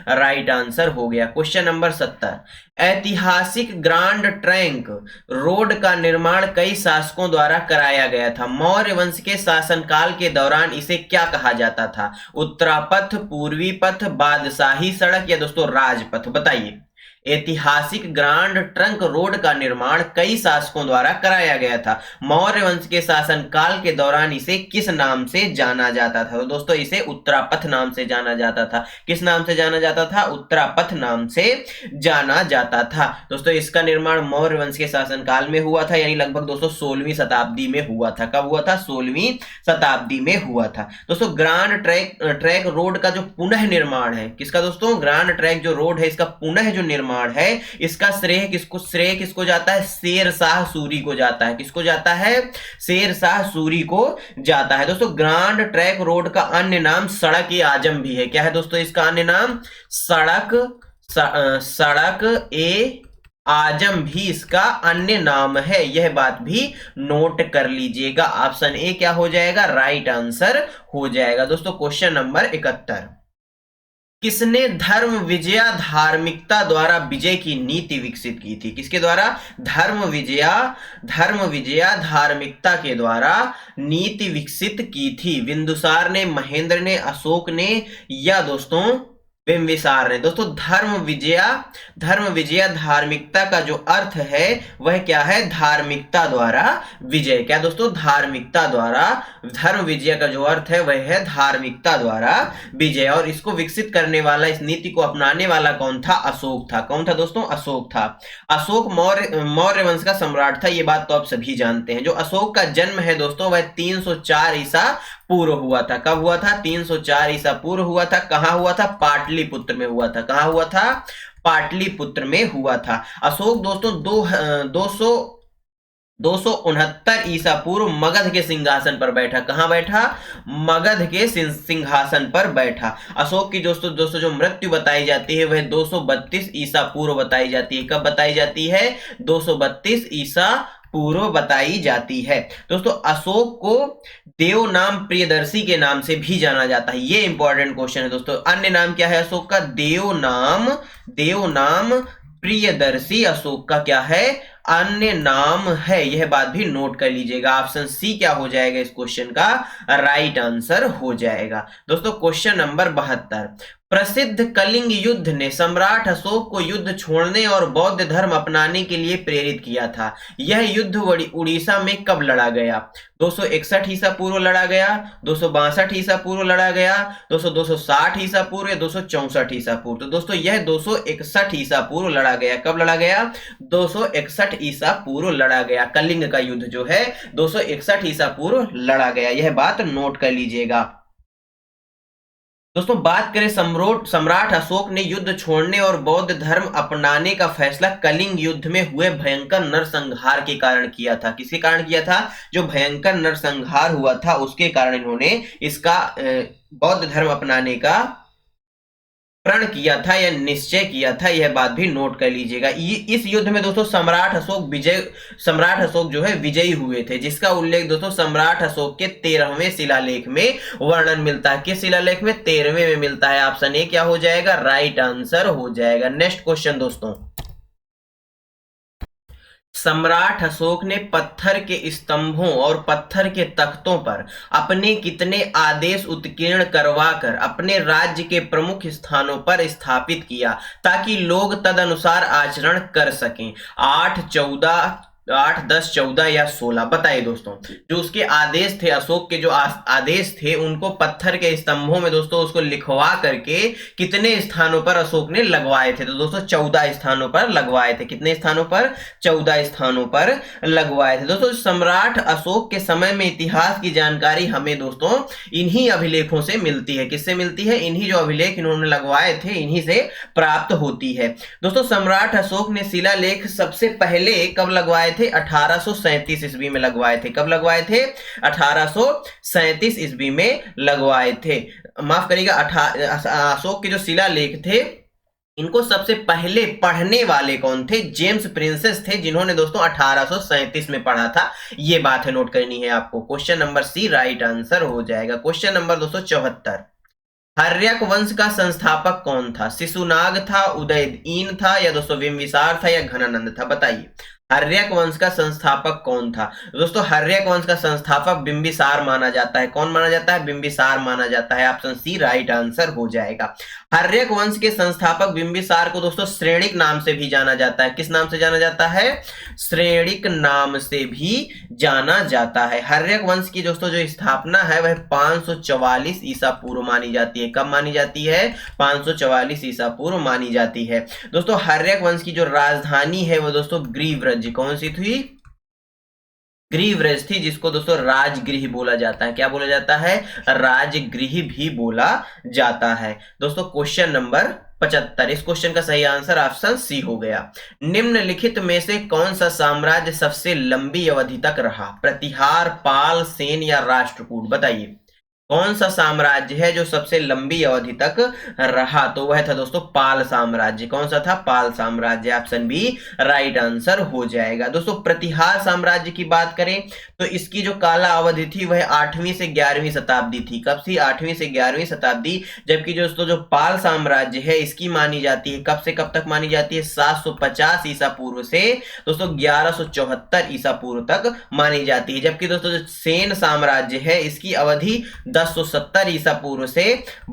राइट आंसर हो गया। क्वेश्चन नंबर 70, ऐतिहासिक ग्रांड ट्रंक रोड का निर्माण कई शासकों द्वारा कराया गया था। मौर्य वंश के शासनकाल के दौरान इसे क्या कहा जाता था? उत्तरापथ, पूर्वी पथ, बादशाही सड़क, या दोस्तों राजपथ? बताइए। ऐतिहासिक ग्रांड ट्रंक रोड का निर्माण कई शासकों द्वारा कराया गया था। मौर्य वंश के शासनकाल के दौरान इसे किस नाम से जाना जाता था? तो दोस्तों इसे उत्तरापथ नाम से जाना जाता था। किस नाम से जाना जाता था? उत्तरापथ नाम से जाना जाता था। दोस्तों इसका निर्माण मौर्य वंश के शासनकाल में हुआ था, यानी लगभग दोस्तों 16वीं शताब्दी में हुआ था। कब हुआ था? 16वीं शताब्दी में हुआ था। दोस्तों ग्रांड ट्रैक रोड का जो पुनः निर्माण है, किसका दोस्तों? ग्रांड ट्रैक जो रोड है इसका पुनः जो निर्माण है, इसका श्रेय किसको जाता है? शेर शाह सूरी को जाता है। किसको जाता है? शेर शाह सूरी को जाता है। दोस्तों ग्रांड ट्रैक रोड का अन्य नाम सड़क ए आजम भी है। क्या है दोस्तों इसका अन्य नाम? सड़क ए आजम भी इसका अन्य नाम है। यह बात भी नोट कर लीजिएगा। ऑप्शन ए क्या हो जाएगा? राइट आंसर हो जाएगा। दोस्तों क्वेश्चन नंबर 71, किसने धर्म विजया धार्मिकता द्वारा विजय की नीति विकसित की थी? किसके द्वारा? धर्म विजया धार्मिकता के द्वारा नीति विकसित की थी। बिंदुसार ने, महेंद्र ने, अशोक ने, या दोस्तों बिंबिसार ने? दोस्तों धर्म विजया धार्मिकता का जो अर्थ है वह क्या है? धार्मिकता द्वारा विजय। क्या दोस्तों? धार्मिकता द्वारा। धर्म विजय का जो अर्थ है वह है धार्मिकता द्वारा विजय। और इसको विकसित करने वाला, इस नीति को अपनाने वाला कौन था? अशोक था। कौन था दोस्तों? अशोक था। अशोक मौर्य वंश का सम्राट था। ये बात तो आप सभी जानते हैं। जो अशोक का जन्म है दोस्तों वह 304 ईसा पूर्व हुआ था। कब हुआ था? 304 ईसा पूर्व हुआ था। कहां हुआ था? पाटलिपुत्र में हुआ था। कहां हुआ था? पाटलिपुत्र में हुआ था। अशोक दोस्तों 269 ईसा पूर्व मगध के सिंहासन पर बैठा। कहां बैठा? मगध के सिंहासन पर बैठा। अशोक की दोस्तों जो मृत्यु बताई जाती है वह 232 ईसा पूर्व बताई जाती है। कब बताई जाती है? 232 ईसा पूर्व बताई जाती है। दोस्तों अशोक को देव नाम प्रियदर्शी के नाम से भी जाना जाता है। ये इंपॉर्टेंट क्वेश्चन है दोस्तों। अन्य नाम क्या है अशोक का? देव नाम प्रियदर्शी अशोक का क्या है? अन्य नाम है। यह बात भी नोट कर लीजिएगा। ऑप्शन सी क्या हो जाएगा इस क्वेश्चन का? राइट आंसर हो जाएगा। दोस्तों क्वेश्चन नंबर 72, प्रसिद्ध कलिंग युद्ध ने सम्राट अशोक को युद्ध छोड़ने और बौद्ध धर्म अपनाने के लिए प्रेरित किया था। यह युद्ध उड़ीसा में कब लड़ा गया? 261 ईसा पूर्व लड़ा गया, 262 ईसा पूर्व लड़ा गया, 260 ईसा पूर्व, या 264 ईसा पूर्व? तो दोस्तों यह 261 ईसा पूर्व लड़ा गया। कब लड़ा गया? 261 ईसा पूर्व लड़ा गया। कलिंग का युद्ध जो है 261 ईसा पूर्व लड़ा गया। यह बात नोट कर लीजिएगा। दोस्तों बात करें सम्राट अशोक ने युद्ध छोड़ने और बौद्ध धर्म अपनाने का फैसला कलिंग युद्ध में हुए भयंकर नरसंहार के कारण किया था। किसके कारण किया था? जो भयंकर नरसंहार हुआ था उसके कारण इन्होंने इसका बौद्ध धर्म अपनाने का प्रण किया था या निश्चय किया था। यह बात भी नोट कर लीजिएगा। इस युद्ध में दोस्तों सम्राट अशोक जो है विजयी हुए थे, जिसका उल्लेख दोस्तों सम्राट अशोक के 13वें शिलालेख में वर्णन मिलता है। किस शिलालेख में? 13वें में मिलता है। ऑप्शन ए क्या हो जाएगा? राइट आंसर हो जाएगा। नेक्स्ट क्वेश्चन दोस्तों, सम्राट अशोक ने पत्थर के स्तंभों और पत्थर के तख्तों पर अपने कितने आदेश उत्कीर्ण करवाकर अपने राज्य के प्रमुख स्थानों पर स्थापित किया ताकि लोग तदनुसार आचरण कर सकें? 8, 14, 8, 10, 14 या 16? बताइए दोस्तों। जो उसके आदेश थे, अशोक के जो आदेश थे, उनको पत्थर के स्तंभों में दोस्तों उसको लिखवा करके कितने स्थानों पर अशोक ने लगवाए थे? तो दोस्तों 14 स्थानों पर लगवाए थे। कितने स्थानों पर? 14 स्थानों पर लगवाए थे। दोस्तों सम्राट अशोक के समय में इतिहास की जानकारी हमें दोस्तों इन्हीं अभिलेखों से मिलती है। किससे मिलती है? इन्हीं जो अभिलेख इन्होंने लगवाए थे इन्हीं से प्राप्त होती है। दोस्तों सम्राट अशोक ने शिलालेख सबसे पहले कब लगवाए थे? 1837 ईस्वी में लगवाए थे। कब लगवाए थे? 1837 ईस्वी में लगवाए थे। माफ करिएगा, अशोक के जो शिलालेख थे इनको सबसे पहले पढ़ने वाले कौन थे? जेम्स प्रिंसेस थे, जिन्होंने दोस्तों 1837 में पढ़ा था। ये बात है, नोट करनी है आपको। Question number C right answer हो जाएगा। क्वेश्चन नंबर 274, हर्यक वंश का संस्थापक कौन था? शिशुनाग था, उदयीन था, या दोस्तों बिंबिसार था, या घनानंद था? बताइए, हर्यक वंश का संस्थापक कौन था? दोस्तों हर्यक वंश का संस्थापक बिंबिसार माना जाता है। कौन माना जाता है? बिंबिसार माना जाता है। ऑप्शन सी राइट आंसर हो जाएगा। हर्यक वंश के संस्थापक बिंबिसार को दोस्तों श्रेणिक नाम से भी जाना जाता है। किस नाम से जाना जाता है? श्रेणिक नाम से भी जाना जाता है। हर्यक वंश की दोस्तों जो स्थापना है वह 544 ईसा पूर्व मानी जाती है। कब मानी जाती है? 544 ईसा पूर्व मानी जाती है। दोस्तों हर्यक वंश की जो राजधानी है वो दोस्तों ग्रीव्रज, कौन सी थी? ग्रीव्रज थी, जिसको दोस्तों राजगृह बोला जाता है। क्या बोला जाता है? राजगृह भी बोला जाता है। दोस्तों क्वेश्चन नंबर 75, इस क्वेश्चन का सही आंसर ऑप्शन सी हो गया। निम्नलिखित में से कौन सा साम्राज्य सबसे लंबी अवधि तक रहा? प्रतिहार, पाल, सेन या राष्ट्रकूट? बताइए कौन सा साम्राज्य है जो सबसे लंबी अवधि तक रहा? तो वह था दोस्तों पाल साम्राज्य। कौन सा था? पाल साम्राज्य। ऑप्शन बी राइट आंसर हो जाएगा। दोस्तों प्रतिहार साम्राज्य की बात करें तो इसकी जो काला अवधि थी वह 8वीं से 11वीं शताब्दी थी। कब थी? 8वीं से 11वीं शताब्दी। जबकि दोस्तों जो पाल साम्राज्य है इसकी मानी जाती है कब से कब तक मानी जाती है? 750 ईसा पूर्व से दोस्तों 1174 ईसा पूर्व तक मानी जाती है। जबकि दोस्तों जो सेन साम्राज्य है इसकी अवधि 1070 ईसा पूर्व से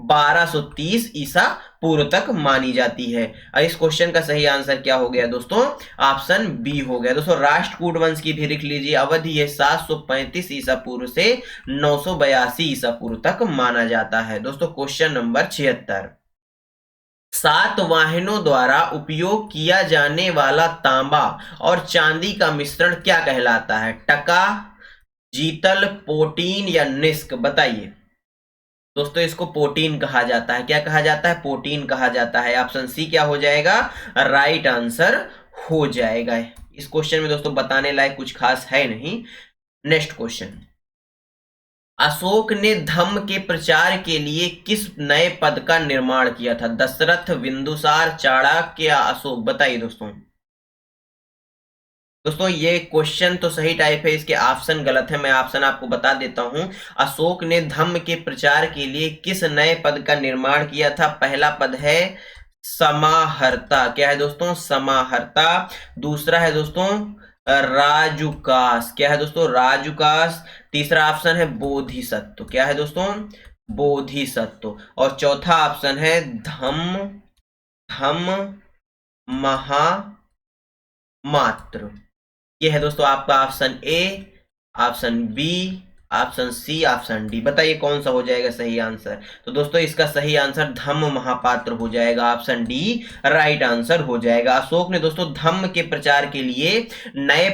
1230 ईसा पूर्व तक मानी जाती है। इस क्वेश्चन का सही आंसर क्या हो गया दोस्तों? ऑप्शन बी हो गया। दोस्तों राष्ट्रकूट वंश की भी लिख लीजिए, अवधि है 735 ईसा पूर्व से 982 ईसा पूर्व तक माना जाता है। दोस्तों क्वेश्चन नंबर 76, सातवाहनों द्वारा उपयोग किया जाने वाला तांबा और चांदी का मिश्रण क्या कहलाता है? टका, जीतल, पोटीन या निस्क? बताइए दोस्तों, इसको पोटीन कहा जाता है। क्या कहा जाता है? पोटीन कहा जाता है। ऑप्शन सी क्या हो जाएगा? राइट आंसर हो जाएगा। इस क्वेश्चन में दोस्तों बताने लायक कुछ खास है नहीं। नेक्स्ट क्वेश्चन, अशोक ने धम्म के प्रचार के लिए किस नए पद का निर्माण किया था? दशरथ, बिंदुसार, चाणक्य या अशोक? बताइए दोस्तों। दोस्तों ये क्वेश्चन तो सही टाइप है, इसके ऑप्शन गलत है। मैं ऑप्शन आपको बता देता हूं। अशोक ने धम्म के प्रचार के लिए किस नए पद का निर्माण किया था? पहला पद है समाहर्ता। क्या है दोस्तों? समाहर्ता। दूसरा है दोस्तों राजुकास। क्या है दोस्तों? राजुकास। तीसरा ऑप्शन है बोधिसत्व। क्या है दोस्तों? बोधिसत्व। और चौथा ऑप्शन है धम्म महामात्र। ये है दोस्तों आपका option A, option B, option C, option D, बताइए कौन सा हो जाएगा सही आंसर। तो दोस्तों इसका सही आंसर धम्म महापात्र हो जाएगा, ऑप्शन डी राइट आंसर हो जाएगा। अशोक ने दोस्तों धम्म के प्रचार के लिए नए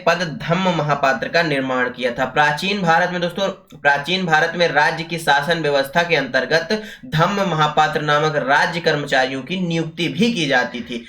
पद धम्म महापात्र का निर्माण किया था। प्राचीन भारत में दोस्तों, प्राचीन भारत में राज्य की शासन व्यवस्था के अंतर्गत धम्म महापात्र नामक राज्य कर्मचारियों की नियुक्ति भी की जाती थी।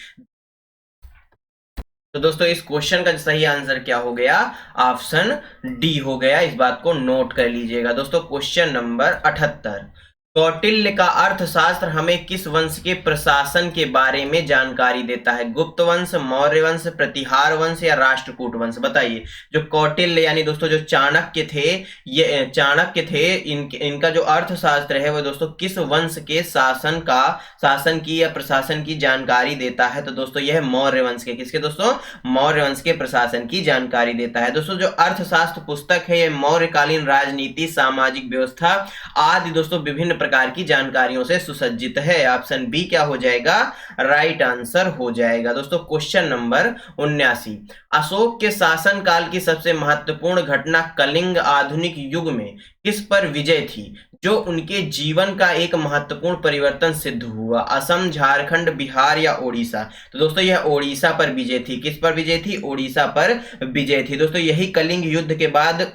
तो दोस्तों इस क्वेश्चन का सही आंसर क्या हो गया, ऑप्शन डी हो गया। इस बात को नोट कर लीजिएगा दोस्तों। क्वेश्चन नंबर 78, कौटिल्य का अर्थशास्त्र हमें किस वंश के प्रशासन के बारे में जानकारी देता है? गुप्त वंश, मौर्य वंश, प्रतिहार वंश या राष्ट्रकूट वंश? बताइए। जो कौटिल्य यानी दोस्तों जो चाणक्य थे, ये चाणक्य थे, इनका जो अर्थशास्त्र है वो दोस्तों किस वंश के शासन की या प्रशासन की जानकारी देता है? तो दोस्तों यह मौर्य वंश के, किसके दोस्तों? मौर्य वंश के प्रशासन की जानकारी देता है। दोस्तों जो अर्थशास्त्र पुस्तक है ये मौर्यकालीन राजनीति, सामाजिक व्यवस्था आदि दोस्तों विभिन्न प्रकार की जानकारियों से सुसज्जित है। ऑप्शन बी क्या हो जाएगा, राइट आंसर हो जाएगा। दोस्तों क्वेश्चन नंबर 79, अशोक के शासन काल की सबसे महत्वपूर्ण घटना कलिंग आधुनिक युग में किस पर विजय थी, जो उनके जीवन का एक महत्वपूर्ण परिवर्तन सिद्ध हुआ? असम, झारखंड, बिहार या ओडिशा? तो दोस्तों यह ओडिशा पर विजय थी। किस पर विजय थी? ओडिशा पर विजय थी। दोस्तों यही कलिंग युद्ध के बाद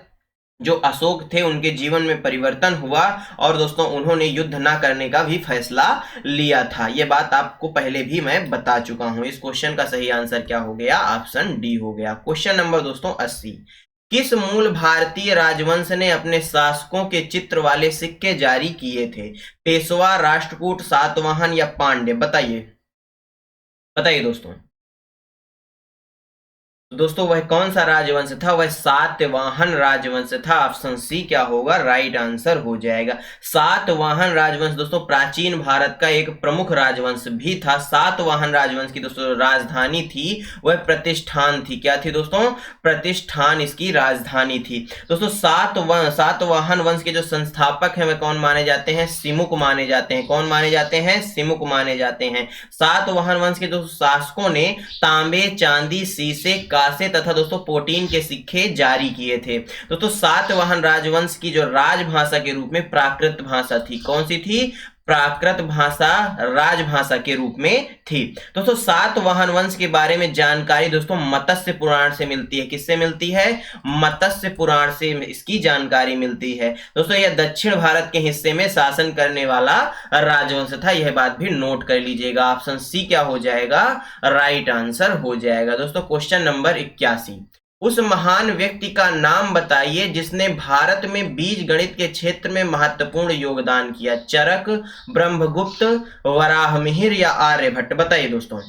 जो अशोक थे उनके जीवन में परिवर्तन हुआ और दोस्तों उन्होंने युद्ध ना करने का भी फैसला लिया था। यह बात आपको पहले भी मैं बता चुका हूं। इस क्वेश्चन का सही आंसर क्या हो गया, ऑप्शन डी हो गया। क्वेश्चन नंबर दोस्तों 80, किस मूल भारतीय राजवंश ने अपने शासकों के चित्र वाले सिक्के जारी किए थे? पेशवा, राष्ट्रकूट, सातवाहन या पांड्य? बताइए, बताइए दोस्तों। दोस्तों वह कौन सा राजवंश था? वह सातवाहन राजवंश था। ऑप्शन सी क्या होगा, राइट आंसर हो जाएगा। सातवाहन राजवंश दोस्तों प्राचीन भारत का एक प्रमुख राजवंश भी था। सातवाहन राजवंश की दोस्तों राजधानी थी वह प्रतिष्ठान थी। क्या थी दोस्तों? प्रतिष्ठान इसकी राजधानी थी। दोस्तों सातवाहन वंश के जो संस्थापक हैं वह कौन माने जाते हैं? सिमुक माने जाते हैं। कौन माने जाते हैं? सिमुक माने जाते हैं। सातवाहन वंश के दोस्तों शासकों ने तांबे, चांदी, शीशे, कांसे तथा दोस्तों पोटीन के सिक्के जारी किए थे। दोस्तों सातवाहन राजवंश की जो राजभाषा के रूप में प्राकृत भाषा थी, कौन सी थी? प्राकृत भाषा राजभाषा के रूप में थी। दोस्तों सातवाहन वंश के बारे में जानकारी दोस्तों मत्स्य पुराण से मिलती है। किससे मिलती है? मत्स्य पुराण से इसकी जानकारी मिलती है। दोस्तों यह दक्षिण भारत के हिस्से में शासन करने वाला राजवंश था। यह बात भी नोट कर लीजिएगा। ऑप्शन सी क्या हो जाएगा, राइट आंसर हो जाएगा। दोस्तों क्वेश्चन नंबर 81, उस महान व्यक्ति का नाम बताइए जिसने भारत में बीज गणित के क्षेत्र में महत्वपूर्ण योगदान किया? चरक, ब्रह्मगुप्त, वराहमिहिर या आर्यभट्ट? बताइए दोस्तों।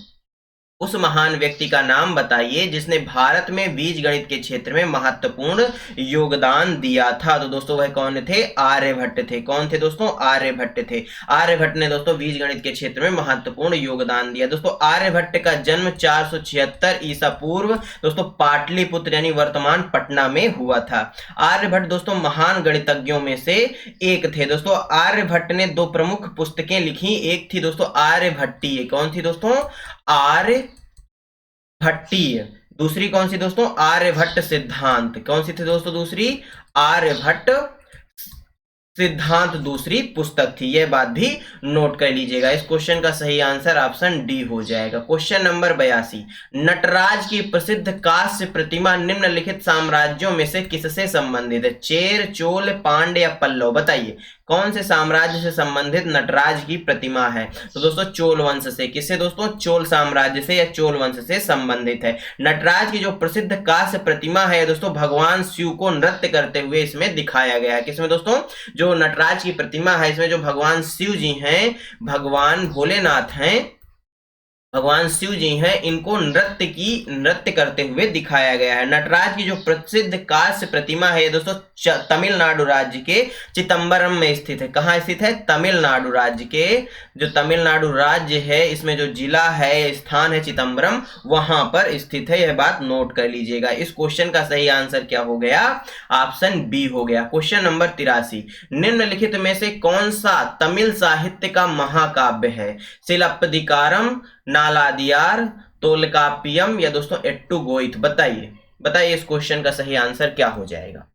उस महान व्यक्ति का नाम बताइए जिसने भारत में बीज गणित के क्षेत्र में महत्वपूर्ण योगदान दिया था। तो दोस्तों वह कौन थे? आर्यभट्ट थे। कौन थे दोस्तों? आर्यभट्ट थे। आर्यभट्ट ने दोस्तों बीज गणित के क्षेत्र में महत्वपूर्ण योगदान दिया। दोस्तों आर्यभट्ट का जन्म 476 ईसा पूर्व दोस्तों पाटलिपुत्र यानी वर्तमान पटना में हुआ था। आर्यभट्ट दोस्तों महान गणितज्ञों में से एक थे। दोस्तों आर्यभट्ट ने दो प्रमुख पुस्तकें लिखी। एक थी दोस्तों आर्यभट्टीय। कौन थी दोस्तों? आर्यभट्टीय। दूसरी कौन सी दोस्तों? आर्यभट्ट सिद्धांत। कौन सी थी दोस्तों दूसरी? आर्यभट्ट सिद्धांत दूसरी पुस्तक थी। यह बात भी नोट कर लीजिएगा। इस क्वेश्चन का सही आंसर ऑप्शन डी हो जाएगा। क्वेश्चन नंबर 82, नटराज की प्रसिद्ध कांस्य प्रतिमा निम्नलिखित साम्राज्यों में से किससे संबंधित है? चेर, चोल, पांड्य या पल्लव? बताइए कौन से साम्राज्य से संबंधित नटराज की प्रतिमा है? तो दोस्तों चोल वंश से। किससे दोस्तों? चोल साम्राज्य से या चोल वंश से संबंधित है। नटराज की जो प्रसिद्ध कांस्य प्रतिमा है दोस्तों भगवान शिव को नृत्य करते हुए इसमें दिखाया गया है। किसमें दोस्तों? जो नटराज की प्रतिमा है इसमें जो भगवान शिव जी हैं, भगवान भोलेनाथ हैं, भगवान शिव जी हैं, इनको नृत्य करते हुए दिखाया गया है। नटराज की जो प्रसिद्ध कांस्य प्रतिमा है दोस्तों तमिलनाडु राज्य के चिदंबरम में स्थित है। कहाँ स्थित है? तमिलनाडु राज्य के, जो तमिलनाडु राज्य है इसमें जो जिला है, स्थान है चिदंबरम, वहां पर स्थित है। यह बात नोट कर लीजिएगा। इस क्वेश्चन का सही आंसर क्या हो गया? ऑप्शन बी हो गया। क्वेश्चन नंबर 83, निम्नलिखित में से कौन सा तमिल साहित्य का महाकाव्य है? सिलप्पदिकारम, नालादियार, तोलकाप्पियम या दोस्तों एट्टुगोइथ? बताइए, बताइए इस क्वेश्चन का सही आंसर क्या हो जाएगा।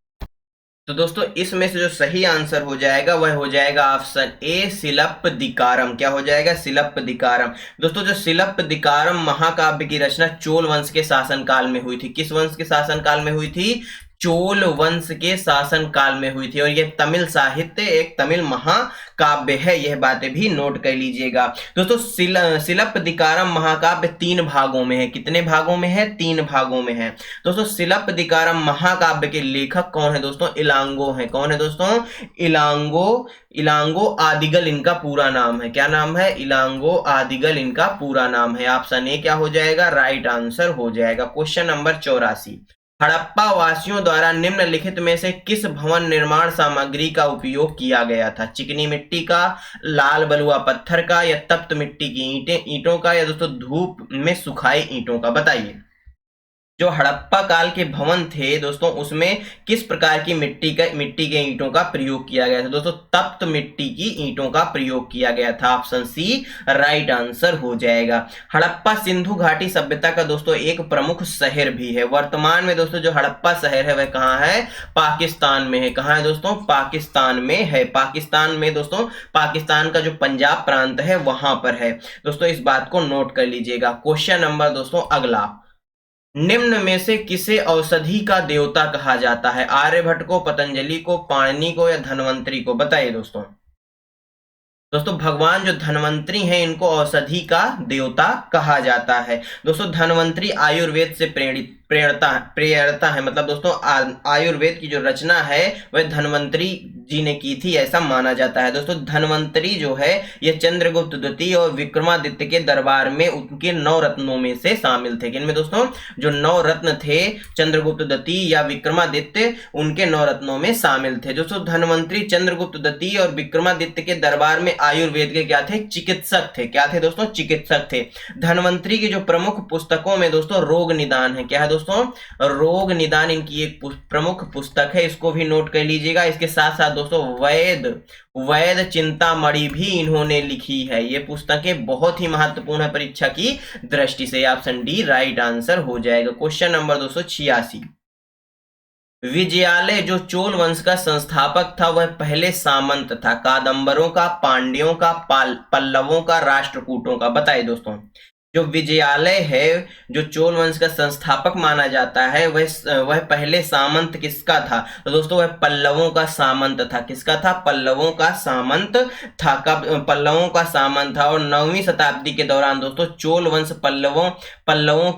तो दोस्तों इसमें से जो सही आंसर हो जाएगा वह हो जाएगा ऑप्शन ए सिलप्पदिकारम। क्या हो जाएगा? सिलप्पदिकारम। दोस्तों जो सिलप्पदिकारम महाकाव्य की रचना चोल वंश के शासनकाल में हुई थी। किस वंश के शासनकाल में हुई थी? चोल वंश के शासन काल में हुई थी और यह तमिल साहित्य एक तमिल महाकाव्य है। यह बातें भी नोट कर लीजिएगा। दोस्तों सिलप्पदिकारम महाकाव्य 3 भागों में है। कितने भागों में है? 3 भागों में है। दोस्तों सिलप्पदिकारम महाकाव्य के लेखक कौन है दोस्तों? इलांगो है। कौन है दोस्तों? इलांगो आदिगल इनका पूरा नाम है। क्या नाम है? इलांगो आदिगल इनका पूरा नाम है। ऑप्शन ए क्या हो जाएगा? राइट आंसर हो जाएगा। क्वेश्चन नंबर 84, हड़प्पा वासियों द्वारा निम्नलिखित में से किस भवन निर्माण सामग्री का उपयोग किया गया था? चिकनी मिट्टी का, लाल बलुआ पत्थर का, या तप्त मिट्टी की ईंटों का, या दोस्तों धूप में सुखाई ईंटों का? बताइए। जो हड़प्पा काल के भवन थे दोस्तों उसमें किस प्रकार की मिट्टी के ईंटों का प्रयोग किया गया था? दोस्तों तप्त मिट्टी की ईंटों का प्रयोग किया गया था। ऑप्शन सी राइट आंसर हो जाएगा। हड़प्पा सिंधु घाटी सभ्यता का दोस्तों एक प्रमुख शहर भी है। वर्तमान में दोस्तों जो हड़प्पा शहर है वह कहाँ है? पाकिस्तान में है। कहाँ है दोस्तों? पाकिस्तान में है। पाकिस्तान में दोस्तों पाकिस्तान का जो पंजाब प्रांत है वहां पर है। दोस्तों इस बात को नोट कर लीजिएगा। क्वेश्चन नंबर दोस्तों अगला, निम्न में से किसे औषधि का देवता कहा जाता है? आर्यभट्ट को, पतंजलि को, पाणिनि को, या धन्वंतरि को? बताइए दोस्तों। दोस्तों भगवान जो धन्वंतरि हैं इनको औषधि का देवता कहा जाता है। दोस्तों धन्वंतरि आयुर्वेद से प्रेरणता है। मतलब दोस्तों आयुर्वेद की जो रचना है वह धन्वंतरि जी ने की थी ऐसा माना जाता है। दोस्तों धन्वंतरि जो है यह चंद्रगुप्त द्वितीय और विक्रमादित्य के दरबार में उनके 9 रत्नों में से शामिल थे। इनमें दोस्तों जो 9 रत्न थे चंद्रगुप्त द्वितीय या विक्रमादित्य उनके 9 रत्नों में शामिल थे। दोस्तों धन्वंतरि चंद्रगुप्त द्वितीय और विक्रमादित्य के दरबार में आयुर्वेद के क्या थे? चिकित्सक थे। क्या थे दोस्तों? चिकित्सक थे। धन्वंतरि की जो प्रमुख पुस्तकों में दोस्तों रोग निदान है। क्या है दोस्तों? रोग निदान इनकी एक प्रमुख पुस्तक है। इसको भी नोट कर लीजिएगा। इसके साथ साथ दोस्तों वैद चिंतामणि भी इन्होंने लिखी है। ये पुस्तकें बहुत ही महत्वपूर्ण है परीक्षा की दृष्टि से। ऑप्शन डी राइट आंसर हो जाएगा। क्वेश्चन नंबर 286, विजयालय जो चोल वंश का संस्थापक था वह पहले सामंत था। कादंबरों का, पांड्यों का, पल्लवों का, राष्ट्रकूटों का? बताइए दोस्तों। जो विजयालय है जो चोल वंश का संस्थापक माना जाता है वह पहले सामंत किसका था? तो दोस्तों वह पल्लवों का सामंत था। किसका था? पल्लवों का सामंत था। कब पल्लवों का सामंत था? और 9वीं शताब्दी के दौरान दोस्तों चोल वंश पल्लवों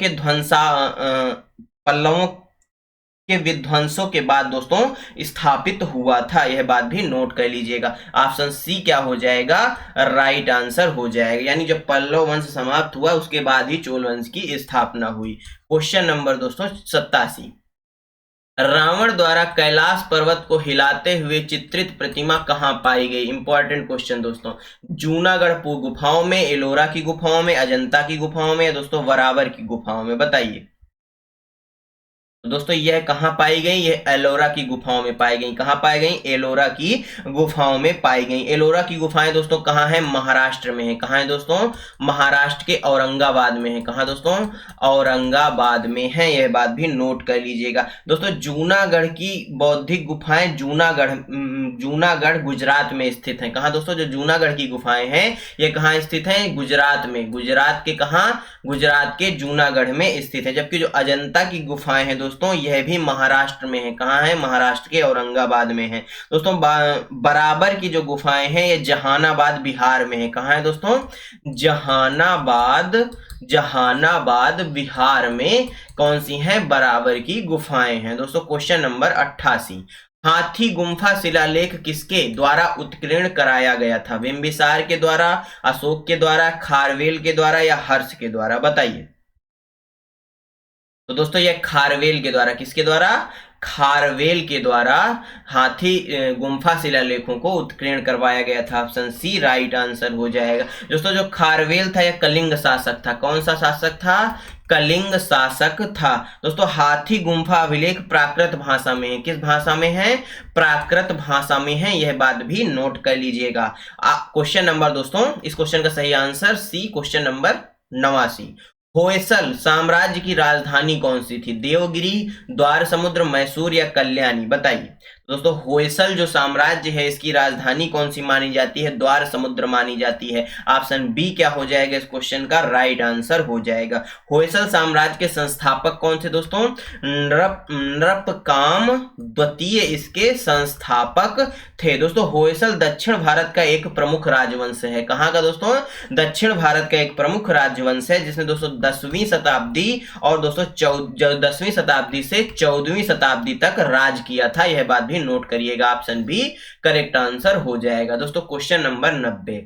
के विध्वंसों के बाद दोस्तों स्थापित हुआ था। यह बात भी नोट कर लीजिएगा। ऑप्शन सी क्या हो जाएगा? राइट आंसर हो जाएगा। यानी जब पल्लव वंश समाप्त हुआ उसके बाद ही चोल वंश की स्थापना हुई। क्वेश्चन नंबर दोस्तों 87, रावण द्वारा कैलाश पर्वत को हिलाते हुए चित्रित प्रतिमा कहां पाई गई? इंपॉर्टेंट क्वेश्चन दोस्तों। जूनागढ़ गुफाओं में, एलोरा की गुफाओं में, अजंता की गुफाओं में, या दोस्तों वरावर की गुफाओं में? बताइए। तो दोस्तों यह कहां पाई गई? यह एलोरा की गुफाओं में पाई गई। कहां पाई गई? एलोरा की गुफाओं में पाई गई। एलोरा की गुफाएं दोस्तों कहां है? महाराष्ट्र में है। कहां है दोस्तों? महाराष्ट्र के औरंगाबाद में है। कहां दोस्तों? औरंगाबाद में है। यह बात भी नोट कर लीजिएगा। दोस्तों जूनागढ़ की बौद्धिक गुफाएं जूनागढ़ गुजरात में स्थित है। कहां दोस्तों? जो जूनागढ़ की गुफाएं हैं ये कहां स्थित है? गुजरात में। गुजरात के कहां? गुजरात के जूनागढ़ में स्थित है। जबकि जो अजंता की गुफाएं हैं दोस्तों यह भी महाराष्ट्र में है। कहां है? महाराष्ट्र के औरंगाबाद में है। दोस्तों बराबर की जो गुफाएं हैं ये जहानाबाद बिहार में है। कहां है दोस्तों? जहानाबाद बिहार में कौन सी हैं? बराबर की गुफाएं हैं। दोस्तों क्वेश्चन नंबर 88, हाथी गुम्फा शिलालेख किसके द्वारा उत्कीर्ण कराया गया था? बिंबिसार के द्वारा, अशोक के द्वारा, खारवेल के द्वारा, या हर्ष के द्वारा? बताइए। तो दोस्तों यह खारवेल के द्वारा। किसके द्वारा? खारवेल के द्वारा हाथी गुम्फा शिलालेखों को उत्कीर्ण करवाया गया था। ऑप्शन सी राइट आंसर हो जाएगा। दोस्तों जो खारवेल था यह कलिंग शासक था। कौन सा शासक था? कलिंग शासक था। दोस्तों हाथी गुम्फा अभिलेख प्राकृत भाषा में है। किस भाषा में है? प्राकृत भाषा में है। यह बात भी नोट कर लीजिएगा। क्वेश्चन नंबर दोस्तों इस क्वेश्चन का सही answer C. Question number 89, Hoysala साम्राज्य की राजधानी कौन सी थी? देवगिरी, द्वार समुद्र, मैसूर, या कल्याणी? बताइए। दोस्तों होयसल जो साम्राज्य है इसकी राजधानी कौन सी मानी जाती है? द्वार समुद्र मानी जाती है। ऑप्शन बी क्या हो जाएगा इस क्वेश्चन का राइट आंसर हो जाएगा। होयसल साम्राज्य के संस्थापक कौन थे दोस्तों? नृपकाम द्वितीय इसके संस्थापक थे। दोस्तों होयसल दक्षिण भारत का एक प्रमुख राजवंश है। कहाँ का दोस्तों? दक्षिण भारत का एक प्रमुख राजवंश है जिसने दोस्तों 10वीं शताब्दी और दोस्तों 10वीं शताब्दी से 14वीं शताब्दी तक राज किया था। यह बात भी नोट करिएगा। ऑप्शन बी करेक्ट आंसर हो जाएगा। दोस्तों क्वेश्चन नंबर 90,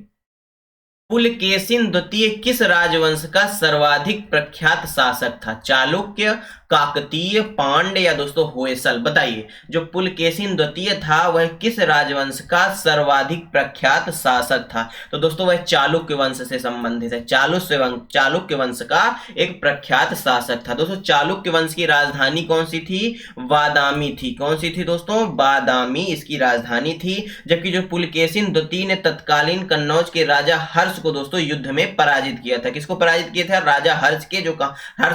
पुलकेशिन द्वितीय किस राजवंश का सर्वाधिक प्रख्यात शासक था? चालुक्य, काकतीय, पांड्य या दोस्तों होयसल? बताइए, जो पुलकेशिन द्वितीय था वह किस राजवंश का सर्वाधिक प्रख्यात शासक था? तो दोस्तों वह चालुक्य वंश से संबंधित है। चालुक्य वंश का एक प्रख्यात शासक था। दोस्तों चालुक्य वंश की राजधानी कौन सी थी? बादामी थी। कौन सी थी दोस्तों? बादामी इसकी राजधानी थी। जबकि जो पुलकेशिन द्वितीय ने तत्कालीन कन्नौज के राजा हर्ष को दोस्तों युद्ध में पराजित किया था। किसको पराजित किया था? राजा हर्ष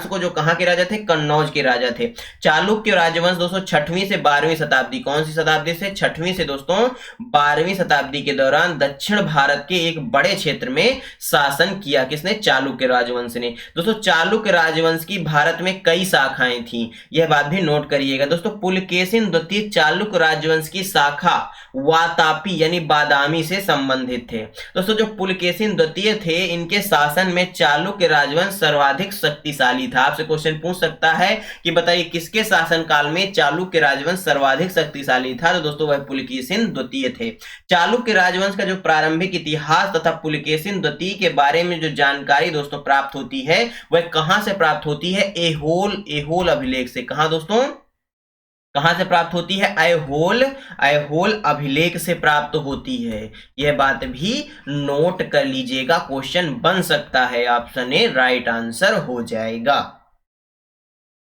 को, जो कहां के राजा थे? कन्नौज के राजा थे। चालुक्य राजवंश दोस्तों 6वीं से 12वीं शताब्दी, कौन सी शताब्दी से? 6वीं से दोस्तों 12वीं शताब्दी के दौरान दक्षिण भारत के एक बड़े क्षेत्र में शासन किया। किसने? चालुक्य राजवंश ने। दोस्तों चालुक्य राजवंश की भारत में कई शाखाएं थी, यह बात भी नोट करिएगा। दोस्तों पुलकेशिन द्वितीय चालुक्य राजवंश की शाखा वातापी यानी बादामी से संबंधित थे। दोस्तों जो पुलकेशिन द्वितीय थे इनके शासन में चालुक्य राजवंश सर्वाधिक शक्तिशाली था। आपसे क्वेश्चन पूछ सकता है कि बताइए किसके शासन काल में चालुक्य राजवंश सर्वाधिक शक्तिशाली था? तो दोस्तों वह पुलकेशिन द्वितीय थे। चालुक्य राजवंश का जो प्रारंभिक इतिहास तथा पुलकेशिन द्वितीय के बारे में जो जानकारी दोस्तों प्राप्त होती है वह कहां से प्राप्त होती है? ऐहोल अभिलेख से। कहां दोस्तों? कहां से प्राप्त होती है? ऐहोल अभिलेख से प्राप्त होती है। यह बात भी नोट कर लीजिएगा, क्वेश्चन बन सकता है। ऑप्शन ए राइट आंसर हो जाएगा।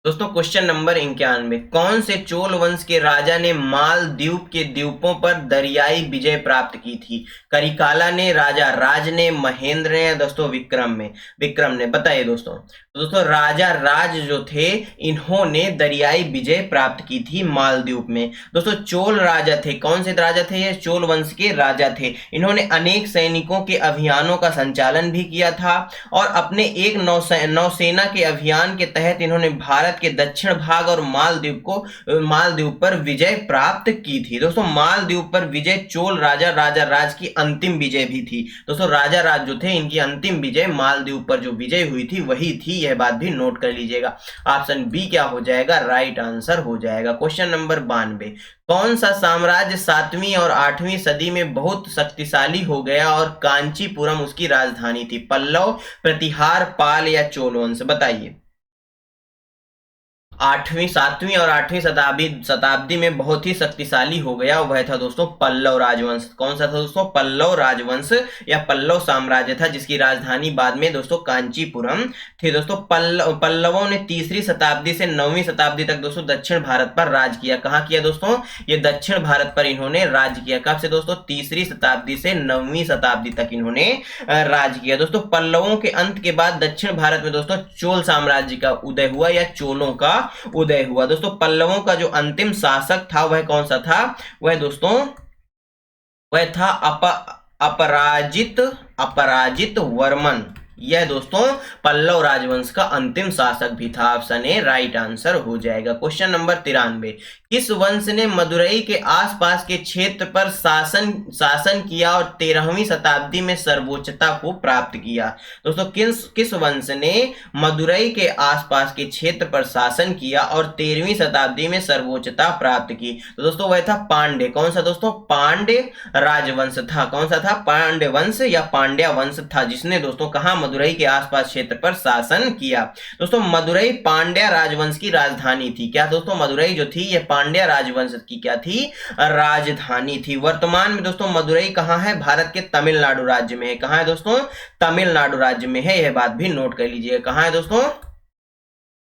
दोस्तों क्वेश्चन नंबर 91, कौन से चोल वंश के राजा ने मालदीव के द्वीपों पर दरियाई विजय प्राप्त की थी? करिकाला ने, राजा राज ने, महेंद्र ने या दोस्तों विक्रम ने? बताइए दोस्तों। तो दोस्तों राजा राज जो थे इन्होंने दरियाई विजय प्राप्त की थी मालदीव में। दोस्तों चोल राजा थे। कौन से राजा थे? ये चोल वंश के राजा थे। इन्होंने अनेक सैनिकों के अभियानों का संचालन भी किया था और अपने एक नौसेना के अभियान के तहत इन्होंने भारत के दक्षिण भाग और मालदीव पर विजय प्राप्त की थी। दोस्तों मालदीव पर विजय चोल राजा राज की अंतिम विजय भी थी। दोस्तों राजा राज जो थे इनकी अंतिम विजय मालदीव पर जो विजय हुई थी वही थी। यह बात भी नोट कर लीजिएगा। ऑप्शन बी क्या हो जाएगा? राइट आंसर हो जाएगा। क्वेश्चन नंबर 92, कौन सा साम्राज्य 7वीं और 8वीं सदी में बहुत शक्तिशाली हो गया और कांचीपुरम उसकी राजधानी थी? पल्लव, प्रतिहार, पाल या चोल वंश? बताइए। 7वीं और 8वीं शताब्दी में बहुत ही शक्तिशाली हो गया, वह था दोस्तों पल्लव राजवंश। कौन सा था दोस्तों? पल्लव राजवंश या पल्लव साम्राज्य था जिसकी राजधानी बाद में दोस्तों कांचीपुरम थी। दोस्तों पल्लवों ने 3री शताब्दी से 9वीं शताब्दी तक दोस्तों दक्षिण भारत पर राज किया। कहाँ किया दोस्तों? ये दक्षिण भारत पर इन्होंने राज किया। कब से दोस्तों? 3री शताब्दी से 9वीं शताब्दी तक इन्होंने राज किया। दोस्तों पल्लवों के अंत के बाद दक्षिण भारत में दोस्तों चोल साम्राज्य का उदय हुआ या चोलों का उदय हुआ। दोस्तों पल्लवों का जो अंतिम शासक था वह कौन सा था? वह दोस्तों वह था अपराजित वर्मन। यह दोस्तों पल्लव राजवंश का अंतिम शासक भी था। ऑप्शन ए राइट आंसर हो जाएगा। क्वेश्चन नंबर 93, किस वंश ने मदुरई के आसपास के क्षेत्र पर शासन किया और 13वीं शताब्दी में सर्वोच्चता को प्राप्त किया? दोस्तों किस वंश ने मदुरई के आसपास के क्षेत्र पर शासन किया और 13वीं शताब्दी में सर्वोच्चता प्राप्त की? तो दोस्तों वह था पांड्य। कौन सा दोस्तों? पांड्य राजवंश था। कौन सा था? पांड्य वंश या पांड्या वंश था जिसने दोस्तों कहा मदुरई के आसपास क्षेत्र पर शासन किया। दोस्तों मदुरई पांड्या राजवंश की राजधानी थी। क्या दोस्तों? मदुरई जो थी यह पांड्या राजवंश की क्या थी? राजधानी थी। वर्तमान में दोस्तों मदुरई कहां है? भारत के तमिलनाडु राज्य में है। कहां है दोस्तों? तमिलनाडु राज्य में है। यह बात भी नोट कर लीजिए। कहां है दोस्तों?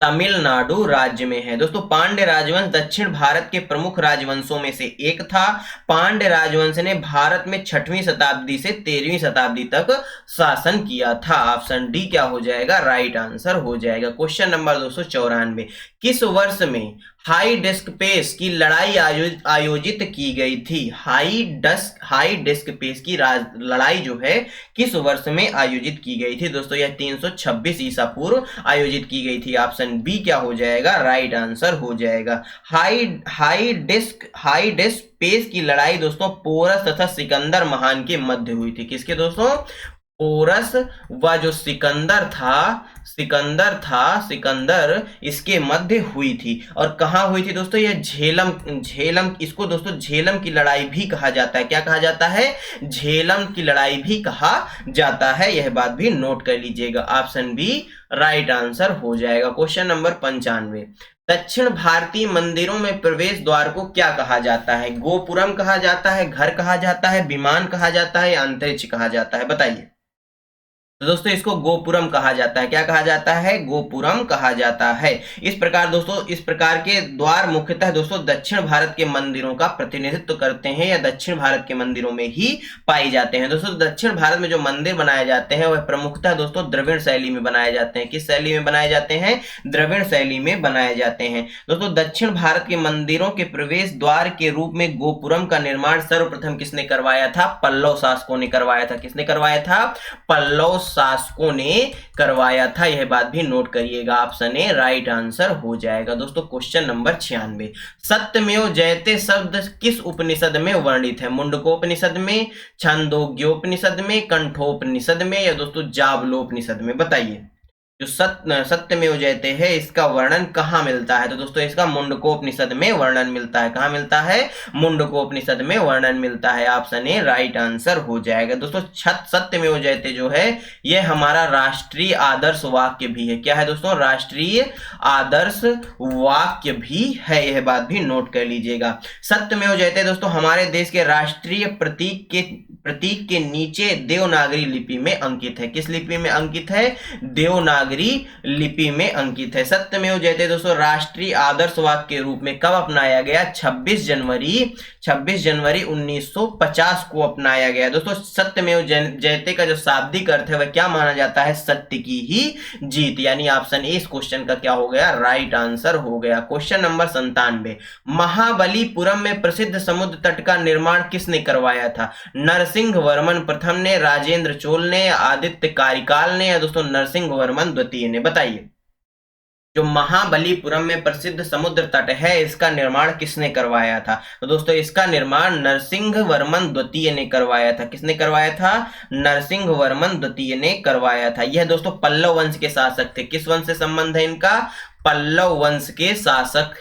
तमिलनाडु राज्य में है। दोस्तों पांड्य राजवंश दक्षिण भारत के प्रमुख राजवंशों में से एक था। पांड्य राजवंश ने भारत में 6वीं शताब्दी से 13वीं शताब्दी तक शासन किया था। ऑप्शन डी क्या हो जाएगा? राइट आंसर हो जाएगा। क्वेश्चन नंबर 294, किस वर्ष में हाई डिस्क पेस की लड़ाई आयोजित की गई थी। हाई डिस्क पेस की लड़ाई जो है किस वर्ष में आयोजित की गई थी दोस्तों? यह 326 ईसा पूर्व आयोजित की गई थी। ऑप्शन बी क्या हो जाएगा? राइट आंसर हो जाएगा। हाई डिस्क पेस की लड़ाई दोस्तों पोरस तथा सिकंदर महान के मध्य हुई थी। किसके दोस्तों? पोरस व जो सिकंदर इसके मध्य हुई थी। और कहाँ हुई थी दोस्तों? यह झेलम, इसको दोस्तों झेलम की लड़ाई भी कहा जाता है। क्या कहा जाता है? झेलम की लड़ाई भी कहा जाता है। यह बात भी नोट कर लीजिएगा। ऑप्शन बी राइट आंसर हो जाएगा। क्वेश्चन नंबर 95, दक्षिण भारतीय मंदिरों में प्रवेश द्वार को क्या कहा जाता है? गोपुरम कहा जाता है, घर कहा जाता है, विमान कहा जाता है या अंतरिक्ष कहा जाता है? बताइए। तो दोस्तों इसको गोपुरम कहा जाता है। क्या कहा जाता है? गोपुरम कहा जाता है। इस प्रकार दोस्तों, इस प्रकार के द्वार मुख्यतः दोस्तों दक्षिण भारत के मंदिरों का प्रतिनिधित्व करते हैं या दक्षिण भारत के मंदिरों में ही पाए जाते हैं। दोस्तों दक्षिण भारत में जो मंदिर बनाए जाते हैं वह प्रमुखतः दोस्तों द्रविड़ शैली में बनाए जाते हैं। किस शैली में बनाए जाते हैं? द्रविड़ शैली में बनाए जाते हैं। दोस्तों दक्षिण भारत के मंदिरों के प्रवेश द्वार के रूप में गोपुरम का निर्माण सर्वप्रथम किसने करवाया था? पल्लव शासकों ने करवाया था। किसने करवाया था? पल्लव शासकों ने करवाया था। यह बात भी नोट करिएगा। ऑप्शन ए राइट आंसर हो जाएगा। दोस्तों क्वेश्चन नंबर 96, सत्यमेव जयते शब्द किस उपनिषद में वर्णित है? मुंडकोपनिषद में, छांदोग्योपनिषद में, कंठोपनिषद में या दोस्तों जाबलोपनिषद में? बताइए। जो सत्यमेव जयते है इसका वर्णन कहाँ मिलता है? तो दोस्तों इसका मुंडकोपनिषद में वर्णन मिलता है। कहाँ मिलता है? मुंडकोपनिषद में वर्णन मिलता है। ऑप्शन ए राइट आंसर हो जाएगा। दोस्तों सत्यमेव जयते जो है यह हमारा राष्ट्रीय आदर्श वाक्य भी है। क्या है दोस्तों? राष्ट्रीय आदर्श वाक्य भी है। यह बात भी नोट कर लीजिएगा। सत्यमेव जयते दोस्तों हमारे देश के राष्ट्रीय प्रतीक के नीचे देवनागरी लिपि में अंकित है। किस लिपि में अंकित है? देवनागरी लिपि में अंकित है। सत्यमेव जयते दोस्तों राष्ट्रीय आदर्श वाक्य के रूप में कब अपनाया गया? 26 जनवरी 1950 को अपनाया गया। दोस्तों सत्यमेव जयते का जो शाब्दिक अर्थ है वह क्या माना जाता है? सत्य की ही जीत। यानी ऑप्शन ए इस क्वेश्चन का क्या हो गया? राइट आंसर हो गया। क्वेश्चन नंबर 97, महाबलीपुरम में प्रसिद्ध समुद्र तट का निर्माण किसने करवाया था? नरसिंह वर्मन प्रथम ने, राजेंद्र चोल ने, आदित्य कारिकाल ने या दोस्तों नरसिंह वर्मन द्वितीय ने? बताइए। जो महाबलीपुरम में प्रसिद्ध समुद्र तट है इसका निर्माण किसने करवाया था? तो दोस्तों इसका निर्माण नरसिंह वर्मन द्वितीय ने करवाया था। किसने करवाया था? नरसिंह वर्मन द्वितीय ने करवाया था। यह दोस्तों पल्लव वंश के शासक थे। किस वंश से संबंध है इनका? पल्लव वंश के शासक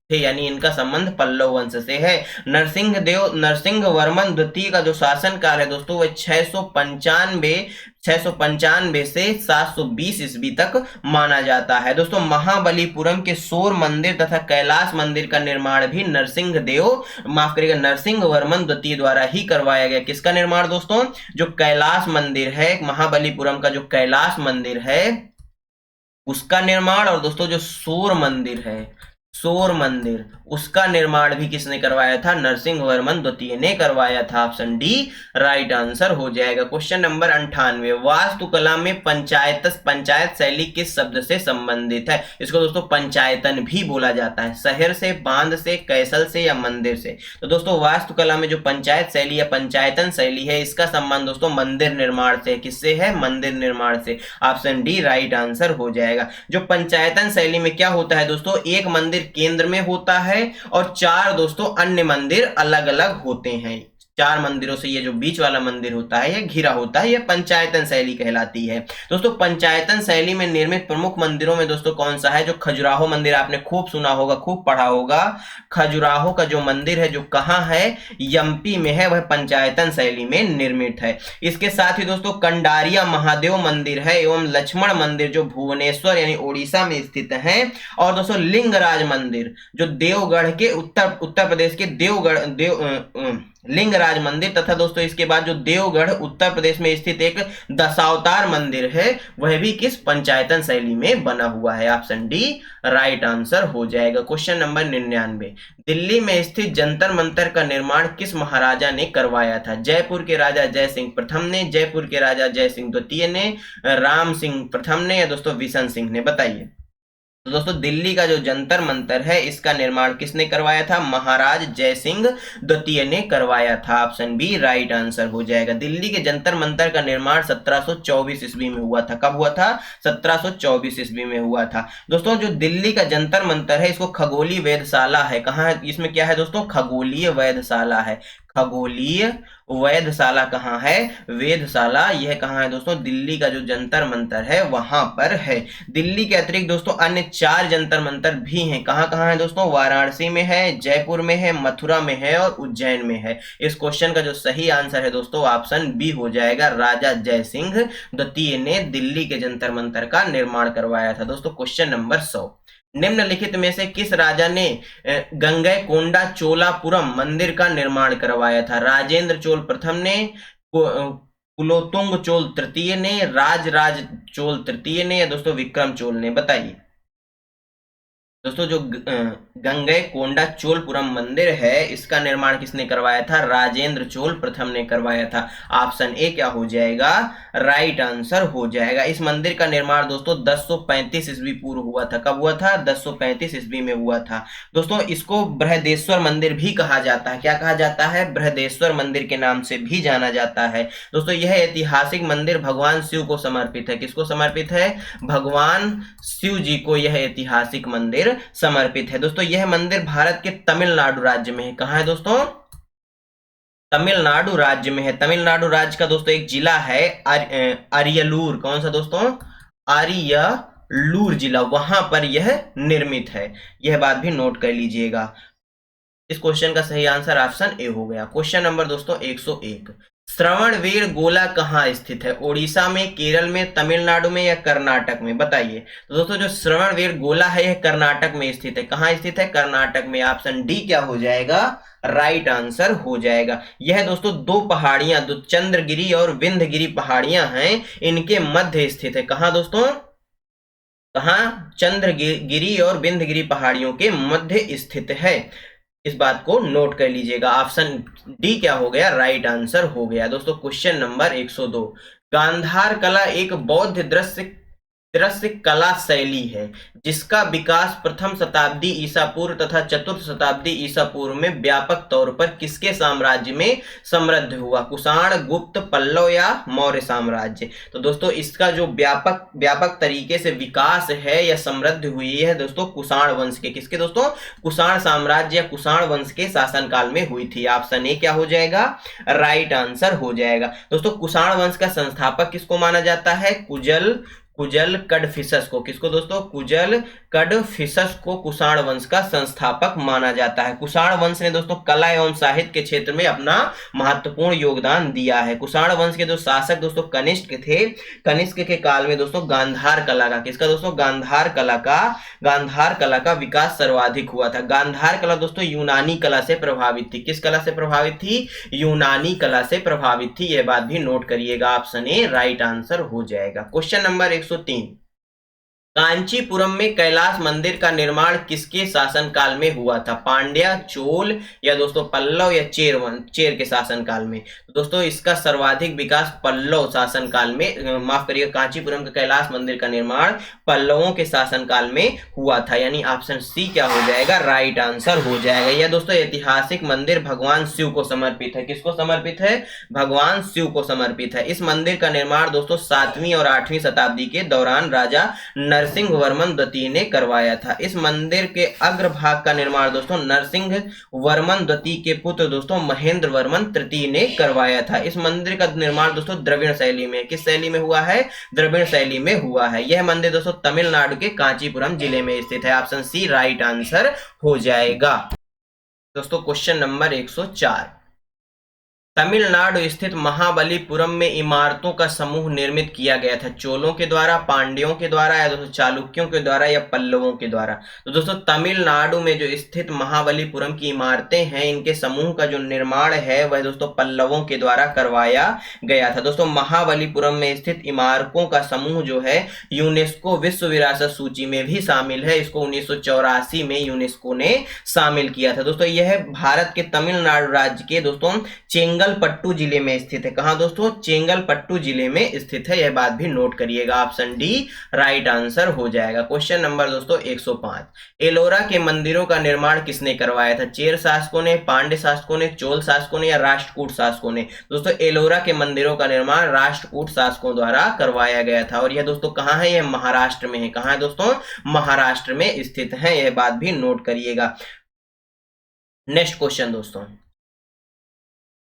थे, यानी इनका संबंध पल्लव वंश से है। नरसिंह वर्मन द्वितीय का जो शासनकाल है दोस्तों वह 695 से 720 ईस्वी तक माना जाता है। दोस्तों महाबलीपुरम के सौर मंदिर तथा कैलाश मंदिर का निर्माण भी नरसिंह वर्मन द्वितीय द्वारा ही करवाया गया। किसका निर्माण दोस्तों? जो कैलाश मंदिर है, महाबलीपुरम का जो कैलाश मंदिर है उसका निर्माण, और दोस्तों जो सौर मंदिर उसका निर्माण भी किसने करवाया था? नरसिंह वर्मन द्वितीय ने करवाया था। ऑप्शन डी राइट आंसर हो जाएगा। क्वेश्चन नंबर 98, वास्तुकला में पंचायत शैली किस शब्द से संबंधित है? इसको दोस्तों पंचायतन भी बोला जाता है। शहर से, बांध से, कैसल से या मंदिर से? तो दोस्तों वास्तुकला में जो पंचायत शैली या पंचायतन शैली है इसका संबंध दोस्तों मंदिर निर्माण से। किससे है? मंदिर निर्माण से। ऑप्शन डी राइट आंसर हो जाएगा। जो पंचायतन शैली में क्या होता है दोस्तों? एक मंदिर केंद्र में होता है और 4 दोस्तों अन्य मंदिर अलग अलग होते हैं। 4 मंदिरों से ये जो बीच वाला मंदिर होता है ये घिरा होता है। ये पंचायतन शैली कहलाती है। दोस्तों पंचायतन शैली में निर्मित प्रमुख मंदिरों में दोस्तों कौन सा है? जो खजुराहो मंदिर आपने खूब सुना होगा, खूब पढ़ा होगा। खजुराहो का जो मंदिर है जो कहाँ है? एमपी में है, वह पंचायतन शैली में निर्मित है। इसके साथ ही दोस्तों कंडारिया महादेव मंदिर है एवं लक्ष्मण मंदिर जो भुवनेश्वर यानी ओडिशा में स्थित है। और दोस्तों लिंगराज मंदिर जो देवगढ़ के उत्तर प्रदेश के लिंगराज मंदिर, तथा दोस्तों इसके बाद जो देवगढ़ उत्तर प्रदेश में स्थित एक दशावतार मंदिर है वह भी किस? पंचायतन शैली में बना हुआ है। ऑप्शन डी राइट आंसर हो जाएगा। क्वेश्चन नंबर 99, दिल्ली में स्थित जंतर मंतर का निर्माण किस महाराजा ने करवाया था? जयपुर के राजा जय सिंह प्रथम ने, जयपुर के राजा जय सिंह द्वितीय ने, राम सिंह प्रथम ने या दोस्तों विशन सिंह ने? बताइए। तो दोस्तों दिल्ली का जो जंतर मंतर है इसका निर्माण किसने करवाया था? महाराज जयसिंह द्वितीय ने करवाया था। ऑप्शन बी राइट आंसर हो जाएगा। दिल्ली के जंतर मंतर का निर्माण 1724 ईस्वी में हुआ था। कब हुआ था? 1724 ईस्वी में हुआ था। दोस्तों जो दिल्ली का जंतर मंतर है इसको खगोलीय वेधशाला है। कहाँ है? इसमें क्या है दोस्तों? खगोलीय वेधशाला है। खगोलीय वेधशाला कहाँ है? वेधशाला यह कहाँ है दोस्तों? दिल्ली का जो जंतर मंतर है वहां पर है। दिल्ली के अतिरिक्त दोस्तों अन्य 4 जंतर मंतर भी हैं। कहाँ कहाँ है दोस्तों? वाराणसी में है, जयपुर में है, मथुरा में है और उज्जैन में है। इस क्वेश्चन का जो सही आंसर है दोस्तों ऑप्शन बी हो जाएगा। राजा जयसिंह द्वितीय ने दिल्ली के जंतर मंतर का निर्माण करवाया था। दोस्तों क्वेश्चन नंबर 100, निम्नलिखित में से किस राजा ने गंगईकोंडा चोलापुरम मंदिर का निर्माण करवाया था? राजेंद्र चोल प्रथम ने, कुलोत्तुंग चोल तृतीय ने, राजराज चोल तृतीय ने या दोस्तों विक्रम चोल ने? बताइए दोस्तों। जो गंगईकोंडा चोलपुरम मंदिर है इसका निर्माण किसने करवाया था? राजेंद्र चोल प्रथम ने करवाया था। ऑप्शन ए क्या हो जाएगा? राइट आंसर हो जाएगा। इस मंदिर का निर्माण दोस्तों 1035 ईस्वी पूर्व हुआ था। कब हुआ था? 1035 ईस्वी में हुआ था। दोस्तों इसको बृहदेश्वर मंदिर भी कहा जाता है। क्या कहा जाता है? बृहदेश्वर मंदिर के नाम से भी जाना जाता है। दोस्तों यह ऐतिहासिक मंदिर भगवान शिव को समर्पित है। किसको समर्पित है? भगवान शिव जी को यह ऐतिहासिक मंदिर समर्पित है। दोस्तों यह मंदिर भारत के तमिलनाडु राज्य में है। कहां है दोस्तों? तमिलनाडु राज्य में है। तमिलनाडु राज्य का दोस्तों एक जिला है अरियलूर। कौन सा दोस्तों? अरियलूर जिला, वहां पर यह निर्मित है। यह बात भी नोट कर लीजिएगा। इस क्वेश्चन का सही आंसर ऑप्शन ए हो गया। क्वेश्चन नंबर दोस्तों 101, श्रवणबेल गोला कहाँ स्थित है? ओडिशा में, केरल में, तमिलनाडु में या कर्नाटक में? बताइए। तो दोस्तों जो श्रवणबेल गोला है यह कर्नाटक में स्थित है। कहाँ स्थित है? कर्नाटक में। ऑप्शन डी क्या हो जाएगा? राइट आंसर हो जाएगा। यह दोस्तों 2 पहाड़ियां, चंद्रगिरी और विंध्यगिरी पहाड़ियां हैं, इनके मध्य स्थित है। कहाँ दोस्तों? कहाँ? चंद्रगिरी और विंध्यगिरी पहाड़ियों के मध्य स्थित है। इस बात को नोट कर लीजिएगा। ऑप्शन डी क्या हो गया? राइट आंसर हो गया। दोस्तों क्वेश्चन नंबर 102, गांधार कला एक बौद्ध दृश्य कला शैली है जिसका विकास प्रथम शताब्दी ईसा पूर्व तथा चतुर्थ शताब्दी ईसा पूर्व में व्यापक तौर पर किसके साम्राज्य में समृद्ध हुआ? कुषाण, गुप्त, पल्लव या मौर्य साम्राज्य? तो दोस्तों इसका जो व्यापक तरीके से विकास है या समृद्ध हुई है दोस्तों कुषाण वंश के। किसके दोस्तों? कुषाण साम्राज्य या कुषाण वंश के शासनकाल में हुई थी। ऑप्शन ए क्या हो जाएगा? राइट आंसर हो जाएगा। दोस्तों कुषाण वंश का संस्थापक किसको माना जाता है? कुजल कड़फिसस को। किसको दोस्तों? कुजल कड़फिसस को कुषाण वंश का संस्थापक माना जाता है। कुषाण वंश ने दोस्तों कला एवं साहित्य के क्षेत्र में अपना महत्वपूर्ण योगदान दिया है। कुषाण वंश के जो शासक दोस्तों कनिष्क थे, कनिष्क के काल में दोस्तों गांधार कला का, किसका दोस्तों? गांधार कला का विकास सर्वाधिक हुआ था। गांधार कला दोस्तों यूनानी कला से प्रभावित थी। किस कला से प्रभावित थी? यूनानी कला से प्रभावित थी। यह बात भी नोट करिएगा। ऑप्शन ए राइट आंसर हो जाएगा। क्वेश्चन नंबर 103, कांचीपुरम में कैलाश मंदिर का निर्माण किसके शासनकाल में हुआ था? पांड्या, चोल या दोस्तों पल्लव या चेर के शासनकाल में? तो दोस्तों इसका सर्वाधिक विकास पल्लव शासनकाल में, माफ करिएगा, कांचीपुरम के कैलाश मंदिर का निर्माण पल्लवों के शासनकाल में हुआ था। यानी ऑप्शन सी क्या हो जाएगा? राइट आंसर हो जाएगा। यह दोस्तों ऐतिहासिक मंदिर भगवान शिव को समर्पित है। किसको समर्पित है? भगवान शिव को समर्पित है। इस मंदिर का निर्माण दोस्तों 7वीं और 8वीं शताब्दी के दौरान राजा नरसिंह वर्मन द्वितीय ने करवाया था। इस मंदिर के अग्रभाग का निर्माण दोस्तों नरसिंह वर्मन द्वितीय के पुत्र दोस्तों महेंद्र वर्मन तृतीय ने करवाया था। इस मंदिर का निर्माण दोस्तों द्रविड़ शैली में, किस शैली में हुआ है? द्रविड़ शैली में हुआ है। यह मंदिर दोस्तों तमिलनाडु के कांचीपुरम जिले में स्थित है। ऑप्शन सी राइट आंसर हो जाएगा। दोस्तों क्वेश्चन नंबर 104, तमिलनाडु स्थित महाबलीपुरम में इमारतों का समूह निर्मित किया गया था। चोलों के द्वारा, पांड्यों के द्वारा या दोस्तों चालुक्यों के द्वारा या पल्लवों के द्वारा? तो दोस्तों तमिलनाडु में जो स्थित महाबलीपुरम की इमारतें हैं इनके समूह का जो निर्माण है वह दोस्तों पल्लवों के द्वारा करवाया गया था। दोस्तों महाबलीपुरम में स्थित इमारतों का समूह जो है यूनेस्को विश्व विरासत सूची में भी शामिल है। इसको 1984 में यूनेस्को ने शामिल किया था। दोस्तों यह भारत के तमिलनाडु राज्य के दोस्तों चेंगल चेंगलपट्टू जिले में स्थित है। कहां दोस्तों? चेंगलपट्टू जिले में स्थित है, यह बात भी नोट करिएगा। ऑप्शन डी राइट आंसर हो जाएगा। क्वेश्चन नंबर दोस्तों 105, एलोरा के मंदिरों का निर्माण किसने करवाया था? चेर शासकों ने, पांड्य शासकों ने, चोल शासकों ने या राष्ट्रकूट शासकों ने? दोस्तों एलोरा के मंदिरों का निर्माण राष्ट्रकूट शासकों द्वारा करवाया गया था। और यह दोस्तों कहां है? यह महाराष्ट्र में है। कहां है दोस्तों? महाराष्ट्र में स्थित है, यह बात भी नोट करिएगा। नेक्स्ट क्वेश्चन दोस्तों,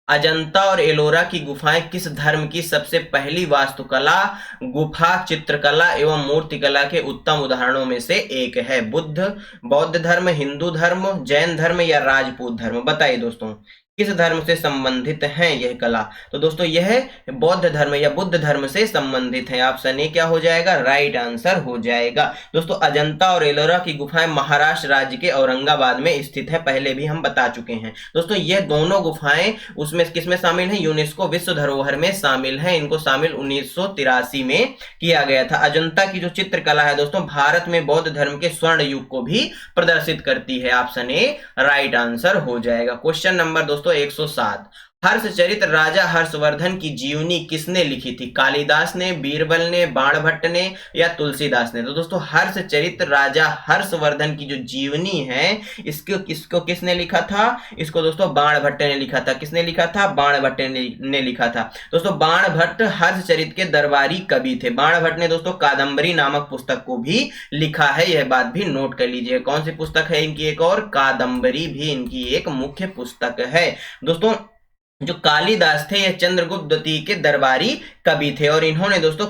अजंता और एलोरा की गुफाएं किस धर्म की सबसे पहली वास्तुकला, गुफा चित्रकला एवं मूर्तिकला के उत्तम उदाहरणों में से एक है? बुद्ध, बौद्ध धर्म, हिंदू धर्म, जैन धर्म या राजपूत धर्म? बताइए दोस्तों किस धर्म से संबंधित है यह कला? तो दोस्तों यह बौद्ध धर्म या बुद्ध धर्म से संबंधित है। ऑप्शन ए क्या हो जाएगा? राइट आंसर हो जाएगा। दोस्तों अजंता और एलोरा की गुफाएं महाराष्ट्र राज्य के औरंगाबाद में स्थित है, पहले भी हम बता चुके हैं। दोस्तों ये दोनों गुफाएं उसमें किसमें शामिल है? यूनेस्को विश्व धरोहर में शामिल है। इनको शामिल 1983 में किया गया था। अजंता की जो चित्रकला है दोस्तों भारत में बौद्ध धर्म के स्वर्ण युग को भी प्रदर्शित करती है। ऑप्शन ए राइट आंसर हो जाएगा। क्वेश्चन नंबर दोस्तों 107, हर्षचरित राजा हर्षवर्धन की जीवनी किसने लिखी थी? कालिदास ने, बीरबल ने, बाणभट्ट ने या तुलसीदास ने? तो दोस्तों हर्षचरित राजा हर्षवर्धन की जो जीवनी है इसको किसने लिखा था? इसको दोस्तों बाणभट्ट ने लिखा था। किसने लिखा था? बाणभट्ट ने लिखा था। दोस्तों बाणभट्ट हर्षचरित के दरबारी कवि थे। बाणभट्ट ने दोस्तों कादंबरी नामक पुस्तक को भी लिखा है, यह बात भी नोट कर लीजिए। कौन सी पुस्तक है इनकी? एक और कादंबरी भी इनकी एक मुख्य पुस्तक है। दोस्तों जो कालिदास थे ये चंद्रगुप्त द्वितीय के दरबारी कवि थे और इन्होंने दोस्तों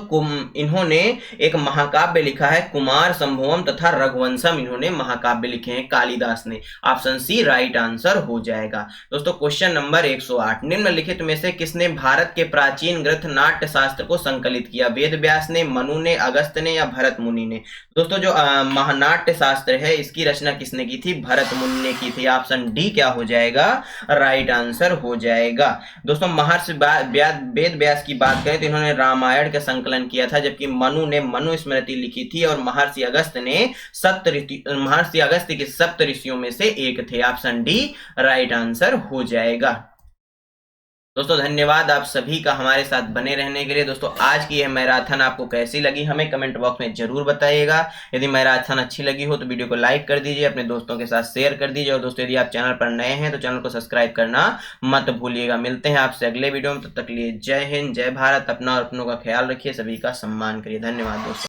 इन्होंने एक महाकाव्य लिखा है कुमार संभवम तथा रघुवंशम, इन्होंने महाकाव्य लिखे हैं कालिदास ने। ऑप्शन सी राइट आंसर हो जाएगा। दोस्तों क्वेश्चन नंबर 108, निम्नलिखित में से किसने भारत के प्राचीन ग्रंथ नाट्य शास्त्र को संकलित किया? वेद व्यास ने, मनु ने, अगस्त्य ने या भरत मुनि ने? दोस्तों जो महानाट्य शास्त्र है इसकी रचना किसने की थी? भरत मुनि ने की थी। ऑप्शन डी क्या हो जाएगा? राइट आंसर हो जाएगा। दोस्तों महर्षि वेद व्यास की बात करें तो इन्होंने रामायण का संकलन किया था, जबकि मनु ने मनु स्मृति लिखी थी और महर्षि अगस्त्य के सप्त ऋषियों में से एक थे। ऑप्शन डी राइट आंसर हो जाएगा। दोस्तों धन्यवाद आप सभी का हमारे साथ बने रहने के लिए। दोस्तों आज की यह मैराथन आपको कैसी लगी हमें कमेंट बॉक्स में जरूर बताइएगा। यदि मैराथन अच्छी लगी हो तो वीडियो को लाइक कर दीजिए, अपने दोस्तों के साथ शेयर कर दीजिए और दोस्तों यदि आप चैनल पर नए हैं तो चैनल को सब्सक्राइब करना मत भूलिएगा। मिलते हैं आपसे अगले वीडियो में, तब तक के लिए जय हिंद, जय भारत। अपना और अपनों का ख्याल रखिए, सभी का सम्मान करिए। धन्यवाद दोस्तों।